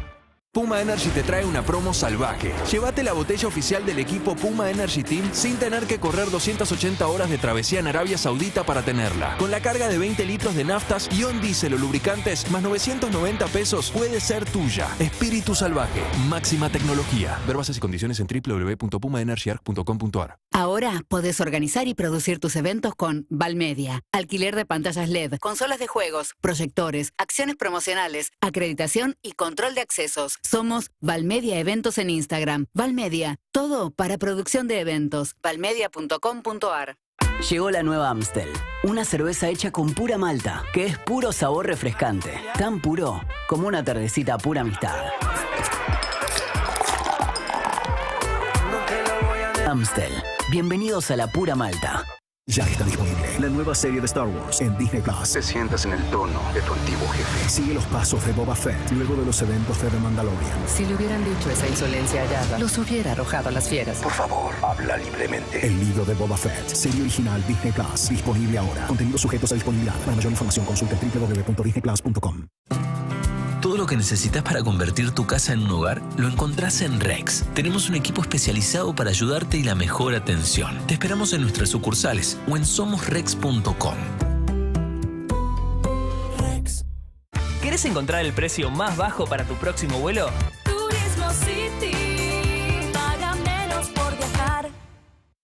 Puma Energy te trae una promo salvaje. Llévate la botella oficial del equipo Puma Energy Team sin tener que correr 280 horas de travesía en Arabia Saudita para tenerla. Con la carga de 20 litros de naftas, ion diésel o lubricantes, más 990 pesos, puede ser tuya. Espíritu salvaje. Máxima tecnología. Ver bases y condiciones en www.pumaenergyarc.com.ar.
Ahora podés organizar y producir tus eventos con Valmedia. Alquiler de pantallas LED, consolas de juegos, proyectores, acciones promocionales, acreditación y control de accesos. Somos Valmedia Eventos en Instagram. Valmedia, todo para producción de eventos. valmedia.com.ar.
Llegó la nueva Amstel, una cerveza hecha con pura malta, que es puro sabor refrescante, tan puro como una tardecita pura amistad. Amstel, bienvenidos a la pura malta.
Ya está disponible la nueva serie de Star Wars en Disney Plus.
Te sientas en el trono de tu antiguo jefe.
Sigue los pasos de Boba Fett luego de los eventos de The Mandalorian.
Si le hubieran dicho esa insolencia allá, los hubiera arrojado a las fieras.
Por favor, habla libremente.
El libro de Boba Fett, serie original Disney Plus, disponible ahora. Contenidos sujetos a disponibilidad. Para mayor información consulte www.disneyplus.com.
Todo lo que
que necesitas para convertir tu casa en un hogar lo encontrás en Rex. Tenemos un equipo especializado para ayudarte y la mejor atención. Te esperamos en nuestras sucursales o en somosrex.com.
¿Querés encontrar el precio más bajo para tu próximo vuelo?
Turismo City, paga menos por viajar.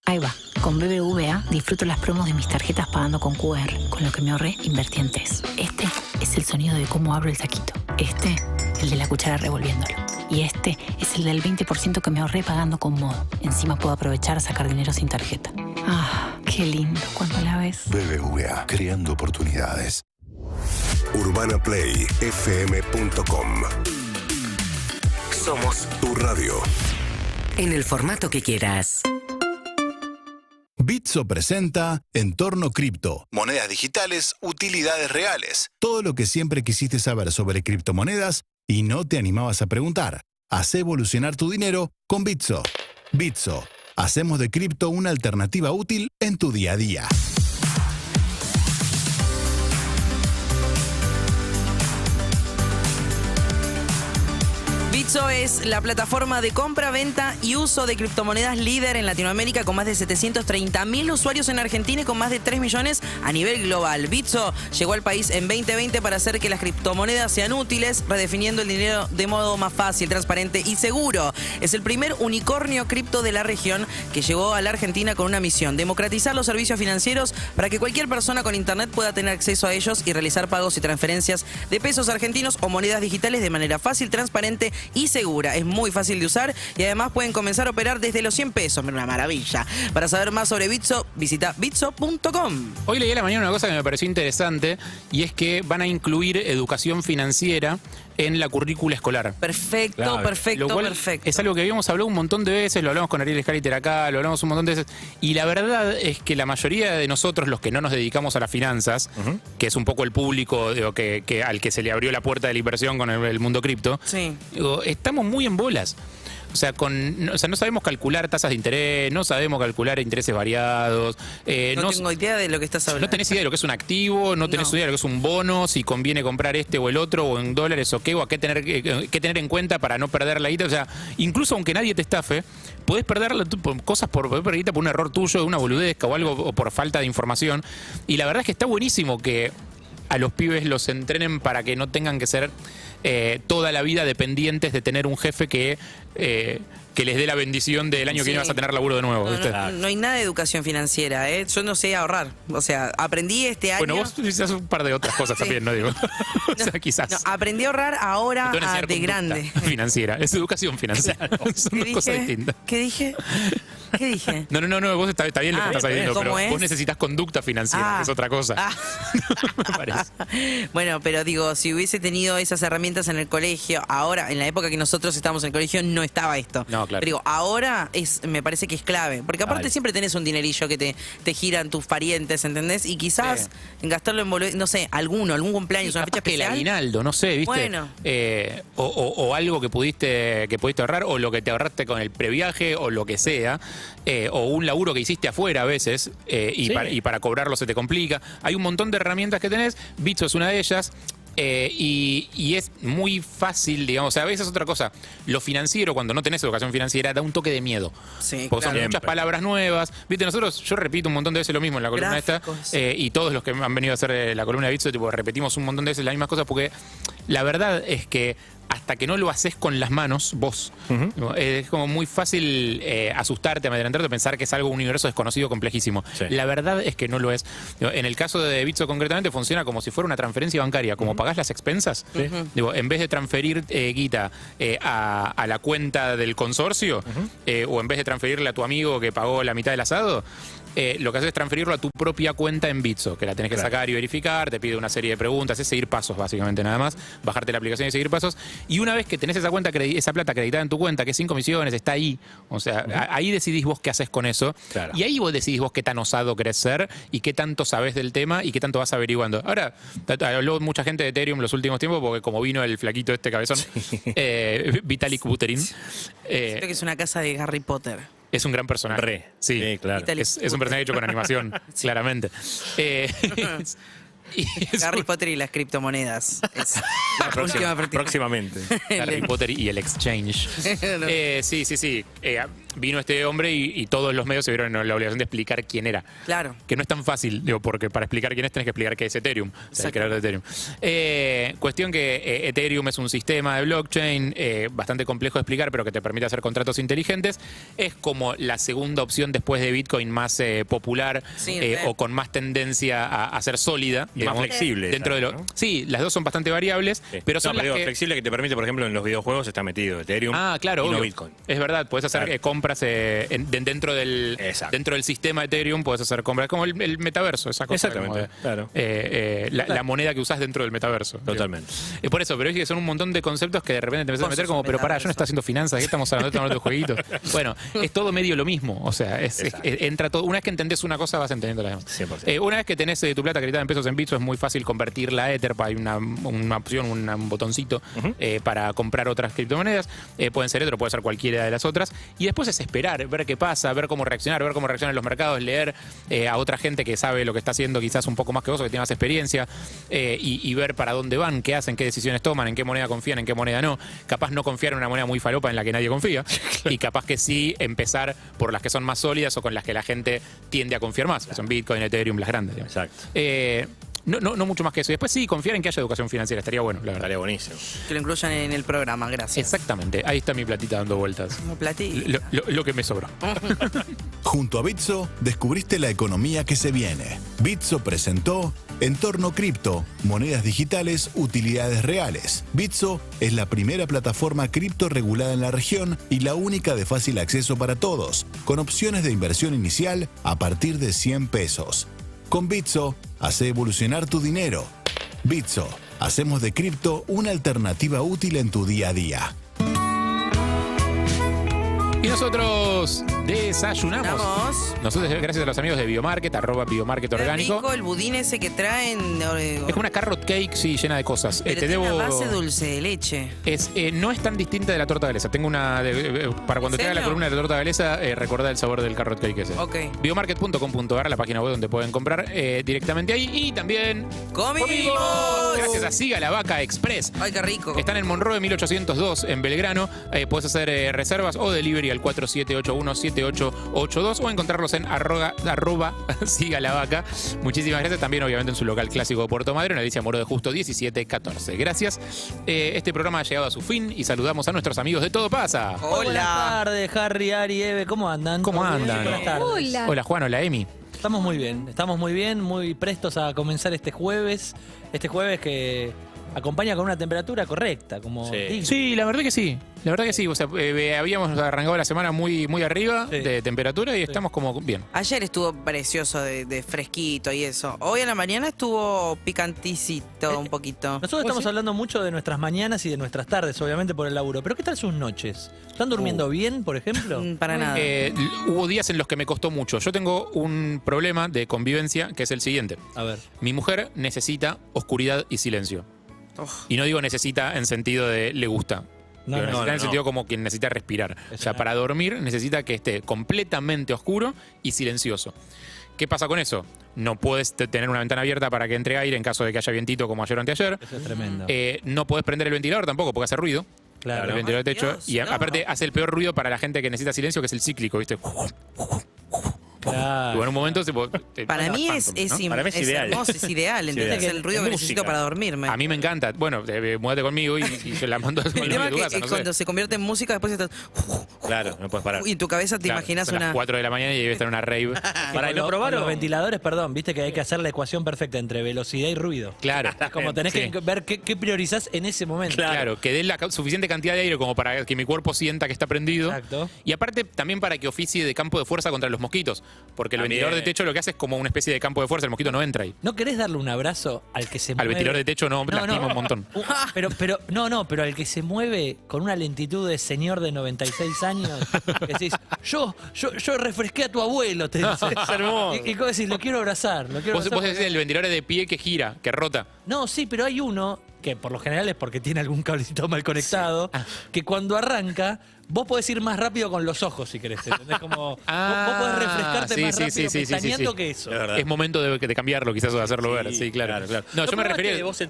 Ahí va, con BBVA disfruto las promos de mis tarjetas pagando con QR, con lo que me ahorré invertí en TES. Este es el sonido de cómo abro el saquito. Este, el de la cuchara revolviéndolo. Y este es el del 20% que me ahorré pagando con Modo. Encima puedo aprovechar a sacar dinero sin tarjeta. Ah, qué lindo cuando la ves.
BBVA, creando oportunidades. UrbanaPlayFM.com.
Somos
tu radio.
En el formato que quieras.
Bitso presenta Entorno Cripto. Monedas digitales, utilidades reales. Todo lo que siempre quisiste saber sobre criptomonedas y no te animabas a preguntar. Haz evolucionar tu dinero con Bitso. Bitso. Hacemos de cripto una alternativa útil en tu día a día.
Bitso es la plataforma de compra, venta y uso de criptomonedas líder en Latinoamérica, con más de 730.000 usuarios en Argentina y con más de 3 millones a nivel global. Bitso llegó al país en 2020 para hacer que las criptomonedas sean útiles, redefiniendo el dinero de modo más fácil, transparente y seguro. Es el primer unicornio cripto de la región que llegó a la Argentina con una misión: democratizar los servicios financieros para que cualquier persona con internet pueda tener acceso a ellos y realizar pagos y transferencias de pesos argentinos o monedas digitales de manera fácil, transparente y segura. Es muy fácil de usar y además pueden comenzar a operar desde los 100 pesos. Una maravilla. Para saber más sobre Bitso, visita bitso.com.
Hoy leí a la mañana una cosa que me pareció interesante, y es que van a incluir educación financiera en la currícula escolar.
Perfecto,
Claro.
perfecto,
Lo cual
perfecto.
es algo que habíamos hablado un montón de veces, lo hablamos con Ariel Scaliter acá, lo hablamos un montón de veces, y la verdad es que la mayoría de nosotros, los que no nos dedicamos a las finanzas, que es un poco el público digo, que al que se le abrió la puerta de la inversión con el mundo cripto,
Sí.
digo, estamos muy en bolas. O sea, no sabemos calcular tasas de interés, no sabemos calcular intereses variados.
No tengo idea de lo que estás hablando.
No tenés idea de lo que es un activo, no tenés idea de lo que es un bono, si conviene comprar este o el otro, o en dólares o qué, o a qué tener en cuenta para no perder la guita. O sea, incluso aunque nadie te estafe, podés perder cosas por perder guita por un error tuyo, una boludezca o algo, o por falta de información. Y la verdad es que está buenísimo que a los pibes los entrenen para que no tengan que ser toda la vida dependientes de tener un jefe que les dé la bendición del año que viene vas a tener laburo de nuevo. ¿viste?
No hay nada de educación financiera, ¿eh? Yo no sé ahorrar. O sea, aprendí este año.
Bueno, vos quizás un par de otras cosas también, ¿no? Digo. O sea, quizás.
No, aprendí a ahorrar ahora de grande.
Financiera, es educación financiera. Son dos cosas distintas.
¿Qué dije? ¿Qué dije?
No, vos está bien lo que estás diciendo, pero
¿cómo es?
vos necesitas conducta financiera, que es otra cosa. Me parece.
Bueno, pero digo, si hubiese tenido esas herramientas en el colegio, ahora, en la época que nosotros estábamos en el colegio, no estaba esto.
No, claro.
Pero digo, ahora me parece que es clave. Porque aparte
Dale.
siempre tenés un dinerillo que te giran tus parientes, ¿entendés? Y quizás gastarlo en no sé, algún cumpleaños, una fecha
Que el
especial.
aguinaldo, no sé, ¿viste?
Bueno.
O algo que pudiste ahorrar, o lo que te ahorraste con el previaje, o lo que sea, o un laburo que hiciste afuera a veces, y para cobrarlo se te complica. Hay un montón de herramientas que tenés, Bitso es una de ellas. Y es muy fácil, digamos, o sea, a veces es otra cosa. Lo financiero, cuando no tenés educación financiera, da un toque de miedo.
Sí,
porque
claro.
son muchas palabras nuevas. Viste, yo repito un montón de veces lo mismo en la columna
Gráficos.
y todos los que han venido a hacer la columna de Bitso, tipo, repetimos un montón de veces las mismas cosas, porque la verdad es que hasta que no lo haces con las manos, vos, es como muy fácil asustarte, amedrentarte, pensar que es algo, un universo desconocido, complejísimo.
Sí.
La verdad es que no lo es. En el caso de Bitso concretamente funciona como si fuera una transferencia bancaria, como pagás las expensas. Digo, en vez de transferir guita a la cuenta del consorcio, o en vez de transferirle a tu amigo que pagó la mitad del asado, lo que haces es transferirlo a tu propia cuenta en Bitso, que la tenés que sacar y verificar, te pide una serie de preguntas, es seguir pasos básicamente nada más, bajarte la aplicación y seguir pasos, y una vez que tenés esa plata acreditada en tu cuenta, que es sin comisiones, está ahí, o sea, ahí decidís vos qué haces con eso, y ahí vos decidís vos qué tan osado querés ser, y qué tanto sabés del tema, y qué tanto vas averiguando. Ahora, habló mucha gente de Ethereum en los últimos tiempos, porque como vino el flaquito este cabezón, Vitalik Buterin.
Creo que es una casa de Harry Potter.
Es un gran personaje. Sí,
claro.
Es un personaje hecho con animación, claramente.
Harry Potter y las criptomonedas. Es la última
próximamente.
Harry Potter y el exchange. Sí. Vino este hombre y todos los medios se vieron en la obligación de explicar quién era.
Claro.
Que no es tan fácil, porque para explicar quién es tenés que explicar qué es Ethereum, el creador de Ethereum. Cuestión que Ethereum es un sistema de blockchain bastante complejo de explicar, pero que te permite hacer contratos inteligentes. Es como la segunda opción después de Bitcoin más popular o con más tendencia a ser sólida.
Y más flexible.
Dentro de
¿no?
Sí, las dos son bastante variables, pero son
flexible que te permite, por ejemplo, en los videojuegos está metido Ethereum
claro,
y no
obvio.
Bitcoin.
Es verdad, puedes hacer compras dentro del sistema Ethereum, puedes hacer compras como el metaverso, esa cosa.
Exactamente, claro.
La moneda que usás dentro del metaverso.
Totalmente.
Por eso, pero es que son un montón de conceptos que de repente te empiezas a meter como, pero pará, yo no estoy haciendo finanzas, ¿qué estamos hablando? Estamos hablando de jueguitos. Bueno, es todo medio lo mismo, o sea, entra todo. Una vez que entendés una cosa, vas entendiendo las demás.
100%.
Una vez que tenés tu plata acreditada en pesos en Bitso, es muy fácil convertirla a Ether, hay una opción, un botoncito para comprar otras criptomonedas. Pueden ser Ether, puede ser cualquiera de las otras. Y después es esperar, ver qué pasa, ver cómo reaccionar, ver cómo reaccionan los mercados, leer a otra gente que sabe lo que está haciendo quizás un poco más que vos, o que tiene más experiencia, y ver para dónde van, qué hacen, qué decisiones toman, en qué moneda confían, en qué moneda no. Capaz no confiar en una moneda muy falopa en la que nadie confía, y capaz que sí empezar por las que son más sólidas o con las que la gente tiende a confiar más, que son Bitcoin, Ethereum, las grandes. Digamos.
Exacto.
No mucho más que eso. Y después sí, confiar en que haya educación financiera. Estaría bueno, la verdad.
Estaría buenísimo.
Que lo incluyan en el programa, gracias.
Exactamente. Ahí está mi platita dando vueltas. Lo que me sobró.
Junto a Bitso, descubriste la economía que se viene. Bitso presentó Entorno Cripto, monedas digitales, utilidades reales. Bitso es la primera plataforma cripto regulada en la región y la única de fácil acceso para todos, con opciones de inversión inicial a partir de 100 pesos. Con Bitso, hace evolucionar tu dinero. Bitso, hacemos de cripto una alternativa útil en tu día a día.
Y nosotros desayunamos. Nosotros, gracias a los amigos de Biomarket, @Biomarket Orgánico.
Rico el budín ese que traen.
Es como una carrot cake, sí, llena de cosas.
Pero tiene una base dulce de leche.
No es tan distinta de la torta galesa. Tengo una para cuando te haga la columna de la torta galesa, recordá el sabor del carrot cake ese. Biomarket.com.ar, la página web donde pueden comprar directamente ahí. Y también
¡Comimos!
Gracias a Siga la Vaca Express.
Ay, qué rico.
Están en Monroe 1802 en Belgrano. Puedes hacer reservas o delivery al 4781-7882 o encontrarlos en arroba Siga la Vaca. Muchísimas gracias. También, obviamente, en su local clásico de Puerto Madryn, en Alicia Moro de Justo 1714. Gracias. Este programa ha llegado a su fin y saludamos a nuestros amigos de Todo Pasa.
Hola. Buenas tardes, Harry, Ari, Eve. ¿Cómo andan?
¿Cómo andan?
Buenas tardes.
Hola, Juan. Hola, Emi.
Estamos muy bien, muy prestos a comenzar este jueves. Este jueves que acompaña con una temperatura correcta, como
Sí, la verdad que sí. La verdad que sí. O sea, habíamos arrancado la semana muy arriba de temperatura y estamos como bien.
Ayer estuvo precioso de fresquito y eso. Hoy a la mañana estuvo picanticito un poquito.
Nosotros estamos hablando mucho de nuestras mañanas y de nuestras tardes, obviamente por el laburo. Pero ¿qué tal sus noches? ¿Están durmiendo bien, por ejemplo?
Para nada.
Hubo días en los que me costó mucho. Yo tengo un problema de convivencia que es el siguiente.
A ver.
Mi mujer necesita oscuridad y silencio. Y no digo necesita en sentido de le gusta. Necesita en el sentido como quien necesita respirar. O sea, para dormir necesita que esté completamente oscuro y silencioso. ¿Qué pasa con eso? No puedes tener una ventana abierta para que entre aire en caso de que haya vientito como ayer o anteayer.
Eso es tremendo.
No puedes prender el ventilador tampoco porque hace ruido.
Claro.
El ventilador de techo.
Dios,
y aparte hace el peor ruido para la gente que necesita silencio, que es el cíclico, ¿viste?
Claro.
Y en un momento
para mí es
Para mí es ideal.
hermoso, es ideal. ¿Entendés? Es el ruido que necesito para dormirme.
A mí me encanta. Bueno, múdate conmigo y yo la mando a tu casa.
No cuando se convierte en música, después estás.
Claro, no puedes parar.
Y en tu cabeza te imaginas
son las 4 de la mañana y debe estar en una rave.
Para no probar los ventiladores, perdón, viste que hay que hacer la ecuación perfecta entre velocidad y ruido.
Claro.
Es como tenés que ver qué priorizás en ese momento.
Claro, que dé la suficiente cantidad de aire como para que mi cuerpo sienta que está prendido.
Exacto.
Y aparte también para que oficie de campo de fuerza contra los mosquitos. Porque el ventilador de techo lo que hace es como una especie de campo de fuerza, el mosquito no entra ahí.
¿No querés darle un abrazo al que se mueve?
Al ventilador de techo no, lastima un montón.
Pero al que se mueve con una lentitud de señor de 96 años, que decís, yo refresqué a tu abuelo, te dice.
Es hermoso.
Y vos decís, lo quiero abrazar.
Vos decís el ventilador de pie que gira, que rota.
No, sí, pero hay uno que por lo general es porque tiene algún cablecito mal conectado, que cuando arranca, vos podés ir más rápido con los ojos si querés. ¿Entendés? Como, vos podés refrescarte más rápido pestañeando que eso.
Es momento de cambiarlo, quizás, o de hacerlo ver. Sí, claro.
No,
yo me refería...
¿Vos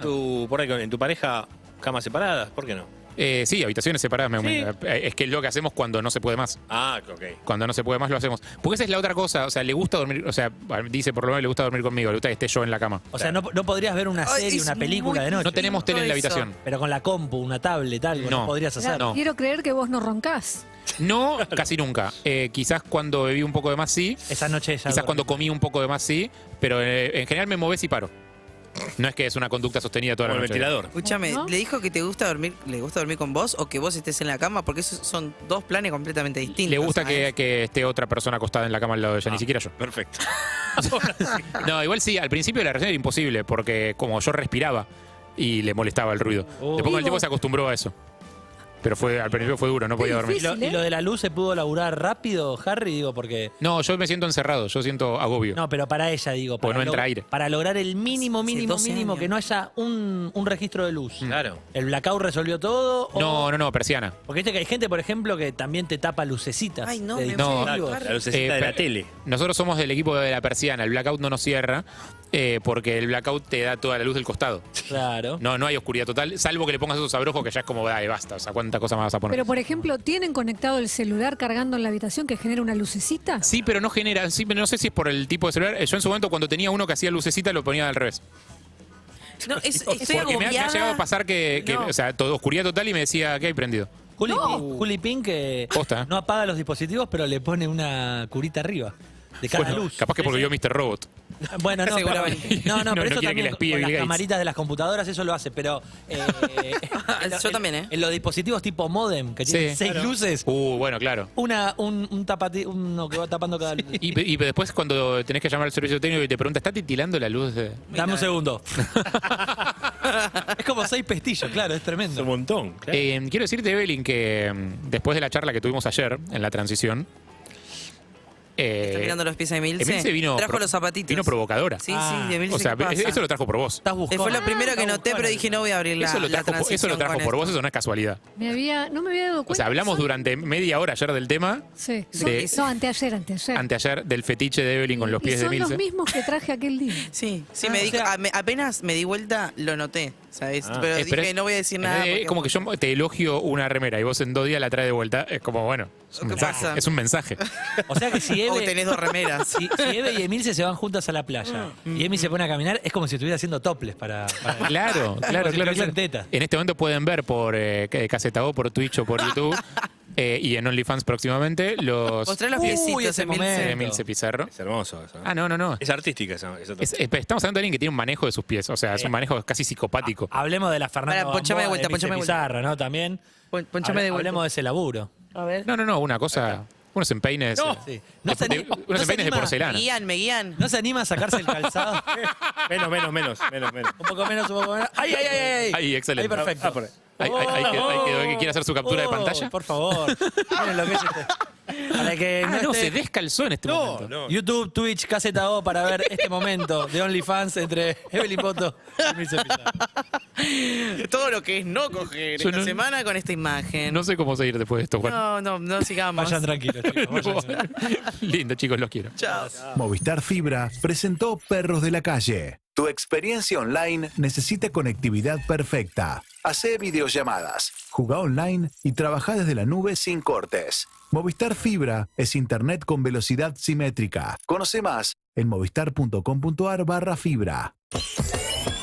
por ahí, en tu pareja, camas separadas? ¿Por qué no?
Sí, habitaciones separadas. Es que es lo que hacemos cuando no se puede más.
Ok.
Cuando no se puede más lo hacemos. Porque esa es la otra cosa. O sea, le gusta dormir. O sea, dice por lo menos le gusta dormir conmigo. Le gusta que esté yo en la cama.
O sea, no podrías ver una serie, una película de noche.
No tenemos tele en la habitación.
Pero con la compu, una tablet, algo, no podrías hacer.
No. Quiero creer que vos no roncás.
No, casi nunca. Quizás cuando bebí un poco de más sí.
Esa noche ya.
Quizás cuando comí un poco de más sí. Pero en general me moves y paro. No es que es una conducta sostenida toda la noche.
El ventilador.
Escúchame, ¿le dijo que te gusta dormir, le gusta dormir con vos o que vos estés en la cama? Porque esos son dos planes completamente distintos.
Le gusta que esté otra persona acostada en la cama al lado de ella, ni siquiera yo.
Perfecto.
No, igual sí, al principio de la relación era imposible, porque como yo respiraba y le molestaba el ruido. Después con el tiempo se acostumbró a eso. Pero al principio fue duro, no podía dormir.
¿Y lo de la luz se pudo laburar rápido, Harry? Digo, porque...
No, yo me siento encerrado, yo siento agobio.
No, pero para ella, digo.
Porque no entra aire.
Para lograr el mínimo, que no haya un registro de luz.
Claro.
¿El blackout resolvió todo?
No, persiana.
Porque viste que hay gente, por ejemplo, que también te tapa lucecitas.
Ay, no,
la lucecita de la tele.
Nosotros somos del equipo de la persiana, el blackout no nos cierra. Porque el blackout te da toda la luz del costado.
Claro.
No hay oscuridad total, salvo que le pongas esos abrojos que ya es como, dale, basta. O sea, ¿cuánta cosa más vas a poner?
Pero, por ejemplo, ¿tienen conectado el celular cargando en la habitación que genera una lucecita?
Sí, pero no genera. Sí, pero no sé si es por el tipo de celular. Yo en su momento, cuando tenía uno que hacía lucecita, lo ponía al revés.
No, estoy
porque me ha llegado a pasar que o sea, todo oscuridad total y me decía, ¿qué hay prendido?
Juli Pink que no apaga los dispositivos, pero le pone una curita arriba. De cada luz.
Capaz que porque vio Mr. Robot.
Bueno, no, pero eso
quiere que
también
la espíe
con
Bill
las
Gates.
camaritas de las computadoras eso lo hace, pero
yo también,
en los dispositivos tipo modem que tienen 6 luces.
Bueno, claro.
Uno que va tapando cada luz.
Y después cuando tenés que llamar al servicio técnico y te pregunta, ¿está titilando la luz?
Dame un segundo. Es como 6 pestillos, claro, es tremendo.
Es un montón. Claro.
Quiero decirte, Evelyn, que después de la charla que tuvimos ayer en la transición,
está mirando los pies de Emilce. Trajo los zapatitos.
Vino provocadora.
Sí, de Emilce.
O sea, eso lo trajo por vos.
Fue lo primero que noté, pero dije, no voy a abrir la transición.
Eso lo trajo por vos, eso no es casualidad.
No me había dado cuenta.
O sea, hablamos durante media hora ayer del tema.
Sí. No, anteayer.
Anteayer del fetiche de Evelyn con los pies de Emilce.
Son los mismos que traje aquel día.
Sí, apenas me di vuelta, lo noté, ¿sabes? Pero dije, no voy a decir nada.
Es como que yo te elogio una remera y vos en 2 días la traes de vuelta. Es como, bueno, es un mensaje.
O sea que si Eve...
O tenés 2 remeras.
Si Eve y Emilce se van juntas a la playa y Emi se pone a caminar, es como si estuviera haciendo toples para
Claro. En este momento pueden ver por Caseta O, por Twitch o por YouTube y en OnlyFans próximamente
Mostrá los piecitos
de Emilce Pizarro.
Es hermoso eso.
No.
Es artística esa.
Estamos hablando de alguien que tiene un manejo de sus pies. O sea, es un manejo casi psicopático.
Hablemos de la Fernanda
ponchame de vuelta,
Pizarro, ¿no? También.
Ponchame de vuelta.
Hablemos de ese laburo.
A ver.
No, una cosa... Unos empeines. Unos empeines de porcelana.
Me guían.
¿No se anima a sacarse el calzado?
menos.
Un poco menos. ¡Ay!
Ahí, excelente.
Ahí, perfecto.
Ahí quedó, que quiere hacer su captura de pantalla.
Por favor. Miren lo que es Para que
se descalzó en este momento.
No.
YouTube, Twitch, Caseta O para ver este momento de OnlyFans entre Evelyn Poto y Emilce Pizarro.
Todo lo que es no coger esta semana con esta imagen.
No sé cómo seguir después de esto, Juan.
No sigamos.
Vayan tranquilos, chicos.
Lindo, chicos, los quiero.
Chao.
Movistar Fibra presentó Perros de la Calle. Tu experiencia online necesita conectividad perfecta. Hacé videollamadas, jugá online y trabajá desde la nube sin cortes. Movistar Fibra es internet con velocidad simétrica. Conoce más en movistar.com.ar/fibra.